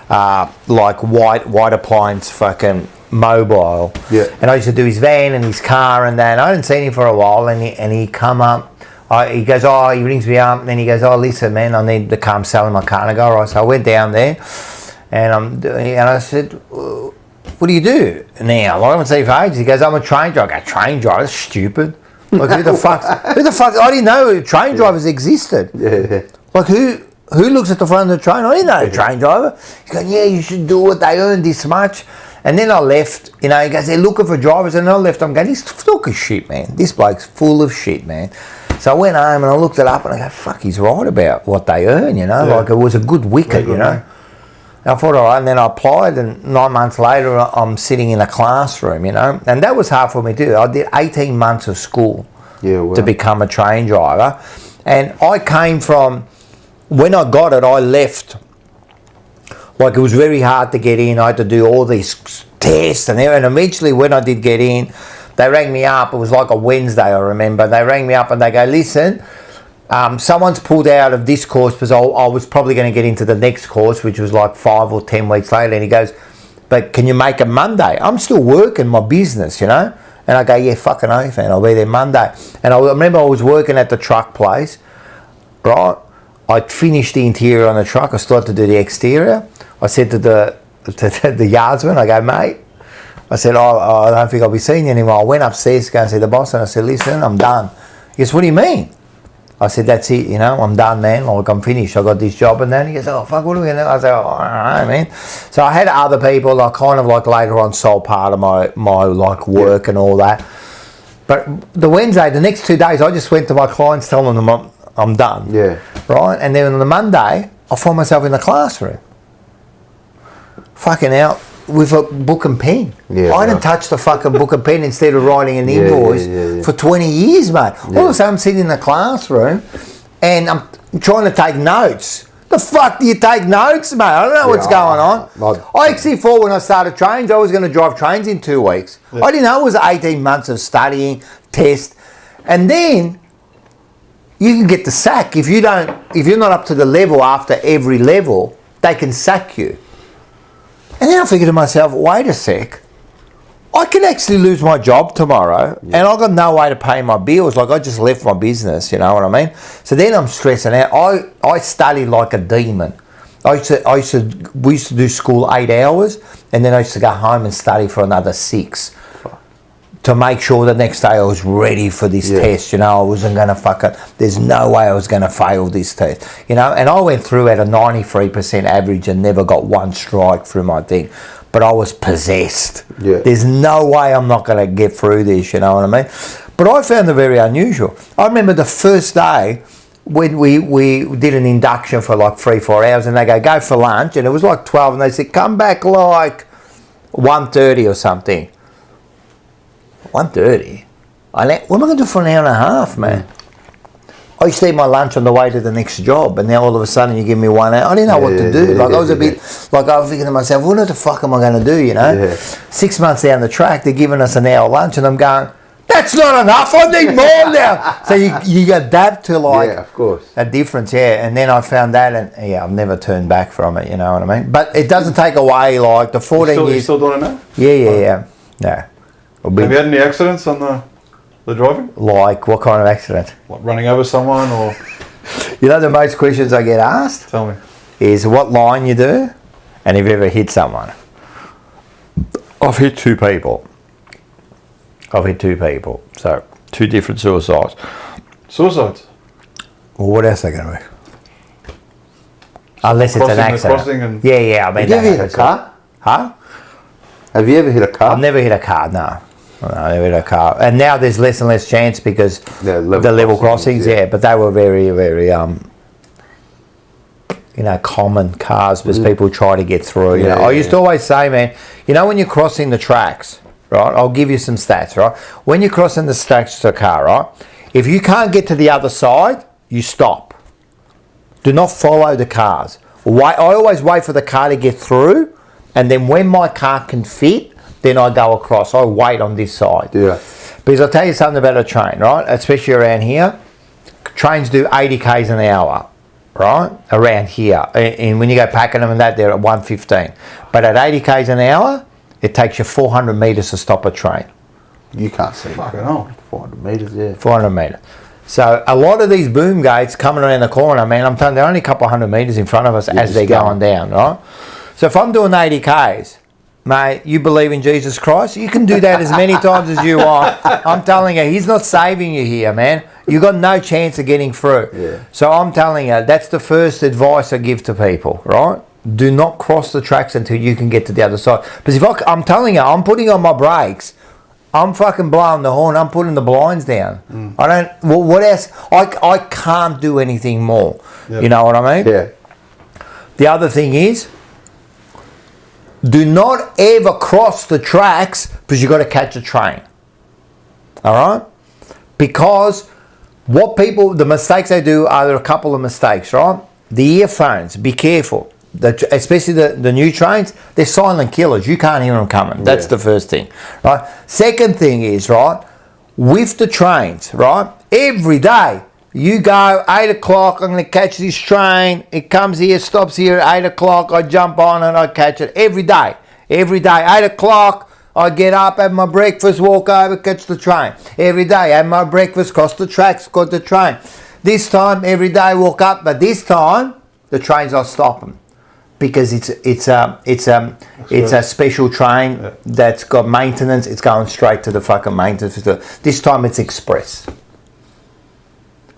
like white appliance fucking mobile. Yeah. And I used to do his van and his car and that. And I didn't see him for a while, and he come up. He goes, he rings me up, and then he goes, listen, man, I need to come selling my car. And I go, all right. So I went down there, and I said, what do you do now? Like, I haven't seen you for ages. He goes, I'm a train driver. I go, train driver? That's stupid. Like, who the fuck? I didn't know train drivers existed. Yeah. Like, who looks at the front of the train? I didn't know a train driver. He's going, yeah, you should do it. They earn this much. And then I left, you know, he goes, they're looking for drivers. And I left, I'm going, this talk of shit, man. This bloke's full of shit, man. So I went home and I looked it up and I go, fuck, he's right about what they earn, you know. Like, it was a good wicket, you know. I thought, all right, and then I applied, and 9 months later, I'm sitting in a classroom, you know. And that was hard for me to do. I did 18 months of school to become a train driver. And I came from, when I got it, I left. Like, it was very hard to get in. I had to do all these tests and everything. And eventually, when I did get in, they rang me up. It was like a Wednesday, I remember. They rang me up and they go, listen, someone's pulled out of this course because I was probably going to get into the next course, which was like 5 or 10 weeks later. And he goes, but can you make it Monday? I'm still working my business, you know. And I go, yeah, fucking oath, man. I'll be there Monday. And I remember I was working at the truck place, right? I'd finished the interior on the truck. I still had to do the exterior. I said to the yardsman, I go, mate, I said, I don't think I'll be seeing you anymore. I went upstairs to go and see the boss, and I said, listen, I'm done. He goes, what do you mean? I said, that's it, you know, I'm done, man. Like, I'm finished. I got this job. And then he goes, oh, fuck, what are we going to do? I said, I don't know, man. So I had other people, I kind of like later on sold part of my like work and all that. But the Wednesday, the next 2 days, I just went to my clients telling them I'm done. Yeah. Right? And then on the Monday, I find myself in the classroom. Fucking out with a book and pen. Yeah, I hadn't touched the fucking book and pen instead of writing an invoice for 20 years, mate. All of a sudden I'm sitting in the classroom and I'm trying to take notes. The fuck do you take notes, mate? I don't know what's going on. I actually thought when I started trains, I was going to drive trains in 2 weeks. Yeah. I didn't know it was 18 months of studying, test. And then you can get the sack. If you're not up to the level after every level, they can sack you. And then I figured to myself, wait a sec, I can actually lose my job tomorrow and I've got no way to pay my bills. Like, I just left my business, you know what I mean? So then I'm stressing out. I studied like a demon. We used to do school 8 hours, and then I used to go home and study for another 6 to make sure the next day I was ready for this test. You know, I wasn't going to there's no way I was going to fail this test. You know, and I went through at a 93% average and never got one strike through my thing. But I was possessed. Yeah. There's no way I'm not going to get through this, you know what I mean? But I found it very unusual. I remember the first day when we did an induction for like 3-4 hours, and they go for lunch, and it was like 12, and they said, come back like 1:30 or something. 1:30? What am I going to do for an hour and a half, man? I used to eat my lunch on the way to the next job, and now all of a sudden you give me 1 hour. I didn't know what to do. Like I was a bit, like I was thinking to myself, what the fuck am I going to do, you know? Yeah. 6 months down the track, they're giving us an hour lunch, and I'm going, that's not enough, I need more now. So you adapt to like of course. a difference, and then I found that, and I've never turned back from it, you know what I mean? But it doesn't take away like the 14 years. You still doing it now? Yeah. No. Have you had any accidents on the driving? Like what kind of accident? Like running over someone or... You know the most questions I get asked Tell me. is what line you do and if you ever hit someone. I've hit two people. So 2 different suicides. Suicides? Well, what else are they going to be? Unless it's an Crossing accident. and... Yeah, I mean... Have you ever hit a car? Huh? Have you ever hit a car? I've never hit a car, no. I never hit a car. And now there's less and less chance because Yeah, the level crossings, but they were very, very... common cars because people try to get through. You know, I used to always say, man, you know, when you're crossing the tracks, right? I'll give you some stats, right? When you're crossing the tracks to a car, right? If you can't get to the other side, you stop. Do not follow the cars. I always wait for the car to get through, and then when my car can fit, then I go across. I wait on this side. Yeah. Because I'll tell you something about a train, right? Especially around here, trains do 80 k's an hour. Right around here, and when you go packing them and that, they're at 115. But at 80 k's an hour, it takes you 400 meters to stop a train. You can't see. Fucking hell. 400 meters, yeah. 400 meters. So a lot of these boom gates coming around the corner, man, I'm telling you, they're only a couple of hundred meters in front of us as they're going down, right? So if I'm doing 80 k's, mate, you believe in Jesus Christ, you can do that as many times as you want. I'm telling you, he's not saving you here, man. You got no chance of getting through. Yeah. So I'm telling you, that's the first advice I give to people, right? Do not cross the tracks until you can get to the other side. Because if I'm telling you, I'm putting on my brakes, I'm fucking blowing the horn, I'm putting the blinds down. I don't, well, what else? I can't do anything more. Yep. You know what I mean? Yeah. The other thing is, do not ever cross the tracks because you've got to catch a train. All right? Because the mistakes they do are a couple of mistakes, right? The earphones, be careful. Especially the new trains, they're silent killers. You can't hear them coming. That's the first thing, right? Second thing is, right, with the trains, right, every day, you go 8 o'clock, I'm going to catch this train. It comes here, stops here at 8 o'clock. I jump on and I catch it every day. 8 o'clock, I get up, have my breakfast, walk over, catch the train. Every day, have my breakfast, cross the tracks, got the train. This time, every day, walk up, but this time, the trains are stopping because it's a special train that's got maintenance. It's going straight to the fucking maintenance facility. This time, it's express.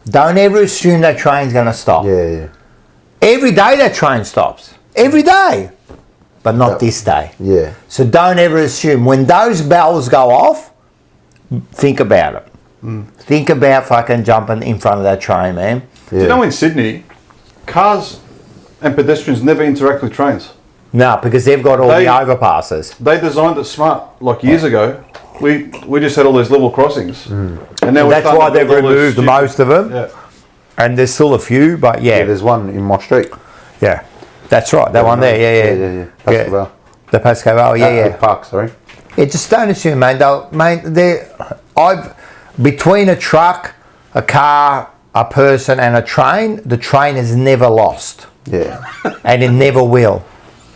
Don't ever assume that train's going to stop. Yeah. Every day that train stops. Every day. But not this day. Yeah. So don't ever assume. When those bells go off, think about it. Think about fucking jumping in front of that train, man. Yeah. Do you know in Sydney, cars and pedestrians never interact with trains? No, because they've got all the overpasses. They designed it smart, like years ago. We just had all these level crossings. And now That's why they've removed most of them. Yeah. And there's still a few, but Yeah, there's one in my street. Yeah. That's right. That one there, Yeah. Pascal. The Pascal Vale, yeah. Park, sorry. Yeah, just don't assume, man. Between a truck, a car, a person, and a train, the train has never lost, Yeah. and it never will.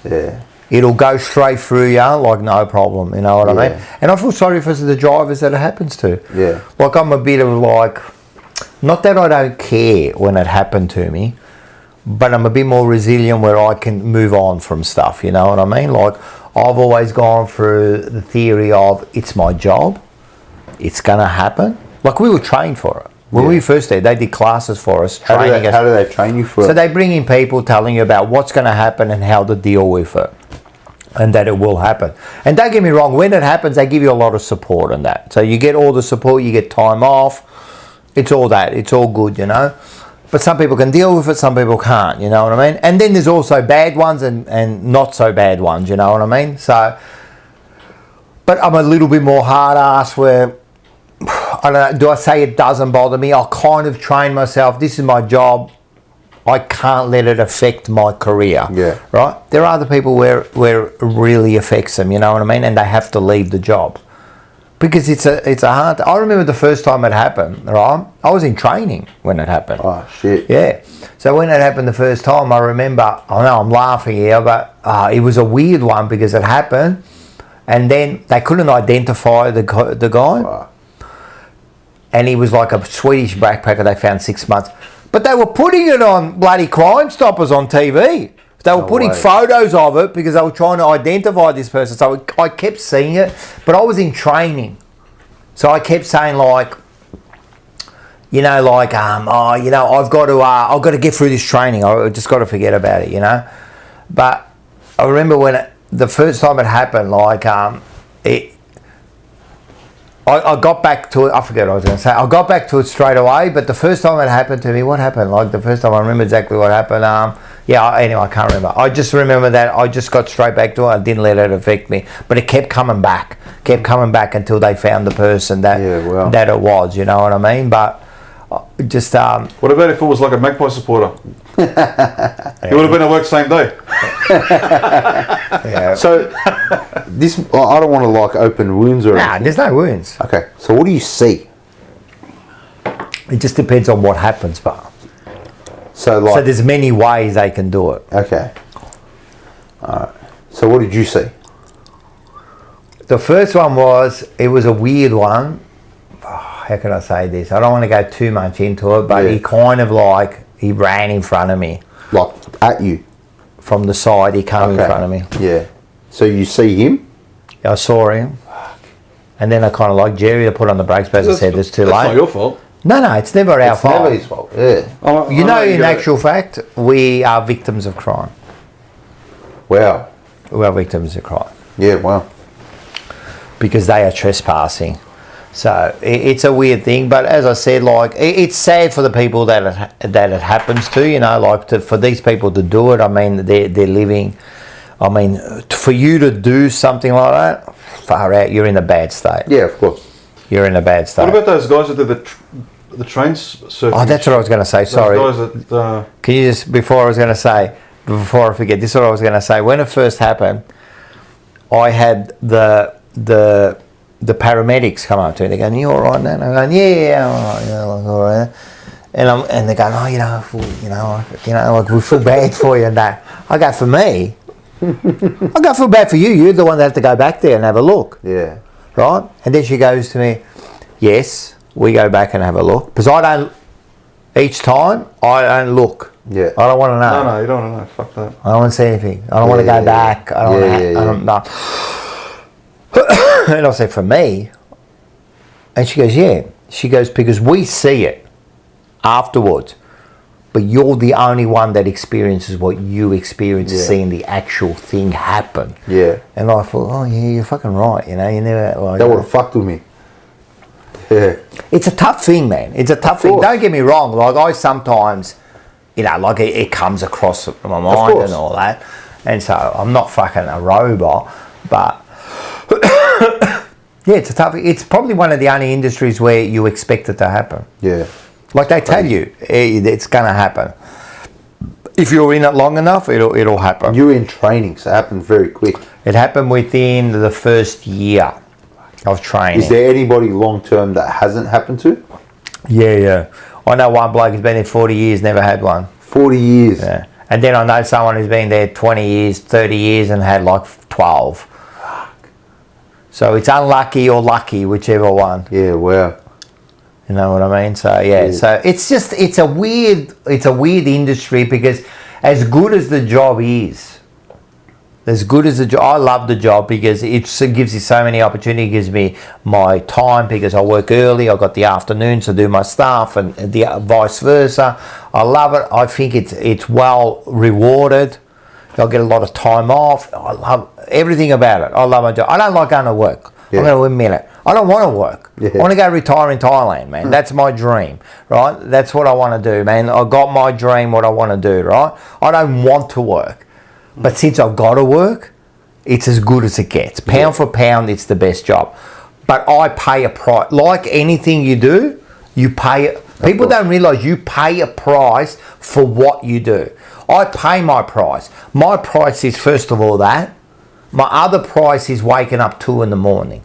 Yeah. It'll go straight through you like no problem. You know what I mean? And I feel sorry for the drivers that it happens to. Yeah. Like I'm a bit of like, not that I don't care when it happened to me, but I'm a bit more resilient where I can move on from stuff, you know what I mean? Like, I've always gone through the theory of it's my job, it's going to happen. Like, we were trained for it. When we first did, they did classes for us. How do they train you for it? So they bring in people telling you about what's going to happen and how to deal with it, and that it will happen. And don't get me wrong, when it happens, they give you a lot of support on that. So you get all the support, you get time off. It's all that. It's all good, you know. But some people can deal with it, some people can't, you know what I mean? And then there's also bad ones and not so bad ones, you know what I mean? So, but I'm a little bit more hard-ass where, I don't know, do I say it doesn't bother me? I'll kind of train myself. This is my job. I can't let it affect my career. Yeah. Right? There are other people where it really affects them, you know what I mean? And they have to leave the job. Because it's a hard... I remember the first time it happened, right? I was in training when it happened. Oh, shit. Yeah. So when it happened the first time, I remember... I know I'm laughing here, but it was a weird one because it happened. And then they couldn't identify the guy. Wow. And he was like a Swedish backpacker they found 6 months. But they were putting it on bloody Crime Stoppers on TV. They were putting photos of it because they were trying to identify this person. So I kept seeing it, but I was in training. So I kept saying like, you know, like, you know, I've got to get through this training. I just got to forget about it, you know. But I remember when the first time it happened, like, I got back to it. I forget what I was going to say. I got back to it straight away. But the first time it happened to me, what happened? Like the first time, I remember exactly what happened. Anyway, I can't remember. I just remember that I just got straight back to it. I didn't let it affect me. But it kept coming back until they found the person that it was. You know what I mean? But just... what about if it was like a Magpie supporter? He would have been at work same day. Yeah. So, this... I don't want to, like, open wounds or anything. Nah, there's no wounds. Okay, so what do you see? It just depends on what happens, but... So, like... So there's many ways they can do it. Okay. Alright. So what did you see? The first one was... It was a weird one. How can I say this? I don't want to go too much into it, but he kind of like... He ran in front of me. Like, at you? From the side, he came in front of me. Yeah. So you see him? I saw him. And then I kind of like Jerry to put on the brakes, but as I said, it's too late. That's not your fault. No, it's never our fault. It's never his fault, yeah. You know, in actual fact, we are victims of crime. Wow. We are victims of crime. Yeah, wow. Because they are trespassing. So it's a weird thing, but as I said, like it's sad for the people that it happens to. You know, like for these people to do it. I mean, they're living. I mean, for you to do something like that, far out, you're in a bad state. Yeah, of course. You're in a bad state. What about those guys that do the trains surfing? Oh, that's what I was going to say. Sorry. Those guys that, Can you just before I forget, this is what I was going to say. When it first happened, I had the paramedics come up to me. They're going, "You all right, man?" I'm going, "Yeah, all right." And they're going, "Oh, like we feel bad for you and that." I go, "For me, I go feel bad for you. You're the one that have to go back there and have a look." Yeah. Right? And then she goes to me, "Yes, we go back and have a look because each time I don't look. Yeah. I don't want to know. No, you don't want to know. Fuck that. I don't want to see anything. I don't want to go back. I don't know." And I said, "For me?" And she goes, "Yeah." She goes, "Because we see it afterwards, but you're the only one that experiences what you experience seeing the actual thing happen." Yeah. And I thought, "Oh yeah, you're fucking right. You know, you never like That would have fucked with me. Yeah. It's a tough thing, man. It's a tough thing. Don't get me wrong. Like I sometimes, like it comes across my mind and all that, and so I'm not fucking a robot, but." Yeah, it's a tough. It's probably one of the only industries where you expect it to happen. Yeah. Like they tell you, it's gonna happen. If you're in it long enough, it'll happen. You're in training, so it happened very quick. It happened within the first year of training. Is there anybody long term that hasn't happened to? Yeah. I know one bloke who's been there 40 years, never had one. 40 years. Yeah. And then I know someone who's been there 20 years, 30 years, and had like 12. So it's unlucky or lucky, whichever one. Yeah, wow. You know what I mean? So yeah. So it's a weird industry because as good as the job is, As good as the job, I love the job because it gives you so many opportunities. It gives me my time because I work early. I got the afternoons to do my stuff, and the vice versa. I love it. I think it's well rewarded. I get a lot of time off. I love everything about it. I love my job. I don't like going to work. Yeah. I'm going to admit it. I don't want to work. Yeah. I want to go retire in Thailand, man. That's my dream, right? That's what I want to do, man. I got my dream, what I want to do, right? I don't want to work. But since I've got to work, it's as good as it gets. Pound for pound, it's the best job. But I pay a price. Like anything you do, you pay. People don't realise you pay a price for what you do. I pay my price. My price is, first of all, that. My other price is waking up 2 in the morning.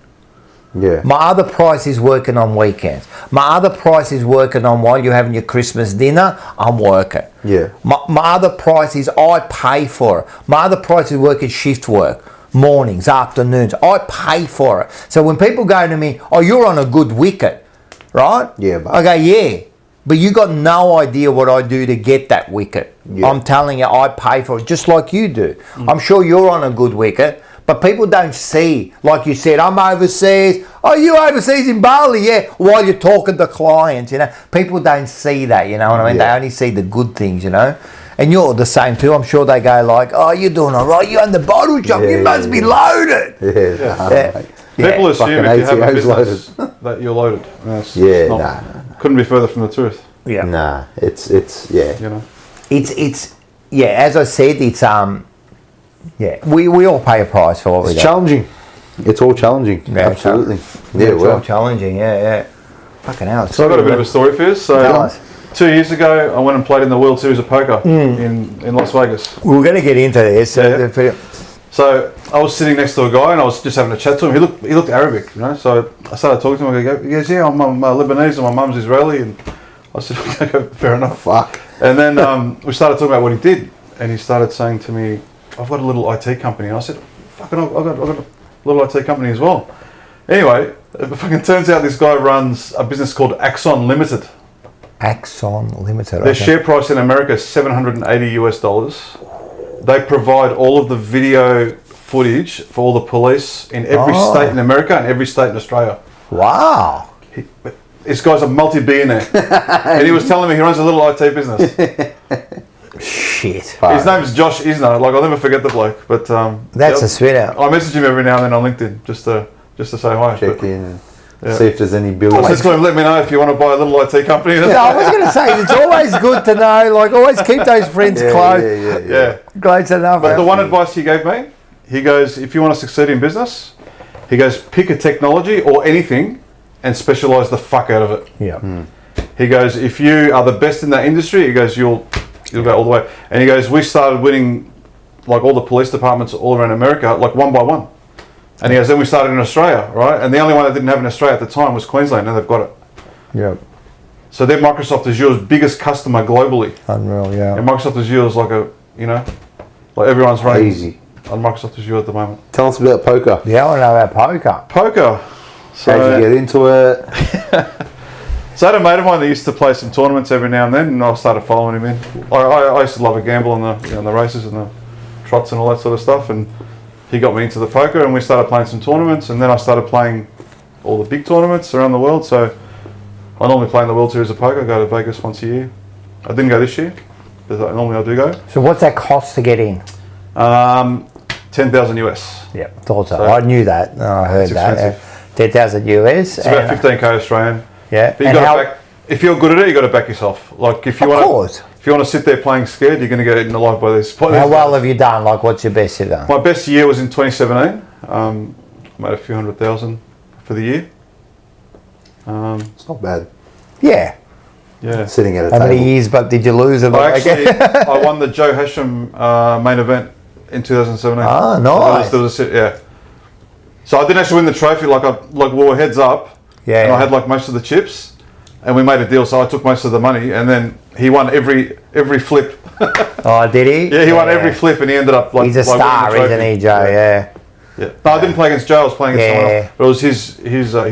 Yeah. My other price is working on weekends. My other price is working on while you're having your Christmas dinner, I'm working. Yeah. My other price is I pay for it. My other price is working shift work, mornings, afternoons. I pay for it. So when people go to me, oh, you're on a good wicket, right? Yeah, but I go, yeah. But you got no idea what I do to get that wicket. Yeah. I'm telling you, I pay for it just like you do. I'm sure you're on a good wicket. But people don't see, like you said, I'm overseas. Oh, you overseas in Bali? Yeah, while you're talking to clients, you know. People don't see that, you know what I mean? Yeah. They only see the good things, you know. And you're the same too. I'm sure they go like, oh, you're doing all right. You're in the bottle shop. Yeah, you must be loaded. Yeah. People assume Fucking if you have a ATO's business that you're loaded. And that's Yeah, not- couldn't be further from the truth. Yeah. Nah, it's yeah. You know. It's yeah, as I said, it's yeah, we all pay a price for what we It's do. challenging. It's all challenging. Yeah, Absolutely. Yeah, Yeah, it's all well. challenging, yeah. Fucking hell. So I've got a bit of a story for you. So Tell us. 2 years ago, I went and played in the World Series of Poker in Las Vegas. We're going to get into this. Yeah. So I was sitting next to a guy and I was just having a chat to him. He looked Arabic, you know. So I started talking to him. He goes, yeah, I'm Lebanese and my mum's Israeli. And I said, okay, fair enough. Fuck. And then we started talking about what he did. And he started saying to me, I've got a little IT company. And I said, fucking, I've got a little IT company as well. Anyway, it fucking turns out this guy runs a business called Axon Limited. Axon Limited. Their share price in America is $780 US. They provide all of the video footage for all the police in every state in America and every state in Australia. Wow. This guy's a multi-billionaire. And he was telling me he runs a little IT business. Shit. His name's Josh Isner. Like, I'll never forget the bloke. But That's a sweeter. I message him every now and then on LinkedIn just to say hi. Check in and see if there's any bills. I said to him, let me know if you want to buy a little IT company. No, I was going to say, it's always good to know, like, always keep those friends close. Yeah. Great enough. But the one advice he gave me, he goes, if you want to succeed in business, he goes, pick a technology or anything and specialise the fuck out of it. Yeah. He goes, if you are the best in that industry, he goes, you'll go all the way. And he goes, we started winning like all the police departments all around America, like one by one. And he goes, then we started in Australia, right? And the only one that didn't have in Australia at the time was Queensland. Now they've got it. Yeah. So they're Microsoft Azure's biggest customer globally. Unreal, yeah. And Microsoft Azure is like like everyone's running Easy. on Microsoft Azure at the moment. Tell us about poker. Yeah, I want to know about poker. Poker. How'd you get into it? So I had a mate of mine that used to play some tournaments every now and then, and I started following him in. I used to love a gamble on the races and the trots and all that sort of stuff, and he got me into the poker, and we started playing some tournaments, and then I started playing all the big tournaments around the world. So I normally play in the World Series of Poker. I go to Vegas once a year. I didn't go this year, but normally I do go. So what's that cost to get in? 10,000 US. Yeah, thought so. So I knew that. I heard it's that. expensive. 10,000 US. It's about 15k Australian. Yeah. But you And got how- to back. If you're good at it, you got to back yourself. Like if you Of want course. if you want to sit there playing scared, you're going to get eaten alive by this. How well have you done? Like, what's your best you've done? My best year was in 2017. Made a few $100,000 for the year. It's not bad. Yeah. Yeah. Sitting at a How table. many years, but did you lose it? I actually I won the Joe Hashem main event in 2017. Ah, nice. There was a yeah. So I didn't actually win the trophy. We were heads up. Yeah. And I had like most of the chips, and we made a deal. So I took most of the money, and then he won every flip. Oh, did he? Yeah, he won every flip, and he ended up like. He's a like, winning the star, trophy. isn't he, Joe? Yeah. Yeah. No, I didn't play against Joe. I was playing against someone Yeah. else. But it was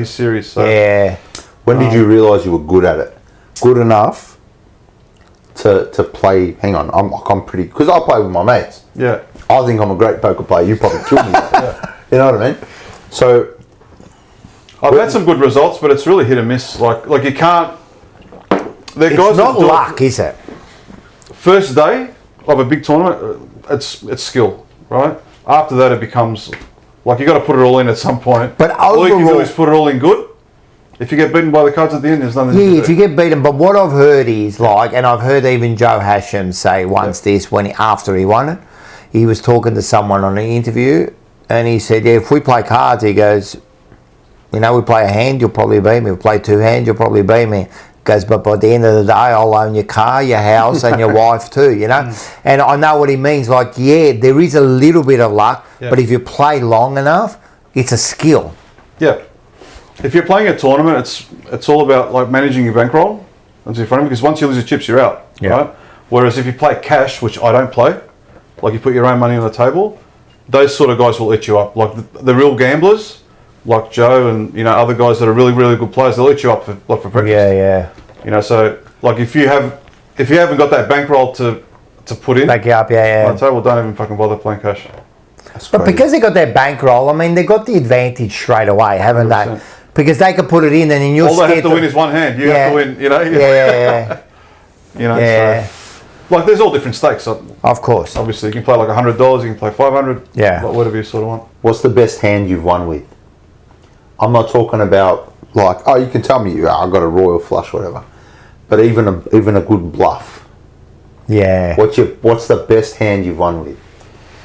his series. So. Yeah. When did you realise you were good at it? Good enough to play. Hang on, I'm pretty, because I play with my mates. Yeah. I think I'm a great poker player. You probably kill me. You know what I mean? So I've had some good results, but it's really hit and miss. Like you can't. It's not luck, is it? First day of a big tournament, it's skill, right? After that, it becomes like you got to put it all in at some point. But all you can do overall- is put it all in good. If you get beaten by the cards at the end, there's nothing. Yeah, you can if do. you get beaten. But what I've heard is like, and I've heard even Joe Hasham say once this after he won it, he was talking to someone on an interview, and he said, "Yeah, if we play cards," he goes, "You know, we play a hand, you'll probably beat me. We play two hands, you'll probably beat me." He goes, "But by the end of the day, I'll own your car, your house, and your wife too." You know, and I know what he means. Like, yeah, there is a little bit of luck, but if you play long enough, it's a skill. Yeah. If you're playing a tournament, it's all about like managing your bankroll. That's in front of you, because once you lose your chips, you're out. Yeah. Right. Whereas if you play cash, which I don't play, like you put your own money on the table, those sort of guys will eat you up. Like the real gamblers, like Joe and other guys that are really really good players, they'll eat you up for breakfast. Yeah. So like if you haven't got that bankroll to put in Back you up, yeah. on the table, don't even fucking bother playing cash. But because they got their bankroll, I mean, they got the advantage straight away, haven't 100%. they? Because they can put it in, and then you're All they scared have to win is one hand. You have to win. Yeah. Yeah. So, like there's all different stakes. So Of course. obviously, you can play like $100. You can play 500. Yeah. Like whatever you sort of want. what's the best hand you've won with? I'm not talking about like, oh, you can tell me I got a royal flush, whatever. But even a good bluff. Yeah. What's the best hand you've won with?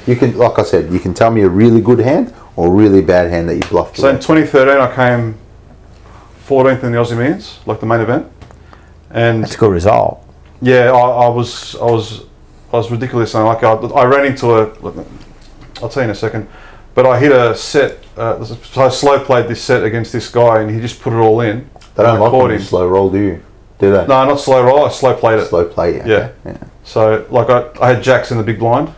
You can, like I said, you can tell me a really good hand or a really bad hand that you bluffed. So in with. 2013, I came 14th in the Aussie Millions, like the main event, and That's a good result. yeah, I was ridiculous. And like I ran into I'll tell you in a second, but I hit a set. So I slow played this set against this guy, and he just put it all in. They don't and I like caught when you him. slow roll, do you? Do they? No, not slow roll. I slow played it. Slow play, yeah. Yeah. So like I had jacks in the big blind.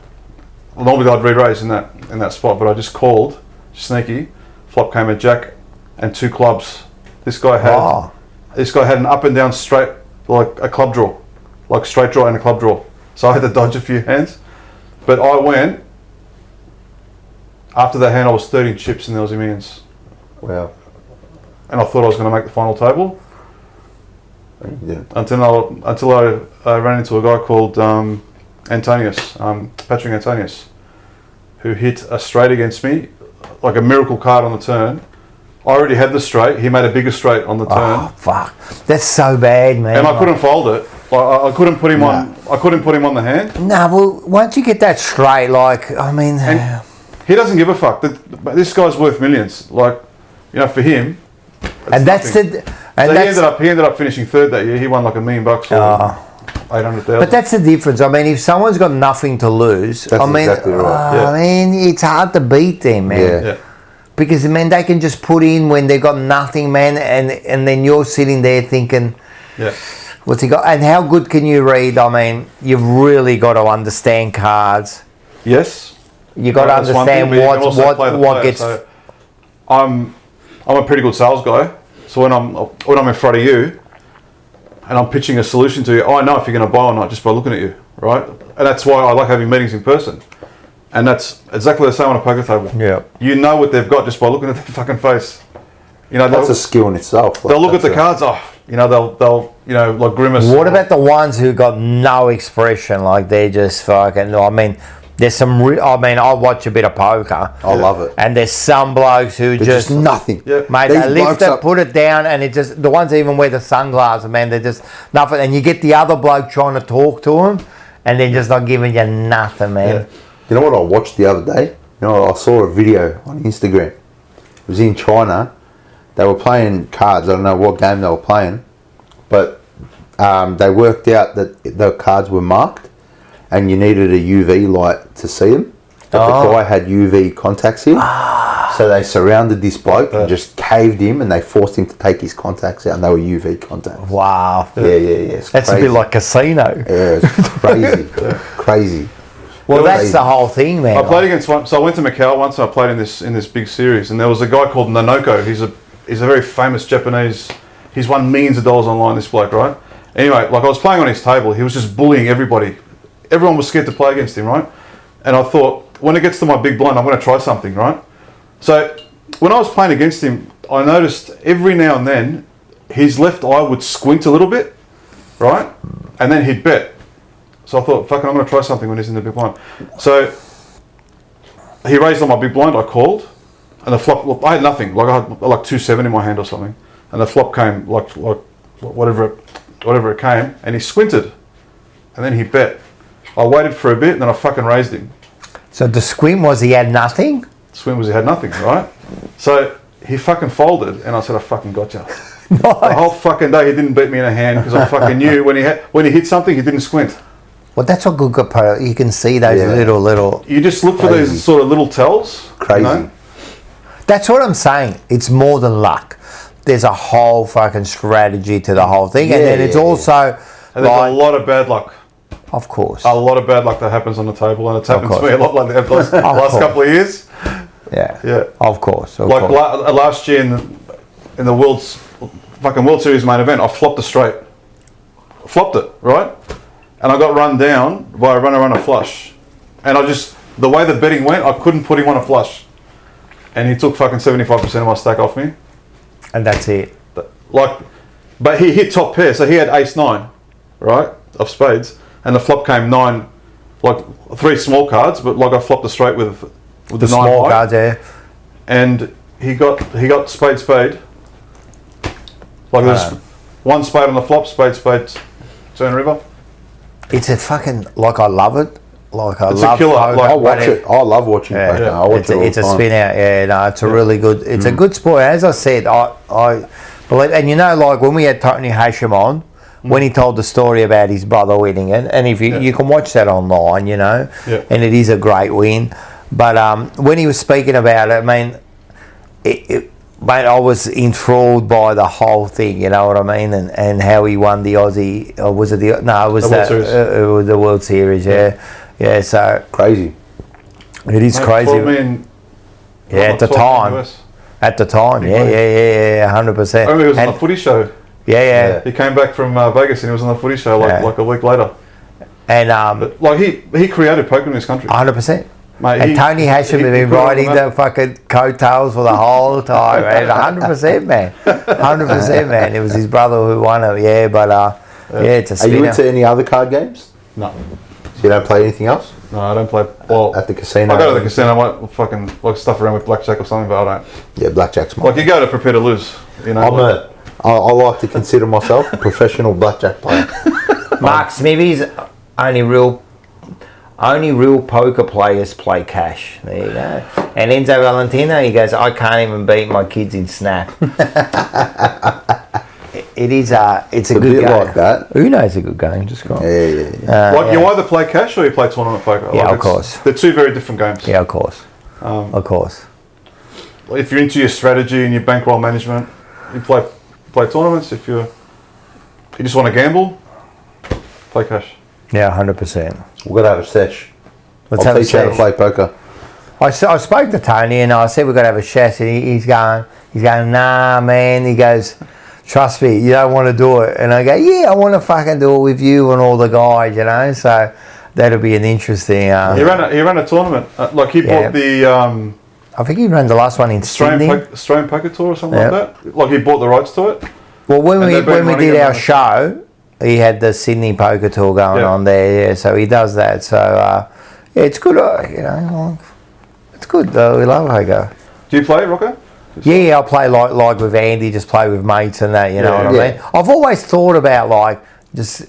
Well, normally I'd re-raise in that spot, but I just called sneaky. Flop came a jack and two clubs. This guy had an up and down straight, like a club draw, like straight draw and a club draw. So I had to dodge a few hands, but I went. After that hand, I was 13 chips in the Aussie Millions, Wow. and I thought I was going to make the final table. You didn't. Until I ran into a guy called Antonius, Patrick Antonius, who hit a straight against me, like a miracle card on the turn. I already had the straight. He made a bigger straight on the turn, Oh, fuck. That's so bad, man. and I couldn't fold it. Like, I couldn't put him on. I couldn't put him on the hand. No, well, once you get that straight, like, I mean... And he doesn't give a fuck. This guy's worth millions. Like, for him. and that's nothing. the... And So that's, he ended up finishing third that year. He won like $1 million or 800,000. but that's the difference. I mean, if someone's got nothing to lose, That's I mean, exactly right. Yeah. I mean, it's hard to beat them, man. Yeah. yeah. Because, man, they can just put in when they've got nothing, man, and then you're sitting there thinking, Yeah. what's he got? And how good can you read? I mean, you've really got to understand cards. Yes. You got to That's one thing, understand but you can also play the what player. gets... So I'm a pretty good sales guy. So when I'm in front of you and I'm pitching a solution to you, I know if you're going to buy or not just by looking at you, right? And that's why I like having meetings in person. And that's exactly the same on a poker table. Yeah. You know what they've got just by looking at their fucking face. That's a skill in itself. they'll look at the cards. They'll like grimace. What about the ones who got no expression? Like they're just fucking... I mean, there's some... I watch a bit of poker. I love it. And there's some blokes who They're just nothing. Yeah. Mate, These they lift blokes it, are- put it down, and it just... The ones that even wear the sunglasses, man, they're just nothing. And you get the other bloke trying to talk to him, and they're just not giving you nothing, man. Yeah. You know what I watched the other day? I saw a video on Instagram. It was in China. They were playing cards. I don't know what game they were playing, but they worked out that the cards were marked, and you needed a UV light to see them. But the guy had UV contacts in, so they surrounded this bloke and just caved him, and they forced him to take his contacts out, and they were UV contacts. Wow. Yeah. It's That's crazy. a bit like casino. Yeah, it's crazy, crazy. Well, that's crazy. the whole thing, man. I played against one. So I went to Macau once. And I played in this big series, and there was a guy called Nanoko. He's a very famous Japanese. He's won millions of dollars online. This bloke, right? Anyway, like I was playing on his table, he was just bullying everybody. Everyone was scared to play against him, right? And I thought, when it gets to my big blind, I'm going to try something, right? So when I was playing against him, I noticed every now and then his left eye would squint a little bit, right? And then he'd bet. So I thought, fuck it, I'm going to try something when he's in the big blind. So he raised on my big blind, I called, and the flop, I had nothing, like I had like 2-7 in my hand or something, and the flop came like whatever it came, and he squinted, and then he bet. I waited for a bit, and then I fucking raised him. So the squint was he had nothing? Swim was he had nothing, right? So he fucking folded, and I said, I fucking gotcha. Nice. The whole fucking day he didn't beat me in a hand because I fucking knew when he hit something, he didn't squint. Well, that's what good player. You can see those little. You just look for these sort of little tells. Crazy. You know? That's what I'm saying. It's more than luck. There's a whole fucking strategy to the whole thing, and then it's also and there's a lot of bad luck. Of course. A lot of bad luck that happens on the table, and it's happened to me a lot like the last course. couple of years. Yeah. Of course. Like last year in the World Series main event, I flopped a straight. Flopped it, right? And I got run down by a runner flush. And the way the betting went, I couldn't put him on a flush. And he took fucking 75% of my stack off me. And that's it. But he hit top pair, so he had ace-9, right, of spades. And the flop came 9, like 3 small cards, but like I flopped a straight with the 9 small high. cards, yeah. And he got spade. Like there's one spade on the flop, spade, turn river. It's a fucking, like, I love it. Like, I It's love a killer. poker, Like, I watch it. I love watching poker. Yeah. I watch it all It's the a time. spin out. Yeah, no, it's a really good. It's a good sport. As I said, I believe, and you know, like when we had Tony Hashim on, when he told the story about his brother winning it, and if you can watch that online, you know, and it is a great win. But when he was speaking about it, I mean, mate, I was enthralled by the whole thing. You know what I mean, and how he won the Aussie. Or was it the? No, it was the World Series. Yeah. So Crazy. it is crazy. At the time. At the time, yeah, 100%. I remember he was on the footy show. Yeah. He came back from Vegas and he was on the footy show like a week later. And But like he created poker in this country. 100%. Mate, And Tony Hashim had been riding the fucking coattails for the whole time, man. 100%, man. 100%, man. It was his brother who won it, yeah. But it's a Are spinner. you into any other card games? No. So you don't play anything else? No, I don't play. Well, At the casino? I go to the casino. I might fucking like stuff around with blackjack or something, but I don't. Yeah, blackjack's mine. Like you go to prepare to lose. You know. I like to consider myself a professional blackjack player. Mark Smithy's only real poker players play cash. There you go. And Enzo Valentino, he goes, I can't even beat my kids in Snap. It's a good bit game. like that. Uno's a good game, just go on. Yeah. You either play cash or you play tournament poker. Yeah, Like of course. They're two very different games. Yeah, of course. Of course. If you're into your strategy and your bankroll management, you play tournaments. If you just want to gamble, play cash. Yeah, 100%. We've got to have a sesh. Let's I'll have a teach you how to sesh. play poker. I spoke to Tony and I said we've got to have a chat, and he's going, nah, man. He goes, trust me, you don't want to do it. And I go, yeah, I want to fucking do it with you and all the guys, you know. So that'll be an interesting. He ran a tournament. Like he bought the I think he ran the last one in Sydney. Australian Poker Tour or something like that. Like he bought the rights to it. Well, when And we they've been running did it our on the- show, he had the Sydney Poker Tour going on there. Yeah, so he does that. So it's good. You know, it's good though. We love poker. Do you play it, Rocco? Yeah, I play like with Andy, just play with mates and that, you know what I Yeah. mean? I've always thought about like just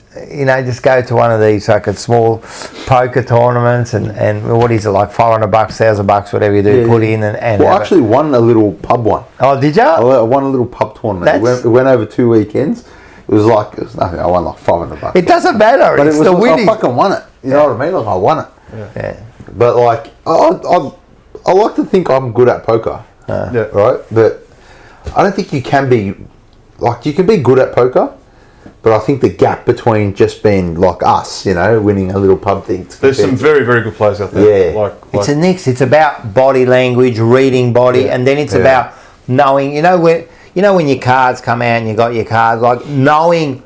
go to one of these fucking small poker tournaments and what is it, like $500, $1,000, whatever you do, put in and Well, I have actually won a little pub one. Oh, did you? I won a little pub tournament. It went over 2 weekends. It was nothing. I won like $500. It doesn't matter. But it's it was the winning. I fucking won it. You know what I mean? Like I won it. Yeah. But like I like to think I'm good at poker. Right? But I don't think you can be you can be good at poker, but I think the gap between just being like us, you know, winning a little pub thing. There's some very, very good players out there. Yeah. It's a mix. It's about body language, reading body, and then it's about knowing. When your cards come out and you got your cards, like knowing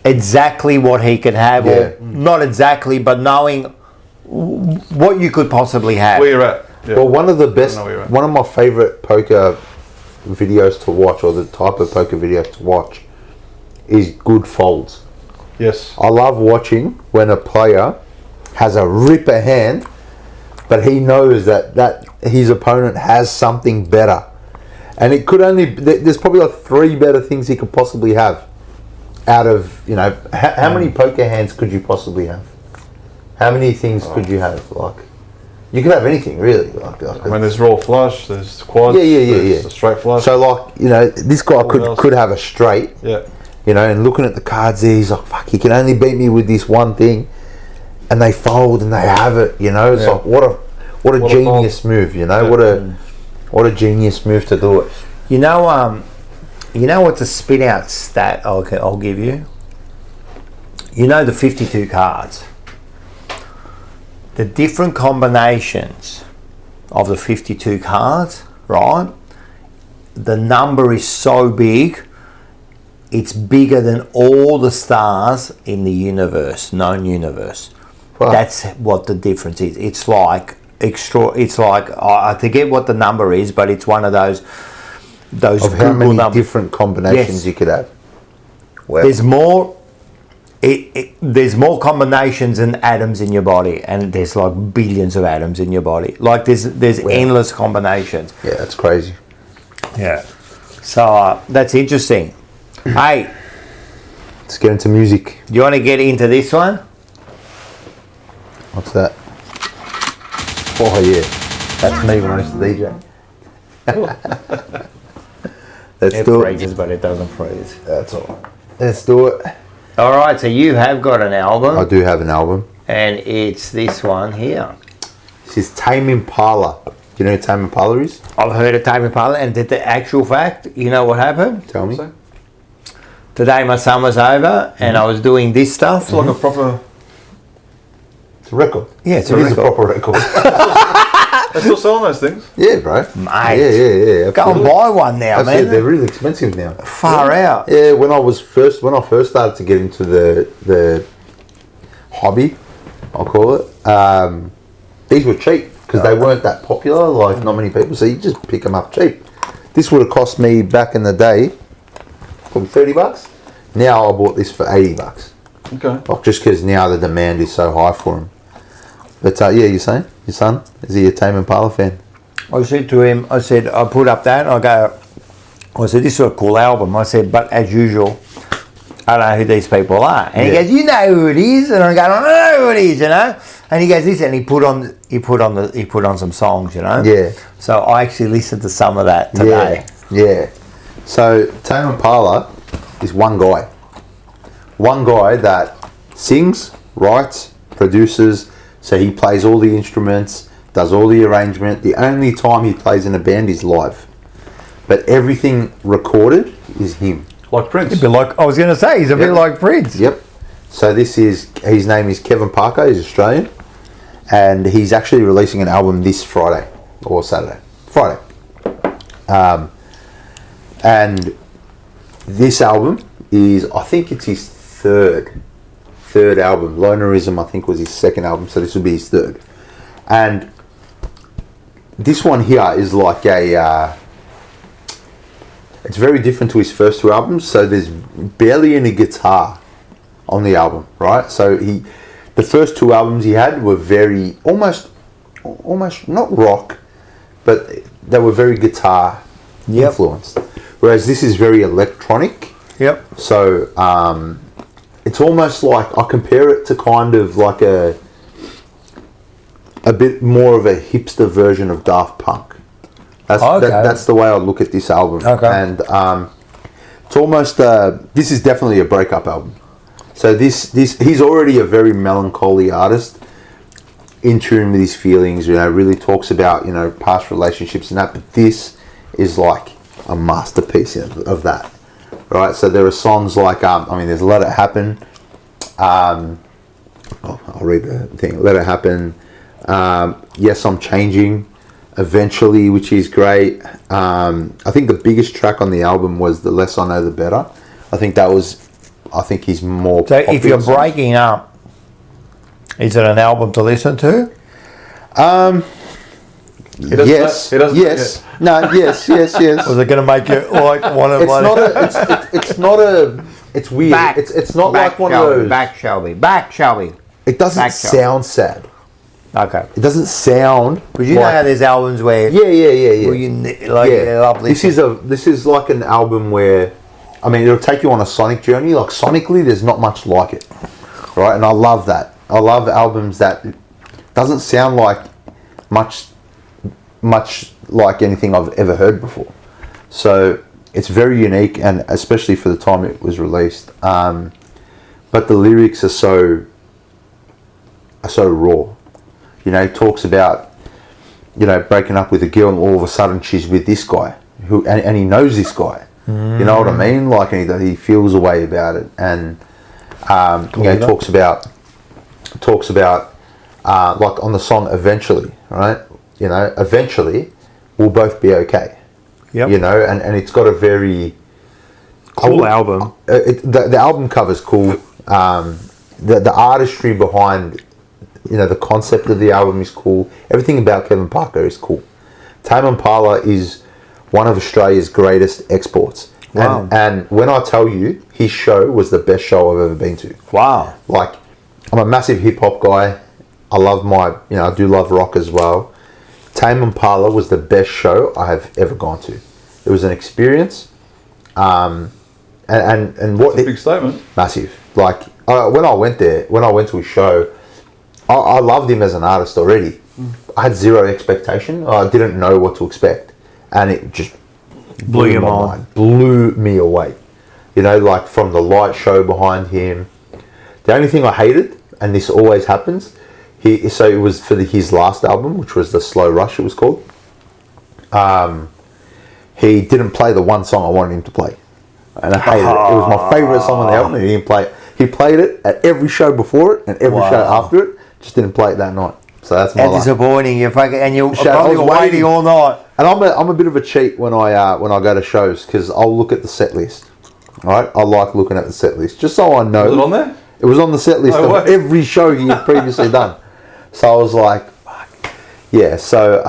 exactly what he could have, Yeah. or not exactly, but knowing what you could possibly have. Where you're at. Yeah. Well, one of the best, know where you're at. one of my favorite poker videos to watch, or the type of poker videos to watch, is good folds. Yes. I love watching when a player has a ripper hand, but he knows that his opponent has something better. And it could only, there's probably like 3 better things he could possibly have out of, you know, how many poker hands could you possibly have? How many things could you have? Like, you could have anything really. Like I mean, there's raw flush, there's quads, there's a straight flush. So like, you know, this guy could have a straight. Yeah. You know, and looking at the cards there, he's like, fuck, he can only beat me with this one thing. And they fold and they have it, you know. It's like, what a genius move, you know. What a genius move to do it. You know what's a spin out stat I'll give you? You know the 52 cards. The different combinations of the 52 cards, right? The number is so big, it's bigger than all the stars in the universe, known universe. Wow. That's what the difference is. It's like I forget what the number is, but it's one of those Of how many different combinations you could have. Wow. There's more. There's more combinations than atoms in your body, and there's like billions of atoms in your body. Like there's endless combinations. Yeah, that's crazy. Yeah. So that's interesting. Hey, Let's get into music. do you want to get into this one? What's that? Oh yeah, that's me when I used to DJ. Let's It do it. freezes, but it doesn't freeze. That's all right. Let's do it. All right, so you have got an album, I do have an album. and it's this one here. This is Tame Impala. Do you know who Tame Impala is? I've heard of Tame Impala, and did the actual fact, you know what happened? Tell me. So, Today my son was over, and I was doing this stuff. it's like a proper. It's a record. Yeah, it's It a is record. a proper record. They're still selling those things. Yeah, bro. Mate. Yeah. Go and absolutely. buy one now, Absolutely. man. They're really expensive now. Far out. Yeah, when I first started to get into the hobby, I'll call it, these were cheap because they weren't that popular, like not many people, so you just pick them up cheap. This would have cost me back in the day probably $30. Now I bought this for $80. Okay. Like just because now the demand is so high for them. But yeah, you're saying? Your son? Is he a Tame Impala fan? I said to him, I put up that, and I said, this is a cool album. I said, but as usual, I don't know who these people are. And he Yeah. goes, you know who it is? And I go, I don't know who it is, you know? And he goes, this, and he put on some songs, you know? Yeah. So I actually listened to some of that today. Yeah. So Tame Impala is one guy. One guy that sings, writes, produces, so he plays all the instruments, does all the arrangement. The only time he plays in a band is live. But everything recorded is him. Like Prince. He'd be like, I was going to say, he's a bit like Prince. Yep. So his name is Kevin Parker, he's Australian. And he's actually releasing an album this Friday or Saturday. Friday. And this album is, I think it's his third album. Lonerism, I think, was his second album, so this will be his third. And this one here is like it's very different to his first 2 albums. So there's barely any guitar on the album, right? So the first 2 albums he had were very almost not rock, but they were very guitar influenced. Whereas this is very electronic. Yep. So it's almost like, I compare it to kind of like a bit more of a hipster version of Daft Punk. That's the way I look at this album. Okay. And it's almost this is definitely a breakup album. So this he's already a very melancholy artist, in tune with his feelings. You know, really talks about, you know, past relationships and that. But this is like a masterpiece of that. Right, so there are songs like, there's Let It Happen. I'll read the thing. Let It Happen. Yes, I'm Changing. Eventually, which is great. I think the biggest track on the album was The Less I Know, The Better. I think that was I think he's more. So if you're popular. breaking up, is it an album to listen to? Yes, he doesn't- yes, no, yes. Or is it going to make you like one of It's not a. It's not a. It's weird. Back. It's not back, like one Shelby, of those. Back, Shelby. Back, Shelby. It doesn't back, Shelby. sound sad. Okay. It doesn't sound. Because you know how there's albums where Yeah. where you like Yeah. love This listening. this is like an album where, I mean, it'll take you on a sonic journey. Like sonically, there's not much like it, right? And I love that. I love albums that doesn't sound like much like anything I've ever heard before. So it's very unique, and especially for the time it was released. But the lyrics are so raw. You know, he talks about, you know, breaking up with a girl and all of a sudden she's with this guy and he knows this guy. You know what I mean? Like, and he feels a way about it, and you know, talks about like on the song "Eventually," right? You know, eventually we'll both be okay. Yep. You know, and it's got a very Cool album. The album cover's cool. The artistry behind, you know, the concept of the album is cool. Everything about Kevin Parker is cool. Tame Impala is one of Australia's greatest exports. Wow. And when I tell you, his show was the best show I've ever been to. Wow. Like, I'm a massive hip hop guy. I love I do love rock as well. Tame Impala was the best show I have ever gone to. It was an experience. And what It's a big statement. massive. Like, when I went to his show, I loved him as an artist already. I had zero expectation. I didn't know what to expect, and it just Blew your my mind. blew me away. You know, like from the light show behind him. The only thing I hated, and this always happens, so it was for his last album, which was the Slow Rush. It was called. He didn't play the one song I wanted him to play, and I hated it. It was my favourite song on the album, and he didn't play it. He played it at every show before it and every show after it. Just didn't play it that night. So that's my That's luck. disappointing. You're I probably was waiting all night. And I'm a bit of a cheat when I go to shows, because I'll look at the set list. All right, I like looking at the set list just so I know. Was it on there? It was on the set list No of way. every show he had previously done. So I was like, fuck. Yeah. So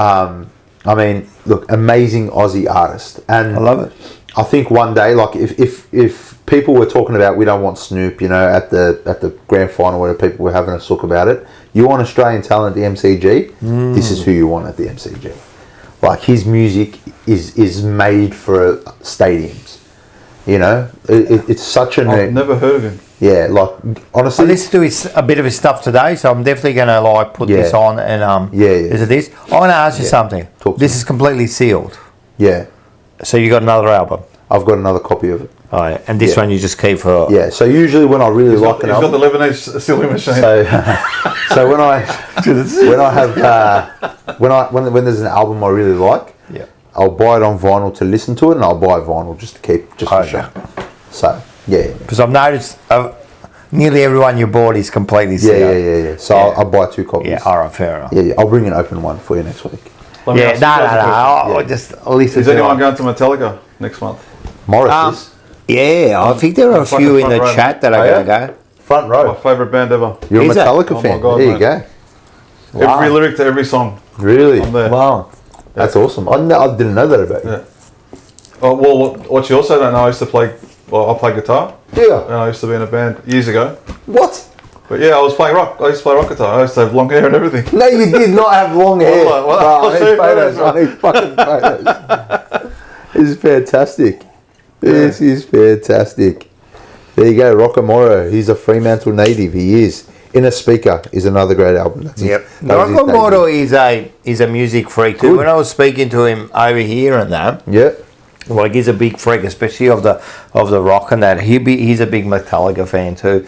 I mean, look, amazing Aussie artist, and I love it. I think one day, like if people were talking about we don't want Snoop, you know, at the grand final where people were having a sook about it, you want Australian talent at the MCG, this is who you want at the MCG. Like, his music is made for stadiums. You know, it's such an I've never heard of him. yeah. Like, I honestly, listened to a bit of his stuff today, so I'm definitely going to like put this on and Yeah. Is it this? I want to ask you something. Talk to This me. is completely sealed, yeah. so you got another album. I've got another copy of it. Oh, yeah. And this Yeah. one you just keep for Yeah. So usually when I really He's like got an the album, Lebanese sealing machine. so when I have when there's an album I really like, yeah. I'll buy it on vinyl to listen to it, and I'll buy vinyl just to keep just for Okay. show. So yeah. Because I've noticed nearly everyone you bought is completely Yeah, sealed. yeah. So Yeah. I'll buy 2 copies. Yeah, all right, fair enough. Yeah. I'll bring an open one for you next week. Let me Yeah, ask you guys a question. no. Yeah. Just listen Is to anyone it. going to Metallica next month? Morris is Yeah, I think there are a Front- few in front the row. chat that are Oh, going to go. front My row. favourite band ever. You're Is a it? Metallica Oh my fan. God, there you mate. go. Wow. Every lyric to every song. Really? I'm there. Wow. That's awesome. I didn't know that about you. Yeah. Oh, well, what you also don't know, I used to play. Well, I play guitar, Yeah. and I used to be in a band years ago. What? But yeah, I was playing rock. I used to play rock guitar. I used to have long hair and everything. No, you did not have long hair. Well, Bro, I'll I show need you photos. photos, I need fucking photos. This is fantastic. This is fantastic. There you go, Rockamora. He's a Fremantle native. He is. Inner Speaker is another great album. That's Yep. that was his Rockamoro debut. is a music freak too. Good. When I was speaking to him over here and that, Yeah. like, he's a big freak, especially of the rock and that. He's a big Metallica fan too.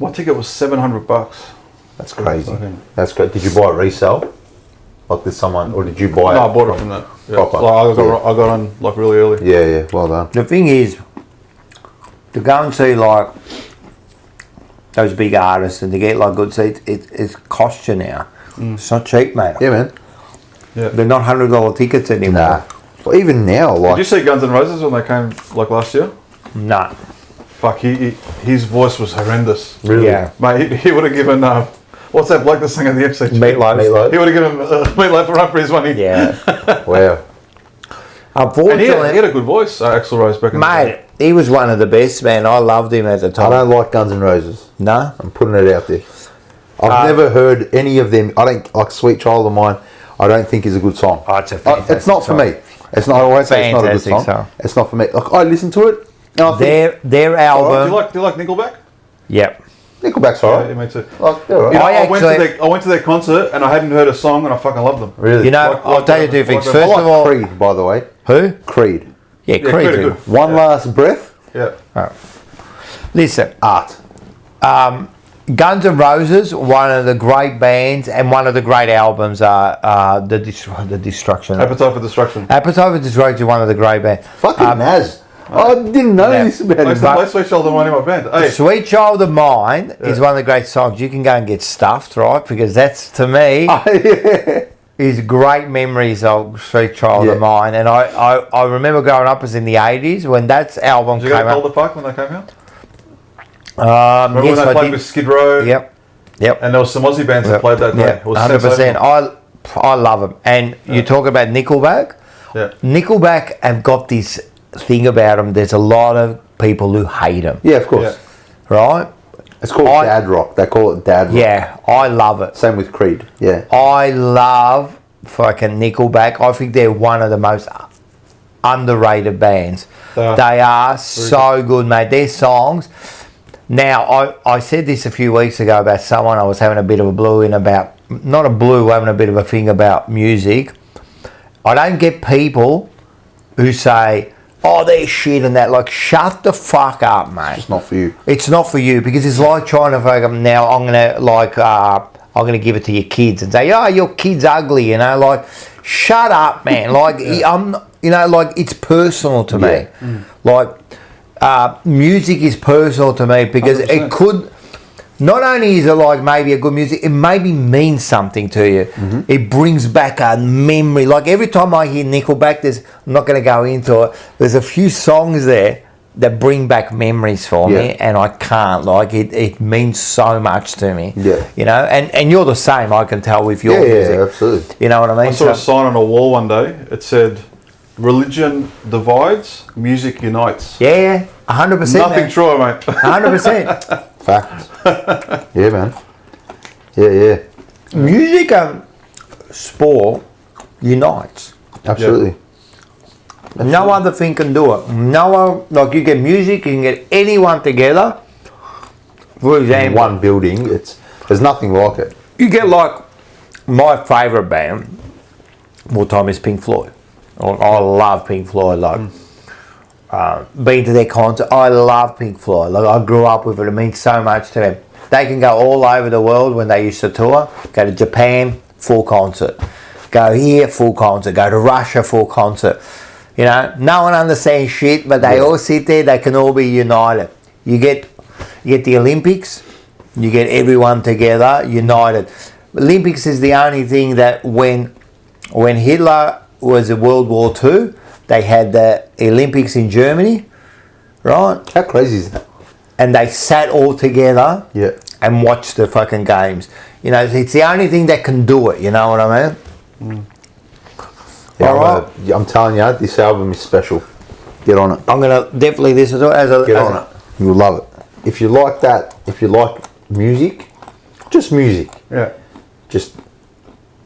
My ticket was $700. That's crazy. Okay. That's great. Did you buy it resale? Like, did someone, or did you buy it? No, I bought it from that. Yeah. Proper. Like, I got on like really early. Yeah, well done. The thing is, to go and see like those big artists and to get like good seats, it costs you now. It's not cheap, mate. Yeah, man. Yeah. They're not $100 tickets anymore. Nah. Even now, Did like you see Guns N' Roses when they came like last year? No. Fuck, his voice was horrendous. really, Yeah. Mate, he would have given what's that bloke that sang at the FC? Meatloaf. He would have given Meatloaf a run for his money. Yeah. wow. And Unfortunately, he had a good voice, Axl Rose back in the day. mate, he was one of the best, man. I loved him at the I time. don't like Guns N' Roses. No? I'm putting it out there. I've never heard any of them. I don't like Sweet Child of Mine. I don't think is a good song. Oh, it's a fantastic It's not for song. me. It's not. I won't say it's not a good Fantastic song. song. It's not for me. Like I listen to it. And I think Their Do album. you like Nickelback? Yep. Nickelback's Yeah, alright. me too. Like, they're alright. You know, I I went to their concert and I hadn't heard a song and I fucking loved them. Really? You know, Like- I'll tell you two things. like- I First like of all, Creed, by the way. who? Creed. Yeah, Yeah, Creed. Creed are good. One Last Breath. Yeah. Listen, Art. Guns N' Roses, one of the great bands and one of the great albums are the Destruction. Appetite for Destruction. Appetite for Destruction, one of the great bands. Fucking Naz. I didn't know yeah. this about I used him. to play Sweet Child of Mine in my band. Hey, Sweet Child of Mine is one of the great songs. You can go and get stuffed, right? Because that's, to me, Yeah. is great memories of Sweet Child Yeah. of Mine. And I remember growing up as in the 80s when that album did you go came to out. Calder Park when they came out? Remember Yes, when they I played did. with Skid Row? Yep. And there was some Aussie bands that played that day. Yeah, It was 100%. sensational. I love them. And you talk about Nickelback. Yeah. Nickelback have got this thing about them. There's a lot of people who hate them, Yeah, of course. Yeah. right? It's called dad rock. They call it dad rock. Yeah, I love it. Same with Creed. Yeah. I love fucking Nickelback. I think they're one of the most underrated bands. They are so good, mate. Their songs. Now, I said this a few weeks ago about someone I was having a bit of a blue in about, not a blue, having a bit of a thing about music. I don't get people who say, oh, they're shit and that. Like, shut the fuck up, mate. It's not for you. It's not for you because it's like trying to fuck them. Now I'm gonna give it to your kids and say, oh, your kid's ugly, you know, like, shut up, man. Like, like, it's personal to me. Like, music is personal to me because 100%. it could. Not only is it like maybe a good music, it maybe means something to you. It brings back a memory. Like every time I hear Nickelback, I'm not going to go into it. There's a few songs there that bring back memories for me, and I can't. Like it means so much to me. Yeah. You know, and you're the same. I can tell with your music. Yeah, absolutely. You know what I mean? I saw a sign on a wall one day. It said, "Religion divides, music unites." yeah, 100%. Nothing true, mate. 100%. Fact. Yeah, man. Yeah. Music and sport unites. Absolutely. No other thing can do it. No one, like you get music, you can get anyone together. For In example, one building, there's nothing like it. you get like my favourite band all time is Pink Floyd. I love Pink Floyd. Like been to their concert. I love Pink Floyd. Like I grew up with it. It means so much to them. They can go all over the world when they used to tour. Go to Japan, full concert. Go here, full concert. Go to Russia, full concert. You know, no one understands shit, but they all sit there. They can all be united. You get the Olympics. You get everyone together, united. Olympics is the only thing that when Hitler was in World War II, they had the Olympics in Germany, right? How crazy is that? And they sat all together Yeah. and watched the fucking games. You know, it's the only thing that can do it. You know what I mean? Yeah, All right. I'm telling you, this album is special. Get on it. I'm gonna definitely listen to it as a. Get on it. You'll love it. If you like that, if you like music, just music. Yeah.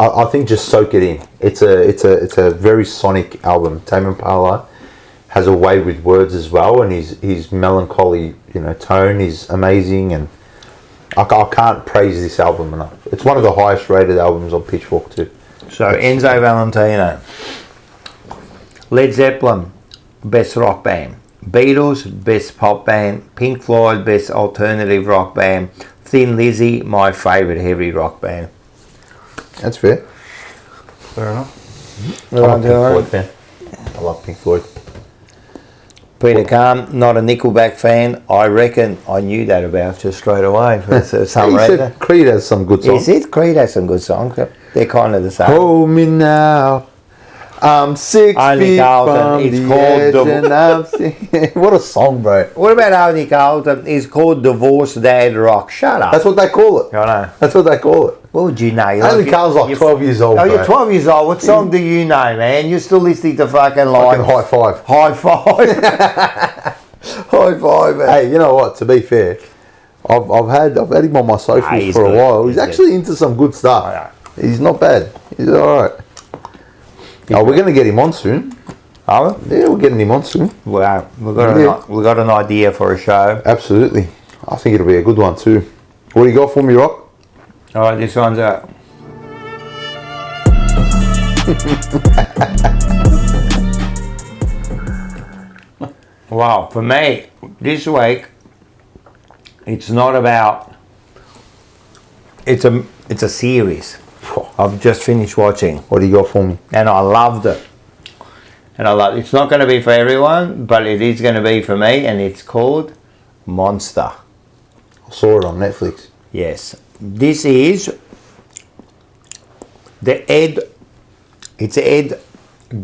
I think just soak it in. It's a very sonic album. Tame Impala has a way with words as well, and his melancholy, tone is amazing, and I can't praise this album enough. It's one of the highest rated albums on Pitchfork too. So Enzo Valentino, Led Zeppelin, best rock band. Beatles, best pop band. Pink Floyd, best alternative rock band. Thin Lizzy, my favourite heavy rock band. That's fair. Fair enough. I'm a Pink Floyd fan. I love Pink Floyd. Peter Kahn, not a Nickelback fan. I reckon I knew that about you straight away. For some He reason. said Creed has some good songs. He said Creed has some good songs. They're kind of the same. Hold me now. I'm 6 Only feet Carlton, from it's the called edge the- and I'm singing. What a song, bro. What about Only Carlton? It's called Divorce Dad Rock. Shut up. That's what they call it. I know. That's what they call it. What would you know? Only Carl's like 12 years old, Oh, bro. you're 12 years old. What song do you know, man? You're still listening to fucking like... Fucking high five. High five. High five, man. Hey, you know what? To be fair, I've had him on my socials He's for a good. while. He's He's actually into some good stuff. I know. He's not bad. He's all right. Oh, we're going to get him on soon. Oh, Yeah, we're getting him on soon. wow. We've got an idea for a show. Absolutely. I think it'll be a good one too. What do you got for me, Rock? All right, this one's out. Wow, for me, this week, it's not about... It's a series. I've just finished watching. What do you got for me? And I loved it. And it's not going to be for everyone, but it is going to be for me, and it's called Monster. I saw it on Netflix. Yes. This is it's Ed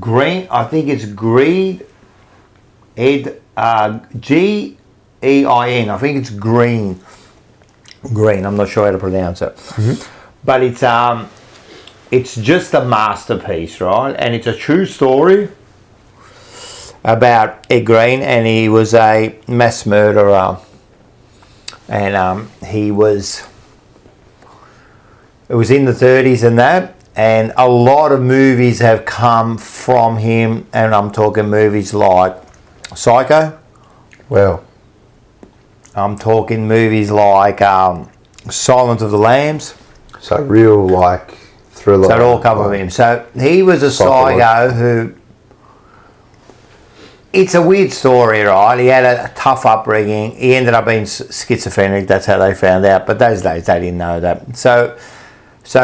Green, I think it's Greed, Ed, G-E-I-N, I think it's Green, I'm not sure how to pronounce it. But it's just a masterpiece, right? And it's a true story about Ed Green, and he was a mass murderer, and it was in the 30s and that, and a lot of movies have come from him, and I'm talking movies like Psycho, Well, I'm talking movies like Silence of the Lambs. so real like thriller. So it all come from him. So he was a psycho who... It's a weird story, right? He had a tough upbringing. He ended up being schizophrenic. That's how they found out. But those days they didn't know that. So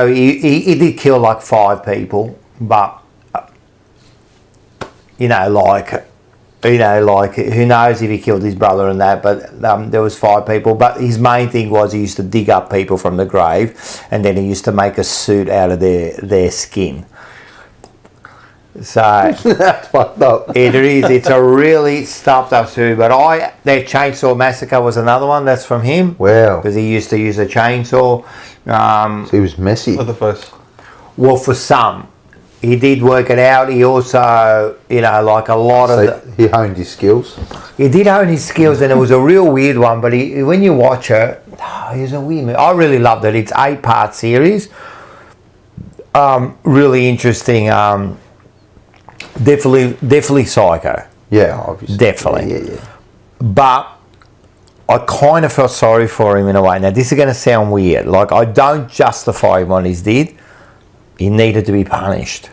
he did kill like 5 people. But who knows if he killed his brother and that? But there was 5 people. But his main thing was he used to dig up people from the grave, and then he used to make a suit out of their skin. So That's fucked up. it is. It's a really stuffed up suit. But their Chainsaw Massacre was another one that's from him. Wow. Because he used to use a chainsaw. So he was messy. Leatherface. Well, for some, he did work it out. He also, like a lot of... So he honed his skills. He did own his skills, and it was a real weird one. But when you watch it, it was a weird movie. I really loved it. It's 8-part series. Really interesting. Definitely Psycho. Yeah, obviously. Definitely. Yeah. But I kind of felt sorry for him in a way. Now, this is going to sound weird. Like, I don't justify him on his deed. He needed to be punished.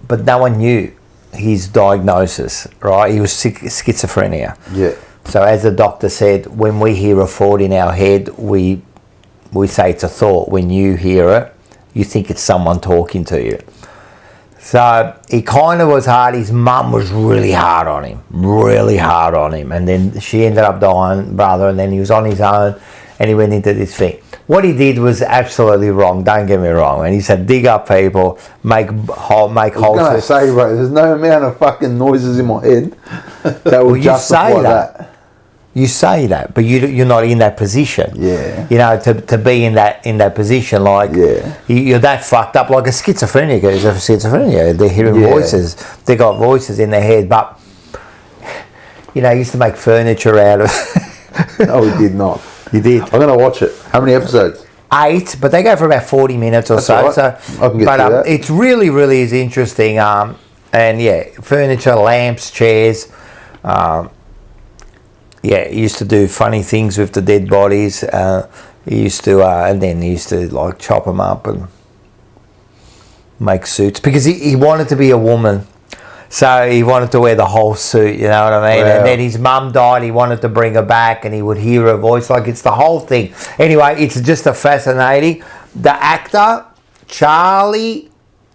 But no one knew his diagnosis, right? He was schizophrenia. Yeah. So as the doctor said, when we hear a thought in our head, we say it's a thought. When you hear it, you think it's someone talking to you. So he kind of was hard. His mum was really hard on him. And then she ended up dying, brother, and then he was on his own, and he went into this thing. What he did was absolutely wrong, don't get me wrong. And he said, dig up people, make holes. I was going to say, bro, there's no amount of fucking noises in my head that would justify that. You say that, but you're not in that position. Yeah. To be in that position, like you're that fucked up, like a schizophrenic is a schizophrenia. They're hearing voices. They got voices in their head, but he used to make furniture out of. No, he did not. You did. I'm going to watch it. How many episodes? 8, but they go for about 40 minutes or so. Right. So, I can get through that. It's really, really is interesting. And furniture, lamps, chairs. He used to do funny things with the dead bodies. He used to, and then he used to like chop them up and make suits because he wanted to be a woman. So he wanted to wear the whole suit, you know what I mean? Wow. And then his mum died, he wanted to bring her back, and he would hear her voice, like it's the whole thing. Anyway, it's just a fascinating. The actor, Charlie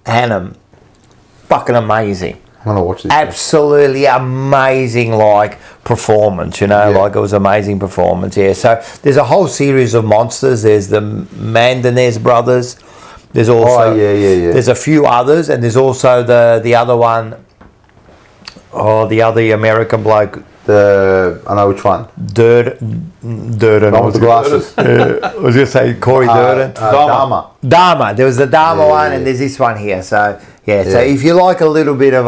Hunnam, fucking amazing. I'm going to watch this. Absolutely amazing, performance, like it was amazing performance, So there's a whole series of monsters. There's the Mandanez brothers, There's also yeah. There's a few others, and there's also the other one. The other American bloke. I know which one. Durden. One with the glasses. I was going to say Corey Durden. Dharma. There was the Dharma one, and there's this one here. So so if you like a little bit of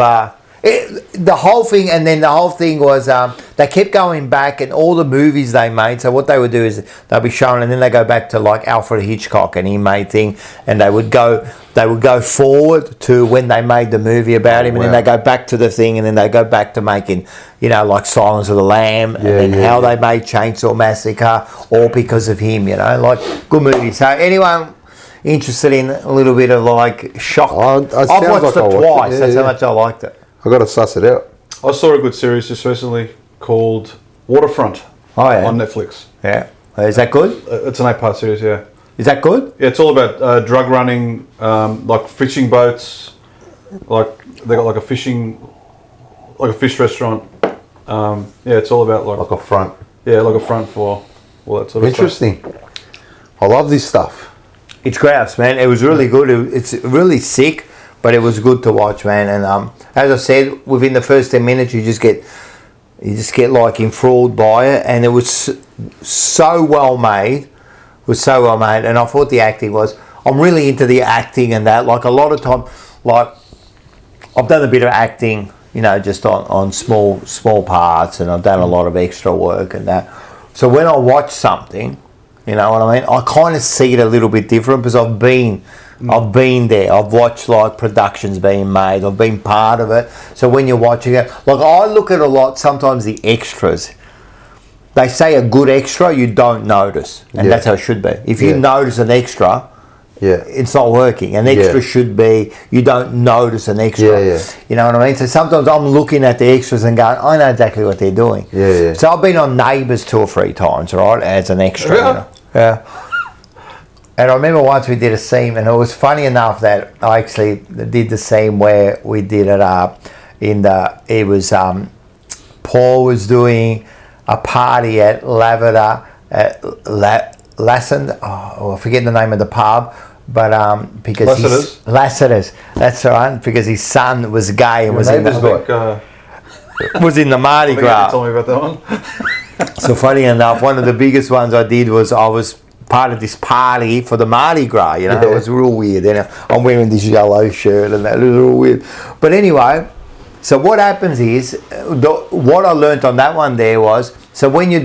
the whole thing, and then the whole thing was they kept going back, and all the movies they made. So what they would do is they'll be showing, and then they go back to like Alfred Hitchcock, and he made thing, and they would go forward to when they made the movie about him, and then they go back to the thing, and then they go back to making, like Silence of the Lamb, and then how they made Chainsaw Massacre, all because of him. Like good movie. So anyone interested in a little bit of like shock? I've watched it twice. That's how much I liked it. I got to suss it out. I saw a good series just recently called Waterfront on Netflix. Yeah. Is that good? It's an 8-part series, yeah. Is that good? Yeah, it's all about drug running, like fishing boats. Like they got like a fish restaurant. It's all about like a front. Yeah, like a front for all that sort of stuff. Interesting. I love this stuff. It's grouse, man. It was really good. It's really sick, but it was good to watch, man. And as I said, within the first 10 minutes, you just get like enthralled by it, and it was so well made. And I thought the acting was. I'm really into the acting and that. Like a lot of time, like I've done a bit of acting, just on small parts, and I've done a lot of extra work and that. So when I watch something, you know what I mean, I kind of see it a little bit different because I've been there. I've watched like productions being made. I've been part of it. So when you're watching it, like I look at a lot sometimes the extras. They say a good extra you don't notice, and that's how it should be. If you notice an extra, it's not working. An extra should be you don't notice an extra. You know what I mean? So sometimes I'm looking at the extras and going, I know exactly what they're doing. So I've been on Neighbours 2 or 3 times, right, as an extra. And I remember once we did a scene, and it was funny enough that I actually did the scene where we did it Paul was doing a party at Lavender, Lassend, I forget the name of the pub, but because Lassiter's, that's right, because his son was gay and was in the Mardi Gras. You told me about that one. So funny enough, one of the biggest ones I did was I was part of this party for the Mardi Gras, it was real weird. I'm wearing this yellow shirt and that, it was real weird. But anyway, so what happens is, what I learnt on that one there was, so when they're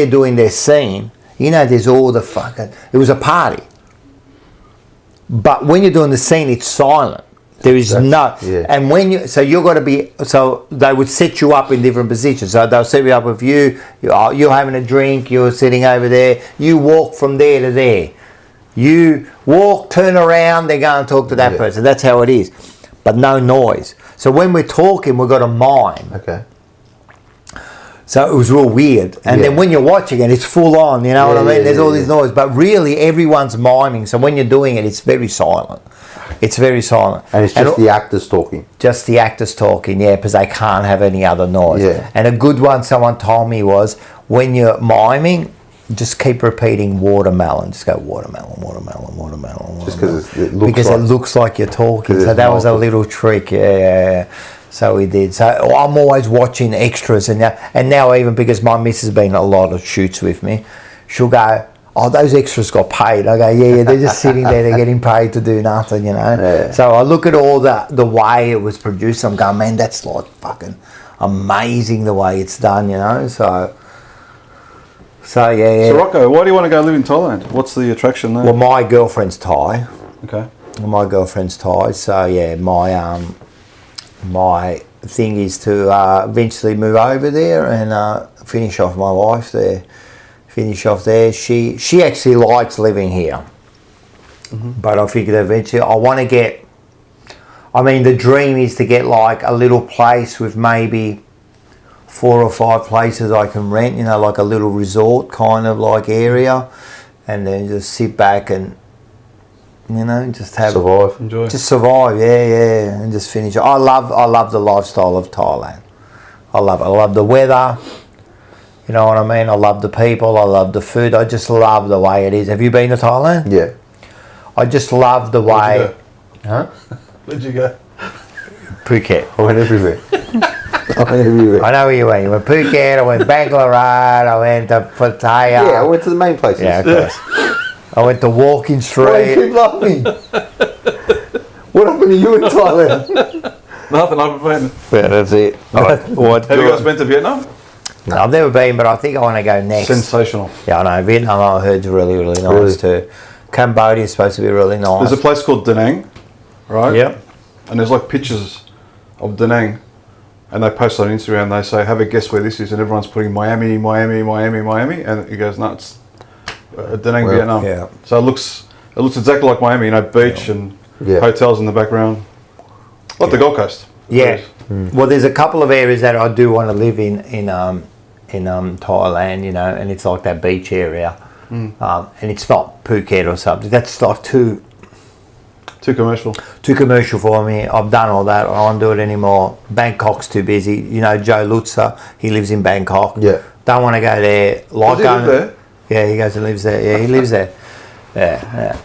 doing their scene, there's all the fucking, it was a party. But when you're doing the scene, it's silent. There is and when you've got to be, so they would set you up in different positions. So they'll set you up with you're having a drink, you're sitting over there, you walk from there to there. You walk, turn around, they go and talk to that person. That's how it is. But no noise. So when we're talking, we've got to mime. Okay. So it was real weird. And then when you're watching it, it's full on, you know what I mean? There's all this noise. But really, everyone's miming. So when you're doing it, it's very silent. It's very silent. And it's just the actors talking. Just the actors talking, because they can't have any other noise. And a good one someone told me was, when you're miming, just keep repeating watermelon. Just go watermelon, watermelon, watermelon. Just because it looks like you're talking. So that was a little trick. So we did. So I'm always watching extras, and now even because my missus has been a lot of shoots with me, she'll go, oh, those extras got paid. I go, yeah, they're just sitting there, they're getting paid to do nothing, So I look at all the way it was produced, I'm going, man, that's like fucking amazing the way it's done, So yeah. So Rocco, why do you want to go live in Thailand? What's the attraction there? Well, my girlfriend's Thai. Okay. My girlfriend's Thai, so yeah, my thing is to eventually move over there and finish off my life there. She actually likes living here, but I figured eventually I want to get. I mean, the dream is to get like a little place with maybe 4 or 5 places I can rent, like a little resort kind of like area, and then just sit back and, just have survive, enjoy, just survive, and just finish. I love the lifestyle of Thailand. I love the weather. You know what I mean? I love the people. I love the food. I just love the way it is. Have you been to Thailand? Yeah. I just love the way. Huh? Where'd you go? Phuket. I went everywhere. I know where you went. You went Phuket, I went Bangalore, I went to Pattaya. Yeah, I went to the main places. Yeah, of course. I went to Walking Why do you Street. keep laughing? What happened to you in Thailand? Nothing, I've been. Yeah, that's it. Have you guys been to Vietnam? No, I've never been, but I think I want to go next. Sensational. Yeah, I know. Vietnam, I heard, is really, really nice Really? too. Cambodia is supposed to be really nice. There's a place called Da Nang, right? Yep. And there's like pictures of Da Nang, and they post on Instagram. They say, "Have a guess where this is," and everyone's putting Miami, Miami, Miami, Miami, and it goes nuts. Da Nang, Well, Vietnam. yeah. So it looks exactly like Miami. You know, beach and Yeah. hotels in the background, like the Gold Coast. Yeah. Well, there's a couple of areas that I do want to live in Thailand, you know, and it's like that beach area, and it's not Phuket or something. That's like too Too commercial. for me. I've done all that. I don't want to do it anymore. Bangkok's too busy. You know, Joe Lutzer, he lives in Bangkok. Yeah. Don't want to go there. Does he live there? Yeah, he goes and lives there. Yeah, he lives there. Yeah.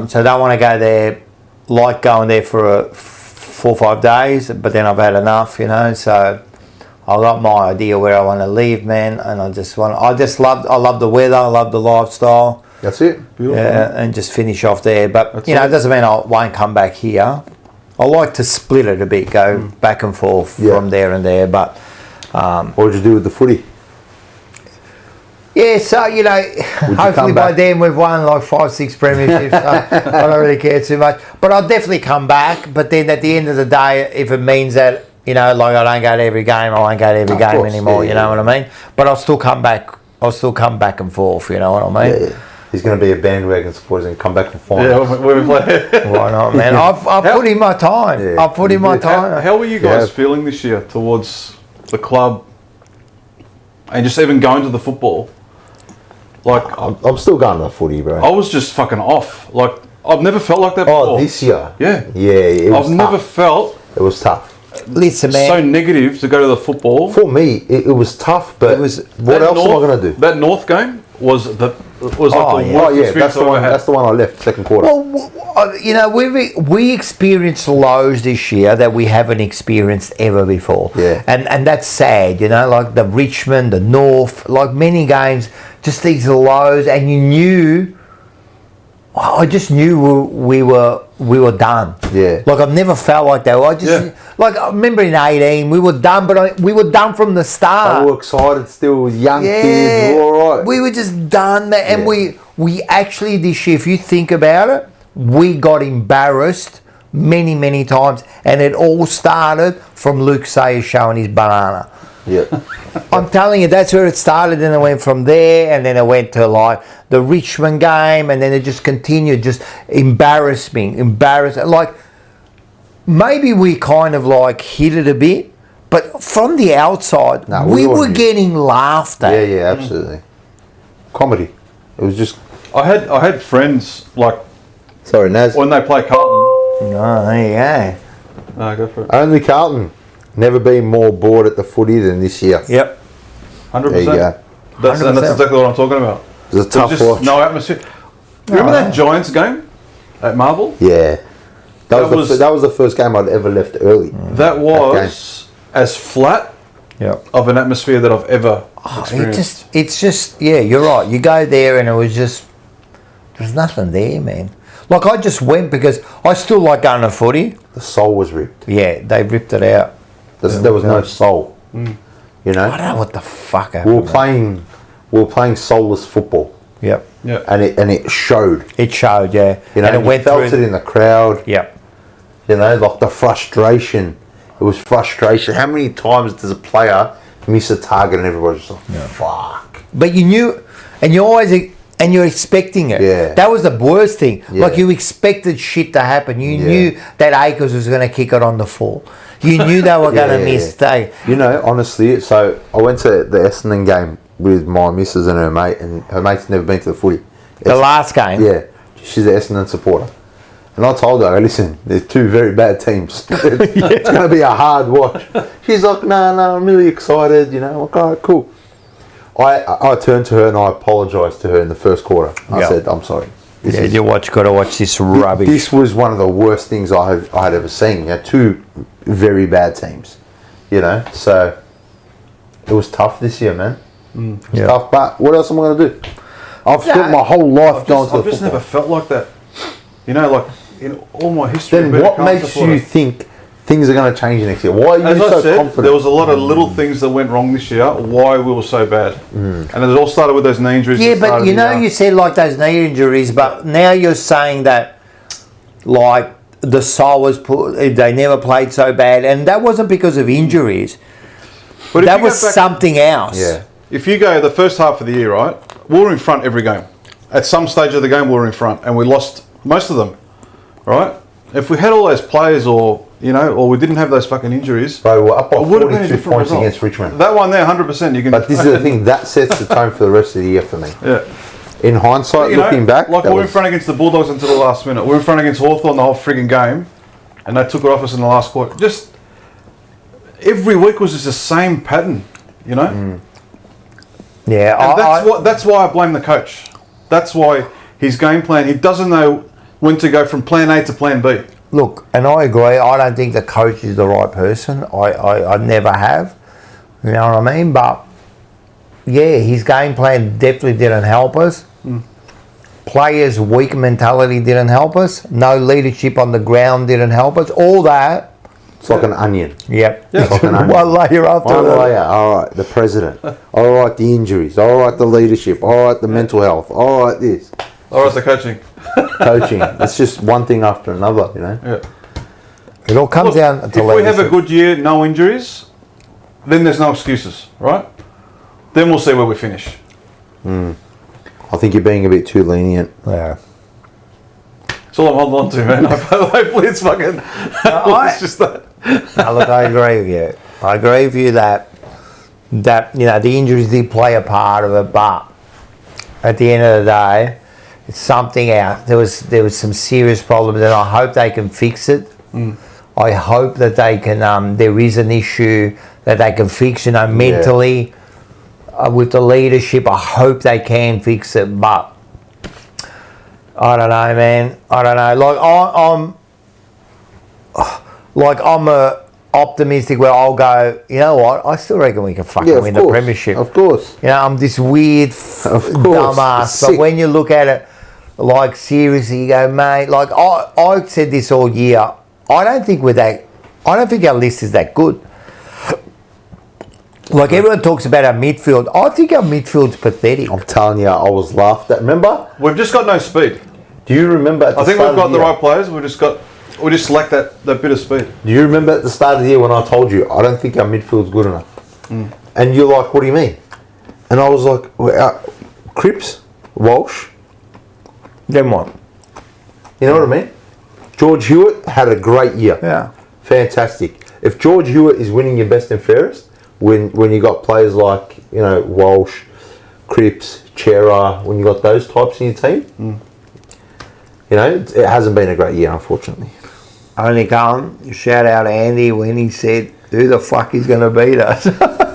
So don't want to go there. Like going there for 4 or 5 days, but then I've had enough, you know. So I got my idea where I want to live, man, and I love the weather. I love the lifestyle. That's it. Beautiful. Yeah, and just finish off there. But That's you know, all. it doesn't mean I won't come back here. I like to split it a bit, go back and forth Yeah. from there and there. But What did you do with the footy? yeah, so you know, hopefully come by back? then we've won like 5-6 premierships. So I don't really care too much. But I'll definitely come back. But then at the end of the day, if it means that, you know, like I don't go to every game, I won't go to every Of game course, anymore. yeah, You know yeah. what I mean? But I'll still come back. I'll still come back and forth. You know what I mean? Yeah. He's going to be a bandwagon supporter and come back and find Yeah, when we play. Why not, man? I've put in my time. Yeah, I've put in my time. How were you guys Yeah. feeling this year towards the club, and just even going to the football? Like, I'm still going to the footy, bro. I was just fucking off. Like, I've never felt like that before. Oh, this year? Yeah. Yeah, it was I've tough. never felt It was tough. Listen, man. so negative to go to the football. For me, it was tough, but It was- what else am I going to do? That North game was like Oh, the worst yeah. Oh, yeah, experience that's the I've one. ever had. That's the one I left second quarter. Well, you know, we experienced lows this year that we haven't experienced ever before. Yeah. And that's sad, you know, like the Richmond, the North, like many games, just these lows, and you knew. I just knew we were done. Yeah. Like I've never felt like that. Like I remember in 18 we were done, but we were done from the start. They were excited still with young kids, all right. We were just done, man. And Yeah. we actually this year, if you think about it, we got embarrassed many times, and it all started from Luke Sayers showing his banana. Yeah. I'm telling you, that's where it started, and it went from there, and then it went to like the Richmond game, and then it just continued, just embarrassed. Like maybe we kind of like hit it a bit, but from the outside, No, we we all were knew. getting laughed at. Yeah, absolutely. Comedy. It was just... I had friends like Sorry, Naz. when they play Carlton. Oh, there you No, go for it. Only Carlton. Never been more bored at the footy than this year. go. Yep. 100%. There you go. That's 100%. exactly what I'm talking about. It was a There tough was just watch. no atmosphere. Remember that Giants game at Marvel? Yeah. That was- was the first game I'd ever left early. That was as flat Yep. of an atmosphere that I've ever experienced. It's just, yeah, you're right. You go there and it was just, there's nothing there, man. Like I just went because I still like going to footy. The soul was ripped. Yeah, they ripped it out. There was no soul. You know? I don't know what the fuck We happened. were playing soulless football. Yep. Yeah. And it showed. It showed, yeah. You know, and it you went felt through. it in the crowd. Yep. You know, like the frustration. It was frustration. How many times does a player miss a target and everybody's just like, fuck. But you knew, and you're expecting it. Yeah. That was the worst thing. Yeah. Like you expected shit to happen. You Yeah. knew that Akers was going to kick it on the full. You knew they were going to miss. You know, honestly, so I went to the Essendon game with my missus and her mate, and her mate's never been to the footy. The last game. Yeah, she's an Essendon supporter. And I told her, listen, there's two very bad teams. It's going to be a hard watch. She's like, no, I'm really excited, you know. I'm like, all right, cool. I turned to her and I apologised to her in the first quarter. I Yeah. said, I'm sorry. Got to watch this rubbish. This was one of the worst things I had ever seen. You know, two very bad teams. You know, so it was tough this year, man. It was tough, but what else am I going to do? I've spent my whole life going to the I've just football. never felt like that. You know, like in all my history. Then what makes you think things are going to change next year? Why are you As so I said, confident? there was a lot of little things that went wrong this year. Why we were so bad, and it all started with those knee injuries. Yeah, that but started you the know, year. you said like those knee injuries, but now you're saying that like the soul was they never played so bad, and that wasn't because of injuries. But if That you was go back- something else. Yeah. If you go the first half of the year, right, we were in front every game. At some stage of the game, we were in front, and we lost most of them, right? If we had all those players, or we didn't have those fucking injuries, Bro, we're up by it would have been a 42 different points result. against Richmond. That one there, 100%. You can. But this is the thing, that sets the tone for the rest of the year for me. Yeah. In hindsight, You know, looking back, like that we were in was- front against the Bulldogs until the last minute. We were in front against Hawthorn the whole frigging game, and they took it off us in the last quarter. Just every week was just the same pattern, you know. Yeah, And that's why I blame the coach. That's why his game plan. He doesn't know when to go from plan A to plan B. look, and I agree. I don't think the coach is the right person. I never have. You know what I mean? But yeah, his game plan definitely didn't help us. Players' weak mentality didn't help us. No leadership on the ground didn't help us. All that. it's like an onion. Yep. It's like an onion. One layer after One another. layer, all right, the president. All right, the injuries. All right, the leadership. All right, the mental health. All right, this. Or else the coaching. Coaching. It's just one thing after another, you know. Yeah. It all comes Look, down to if we have a leadership. good year, no injuries, then there's no excuses, right? Then we'll see where we finish. I think you're being a bit too lenient. Yeah. That's all I'm holding on to, man. Hopefully it's fucking. It's just that. No, look, I agree with you. I agree with you that the injuries did play a part of it, but at the end of the day, it's something out. There was some serious problems, and I hope they can fix it. I hope that they can. There is an issue that they can fix. Mentally, with the leadership, I hope they can fix it. But I don't know, man. I don't know. I'm a optimistic where I'll go, you know what, I still reckon we can fucking win the premiership. Of course. You know, I'm this weird dumbass. Sick. But when you look at it, like, seriously, you go, mate, like, I said this all year, I don't think our list is that good. Like, everyone talks about our midfield. I think our midfield's pathetic. I'm telling you, I was laughed at. Remember? We've just got no speed. Do you remember at the I think start we've got of the year, right players. We just lack that bit of speed. Do you remember at the start of the year when I told you, I don't think our midfield's good enough? And you're like, what do you mean? And I was like, well, Cripps, Walsh, Then what? you know what I mean? George Hewitt had a great year. Yeah. Fantastic. If George Hewitt is winning your best and fairest, when you got players like, Walsh, Cripps, Chera, when you got those types in your team, it hasn't been a great year, unfortunately. Only Carlton, shout out to Andy when he said, who the fuck is going to beat us?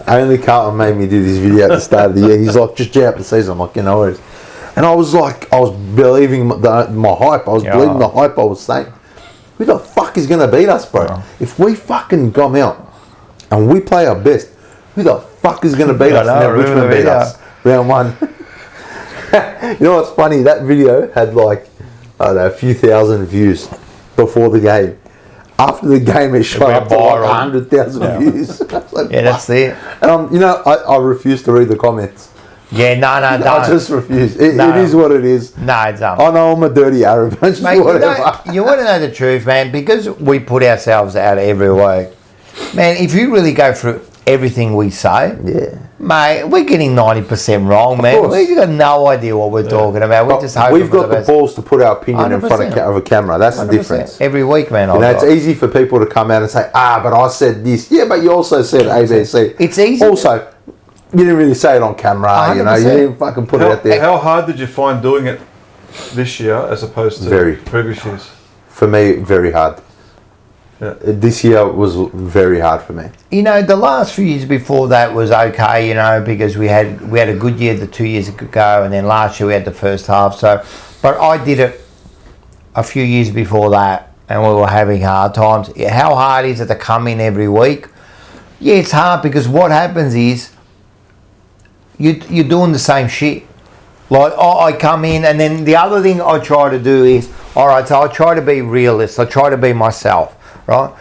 Only Carlton made me do this video at the start of the year. He's like, just jump the season. I'm like, worries. And I was like, I was believing my hype. I was believing the hype I was saying. Who the fuck is going to beat us, bro? Yeah. If we fucking come out and we play our best, who the fuck is going to beat us? know, And then Richmond beat yeah. us. Round one. You know what's funny? That video had like, I don't know, a few thousand views before the game. After the game, it shot went up to like viral. 100,000 views. I was like, Yeah, that's fuck. it. And I refuse to read the comments. Yeah, no, don't. I just refuse. It is what it is. No, don't. I know I'm a dirty Arab. It's just Mate, whatever. you want to know the truth, man, because we put ourselves out every week. Man, if you really go through everything we say, Yeah. mate, we're getting 90% wrong, man. course. We've got no idea what we're talking about. We're just hoping We've for got the best. balls to put our opinion in front 100%. of a camera. That's the 100%. difference. Every week, man. It's easy for people to come out and say, but I said this. Yeah, but you also said ABC. It's easy. Also, you didn't really say it on camera. 100%. You didn't fucking put it out there. How hard did you find doing it this year as opposed to Very. previous years? For me, very hard. Yeah. This year was very hard for me. The last few years before that was okay, because we had a good year the 2 years ago, and then last year we had the first half. So But I did it a few years before that, and we were having hard times. How hard is it to come in every week? Yeah, it's hard because what happens is you're doing the same shit. Like, I come in, and then the other thing I try to do is, all right, so I try to be realist. I try to be myself, right?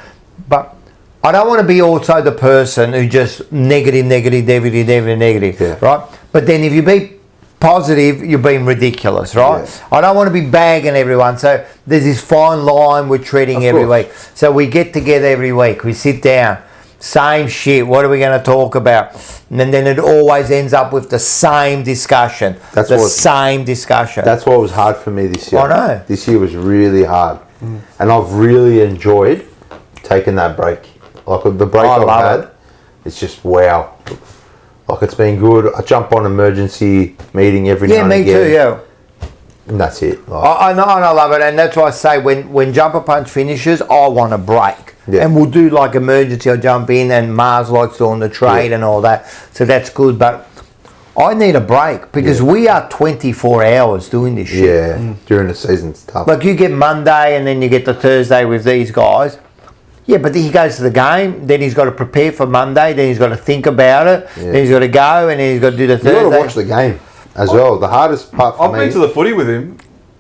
But I don't want to be also the person who just negative, Yeah. right? But then if you be positive, you're being ridiculous, right? Yeah. I don't want to be bagging everyone. So there's this fine line we're treading Of every course. week. So we get together every week. We sit down. Same shit. What are we going to talk about? And then it always ends up with the same discussion. Same discussion. That's what was hard for me this year. I know. This year was really hard. And I've really enjoyed taking that break. Like the break I I've love had, it's just wow. Like it's been good. I jump on emergency meeting every now and me again. too, yeah. And that's it. Like, I know, and I love it, and that's why I say when Jumper Punch finishes, I want a break, Yeah. and we'll do like emergency. I jump in, and Mars likes doing the trade and all that, so that's good. But I need a break because we are 24 hours doing this shit. yeah, during the season it's tough. Like you get Monday, and then you get the Thursday with these guys. Yeah, but then he goes to the game, then he's got to prepare for Monday, then he's got to think about it, then he's got to go, and then he's got to do the you Thursday. got to watch the game as well. The hardest part for I've me. been to the footy with him,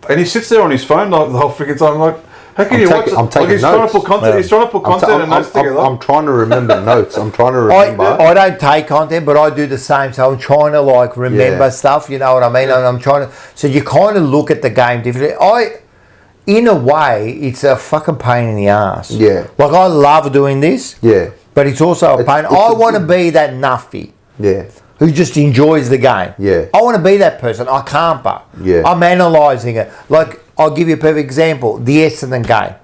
and he sits there on his phone like the whole freaking time. Like, how can I'm you taking- watch it? I'm taking Like he's trying to notes. put content. He's trying to put content and notes together. I'm trying to remember notes. I'm trying to remember. I don't take content, but I do the same. So I'm trying to like remember Yeah. stuff. You know what I mean? And I'm trying to. So you kind of look at the game differently. In a way, it's a fucking pain in the ass. Yeah. Like I love doing this. Yeah. But it's also a pain. It's I a want to good- be that nuffy Yeah. who just enjoys the game. Yeah. I want to be that person. I can't, but Yeah. I'm analysing it. Like I'll give you a perfect example: the Essendon game.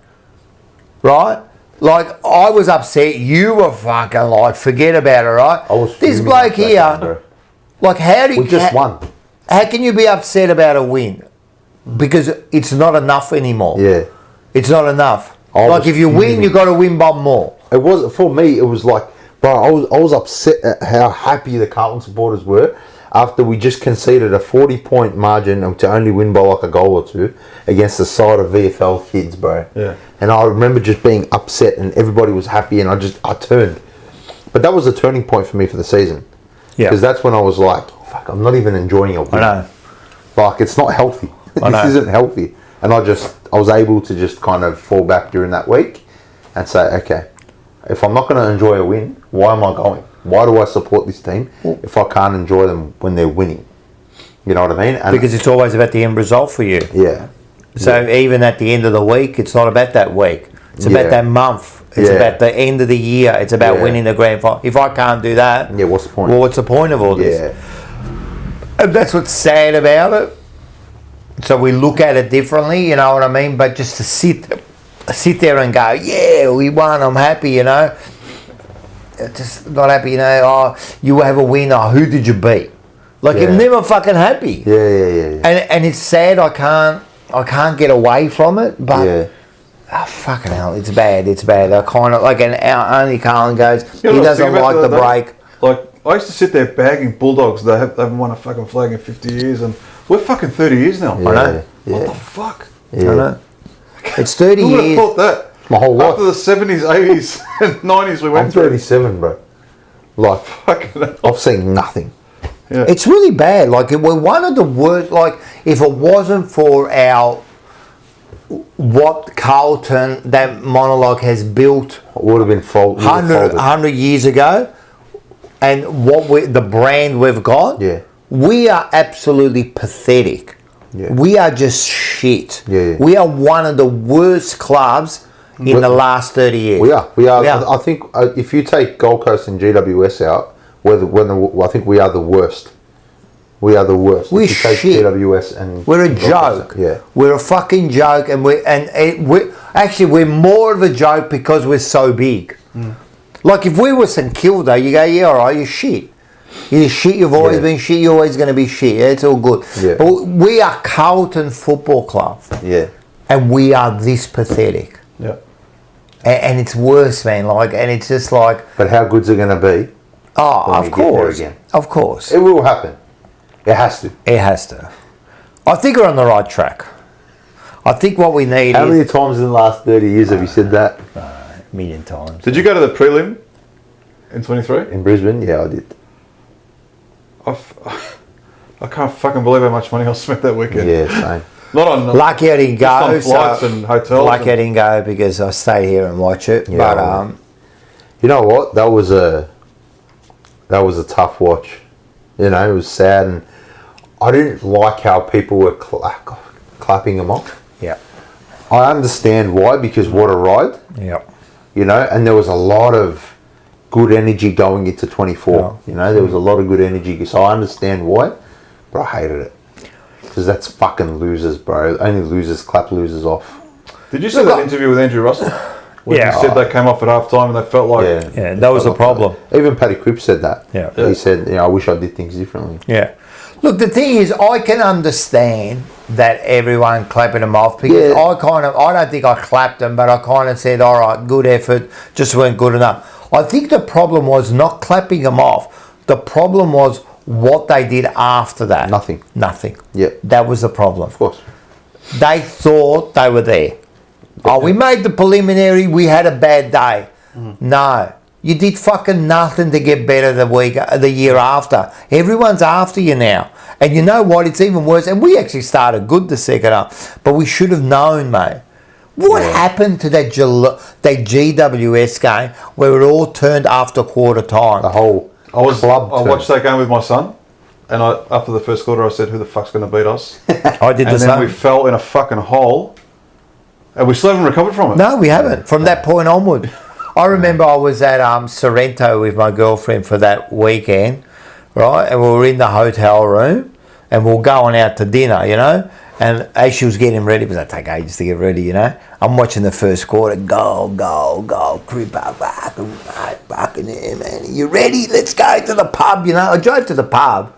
Right? Like I was upset. You were fucking like, forget about it, right? I was This fuming bloke after that here. game, bro. Like, how do We just won. How can you be upset about a win? Because it's not enough anymore. Yeah. It's not enough. I Like was if you win, fuming. you got to win by more. It was for me. It was like, bro, I was upset at how happy the Carlton supporters were after we just conceded a 40-point margin and to only win by like a goal or two against the side of VFL kids, bro. Yeah. And I remember just being upset, and everybody was happy, and I turned. But that was a turning point for me for the season. Yeah. Because that's when I was like, fuck, I'm not even enjoying it. I know. Like, it's not healthy. I know. This isn't healthy. And I was able to just kind of fall back during that week and say, okay, if I'm not going to enjoy a win, why am I going? Why do I support this team if I can't enjoy them when they're winning? You know what I mean? And Because it's always about the end result for you. yeah. So even at the end of the week, it's not about that week. It's Yeah. about that month. It's Yeah. about the end of the year. It's about Yeah. winning the grand final. If I can't do that, Yeah, what's the point? well, what's the point of all this? Yeah. And that's what's sad about it. So we look at it differently, you know what I mean? But just to sit there and go, yeah, we won, I'm happy, you know. Just not happy, you know. Oh, you have a win. Oh, who did you beat? Like Yeah. I'm never fucking happy. Yeah. And it's sad. I can't get away from it. But Yeah. oh, fucking hell, it's bad. It's bad. I kind of like, and our only Carlin goes, You know he what I was doesn't thinking about like the other day? break. Like, I used to sit there bagging Bulldogs. They haven't won a fucking flag in 50 years, and we're fucking 30 years now. Yeah. I know. What Yeah. the fuck? Yeah. I know. It's 30 Who would have years. thought that? My whole life. After the 70s, 80s, and 90s, we I'm went through. 37, bro. Like, Fucking hell. I've seen nothing. Yeah. It's really bad. Like we're one of the worst. Like if it wasn't for what Carlton, that monologue has built It would have been folded. 100 years ago, and the brand we've got, Yeah. we are absolutely pathetic. Yeah. We are just shit. Yeah. We are one of the worst clubs in the last 30 years. We are. We are. I think if you take Gold Coast and GWS out, I think we are the worst. We are the worst. We're if you take shit. GWS and We're a Gold Coast joke. out. Yeah. We're a fucking joke, and we're more of a joke because we're so big. Like if we were St Kilda, you go, yeah, all right, you're shit. You're shit. You've always Yeah. been shit. You're always going to be shit. Yeah, it's all good. Yeah. But we are Carlton Football Club, Yeah. and we are this pathetic. Yeah. And it's worse, man. Like, and it's just like, But how good's it going to be? oh, When of we get there course, again. of course, It will happen. It has to. it has to. I think we're on the right track. I think what we need How is... many times in the last 30 years have you said that? A million times. Did you go to the prelim in 23? In Brisbane? Yeah, I did. I can't fucking believe how much money I spent that weekend. Yeah, same. Not on Lucky I didn't just go. on flights and hotels. Lucky I didn't go because I stayed here and watch it. Yeah, but you know what? That was a tough watch. You know, it was sad, and I didn't like how people were clapping them off. yeah, I understand why, because what a ride. yeah. You know, and there was a lot of good energy going into 24. Yeah. You know, there was a lot of good energy, so I understand why, but I hated it. Because that's fucking losers, bro. Only losers clap losers off. Did you see that interview with Andrew Russell? When Yeah. he said they came off at half time and they felt like... Yeah, that was the problem. Even Paddy Cripps said that. Yeah. He said, I wish I did things differently. Yeah. Look, the thing is, I can understand that everyone clapping them off because Yeah. I don't think I clapped them, but I kind of said, all right, good effort, just weren't good enough. I think the problem was not clapping them off. The problem was what they did after that. Nothing. Yep. That was the problem. Of course. They thought they were there. Oh, we made the preliminary, we had a bad day. No. You did fucking nothing to get better the year after. Everyone's after you now. And you know what? It's even worse. And we actually started good the second half. But we should have known, mate. What happened to that GWS game where it all turned after quarter time? The whole I club watched that game with my son, and after the first quarter I said, who the fuck's going to beat us? I did the And then same. we fell in a fucking hole, and we still haven't recovered from it. No, we haven't. From that point onward. I remember I was at Sorrento with my girlfriend for that weekend, right? And we were in the hotel room and we were going out to dinner, you know? And as she was getting ready, because I take ages to get ready, you know? I'm watching the first quarter, go, creep up, fucking yeah, man. You ready? Let's go to the pub, you know? I drove to the pub.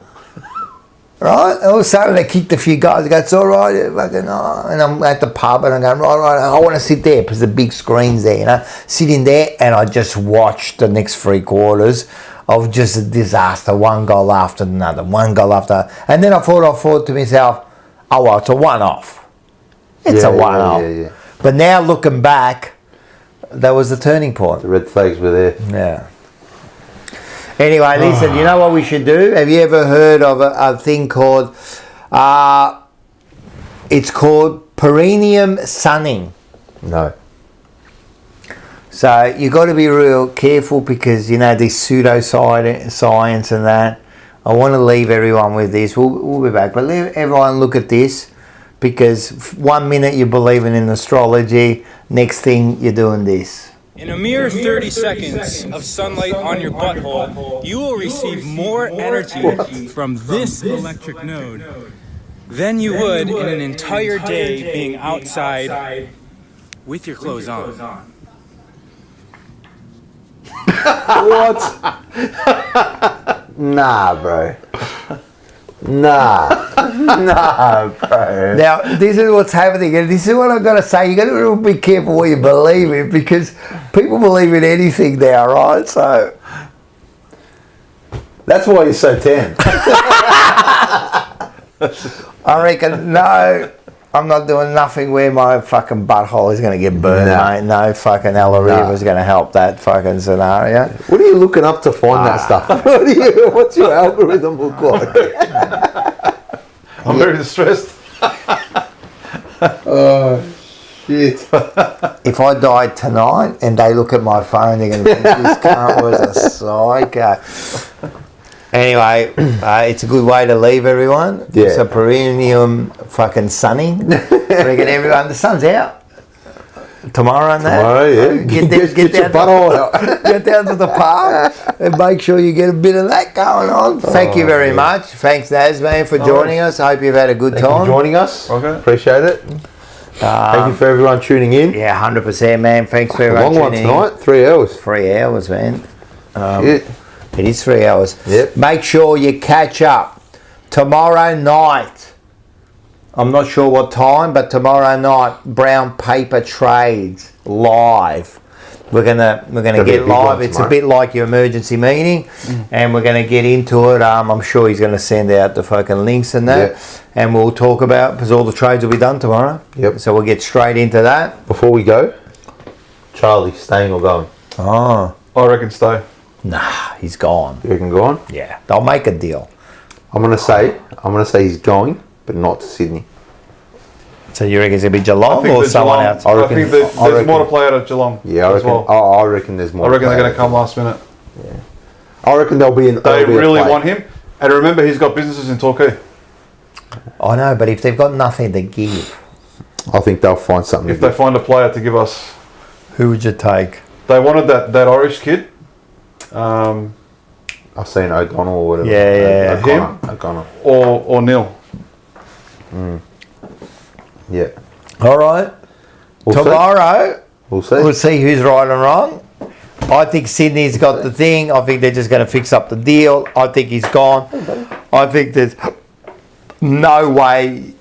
Right? And all of a sudden they kicked a few guys. I go, it's all right. Fucking, oh. And I'm at the pub and I'm going, right, I want to sit there because the big screen's there, you know. Sitting there and I just watched the next 3 quarters of just a disaster. One goal after another, And then I thought to myself, oh, well, it's a one-off. It's a one-off. Yeah. But now looking back, that was the turning point. The red flags were there. Yeah. Anyway, listen, you know what we should do? Have you ever heard of a thing called, it's called perineum sunning? No. So you got to be real careful because, you know, this pseudoscience and that. I want to leave everyone with this. We'll be back. But let everyone look at this because 1 minute you're believing in astrology, next thing you're doing this. In a mere 30 seconds of sunlight on your butthole, you will receive more energy from this electric node than you would in an entire day being outside with your clothes on. What? Nah, bro. Nah, bro. Now, this is what's happening, and this is what I've got to say. You got to be careful what you believe in because people believe in anything now, right? So That's why you're so tan. I reckon, no, I'm not doing nothing where my fucking butthole is going to get burned, mate. No fucking aloe vera is going to help that fucking scenario. What are you looking up to find that stuff? What's your algorithm look like? I'm very distressed. Oh, shit. If I died tonight and they look at my phone, they're going to think this cunt was a psycho. Anyway, it's a good way to leave everyone. Yeah. It's a perennium fucking sunning. I reckon everyone, the sun's out tomorrow and that. Tomorrow, yeah. Get your butthole out. Get down to the park and make sure you get a bit of that going on. Thank you very much. Thanks, Naz, man, for joining us. I hope you've had a good Thank you time. for joining us. Okay. Appreciate it. Thank you for everyone tuning in. Yeah, 100%, man. Thanks for A everyone long one tuning tonight, in. 3 hours. 3 hours, man. Shit. It is 3 hours. Yep. Make sure you catch up tomorrow night. I'm not sure what time, but tomorrow night, Brown Paper Trades live. We're gonna That'll be a get big live. one It's a tomorrow. bit like your emergency meeting, and we're gonna get into it. I'm sure he's gonna send out the fucking links and that, and we'll talk about because all the trades will be done tomorrow. Yep. So we'll get straight into that. Before we go, Charlie, staying or going? Oh, I reckon stay. nah, he's gone. You reckon going? Yeah, they'll make a deal. I'm gonna say he's going, but not to Sydney. So you reckon it's gonna be Geelong think or the someone Geelong- else? I I reckon- think that I there's more to reckon- play out at Geelong. Yeah, I as reckon. well. I reckon there's more. I reckon to they're play going to out. come last minute. I reckon they'll be in. They really want him. And remember, he's got businesses in Torquay. I know, but if they've got nothing to give, I think they'll find something. If they find a player to give us, who would you take? they wanted that Irish kid. I've seen O'Donnell or whatever. Yeah, yeah. O'Connor. Or Neil. Yeah. All right. We'll see. Tomorrow, We'll see. we'll see who's right and wrong. I think Sydney's got the thing. I think they're just going to fix up the deal. I think he's gone. I think there's no way.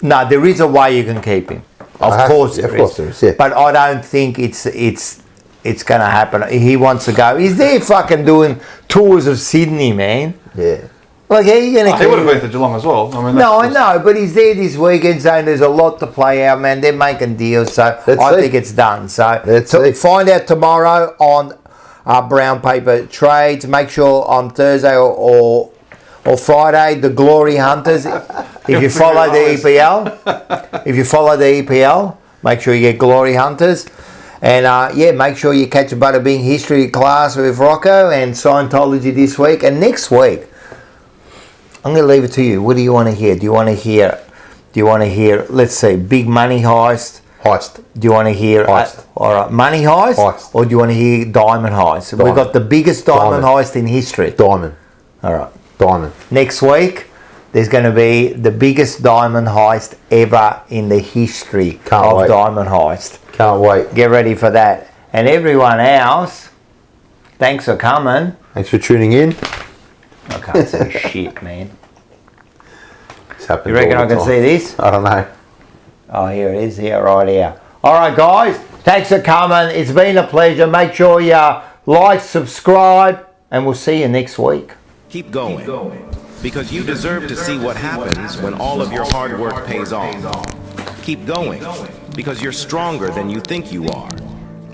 No, there is a way you can keep him. Of course there is. Yeah. But I don't think it's going to happen. He wants to go. He's there fucking doing tours of Sydney, man. Yeah. Like, how are you going to He would have been to Geelong as well. I mean, No, I know, but he's there this weekend saying there's a lot to play out, man. They're making deals, so Let's I see. think it's done. So Let's see. find out tomorrow on Brown Paper Trades. Make sure on Thursday or Friday, the Glory Hunters. If you follow the EPL, make sure you get Glory Hunters. And make sure you catch a Butterbean history class with Rocco and Scientology this week. And next week, I'm going to leave it to you. What do you want to hear? Do you want to hear, let's see, big money heist? Heist. Do you want to hear Heist. all right, money heist? Heist. Or do you want to hear diamond heist? We've got the biggest diamond heist in history. Diamond. All right. Diamond. Next week, there's going to be the biggest diamond heist ever in the history of wait. diamond heist. Can't wait. Get ready for that. And everyone else, thanks for coming. Thanks for tuning in. I can't see shit, man. It's happening. You reckon all I the can time. see this? I don't know. Oh, here it is. Here, right here. All right, guys. Thanks for coming. It's been a pleasure. Make sure you like, subscribe, and we'll see you next week. Keep going. Because you deserve to see what happens when all of your hard work pays off. Keep going. Because you're stronger than you think you are.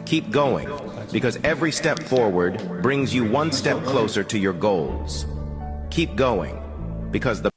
Keep going. Because every step forward brings you one step closer to your goals. Keep going. Because the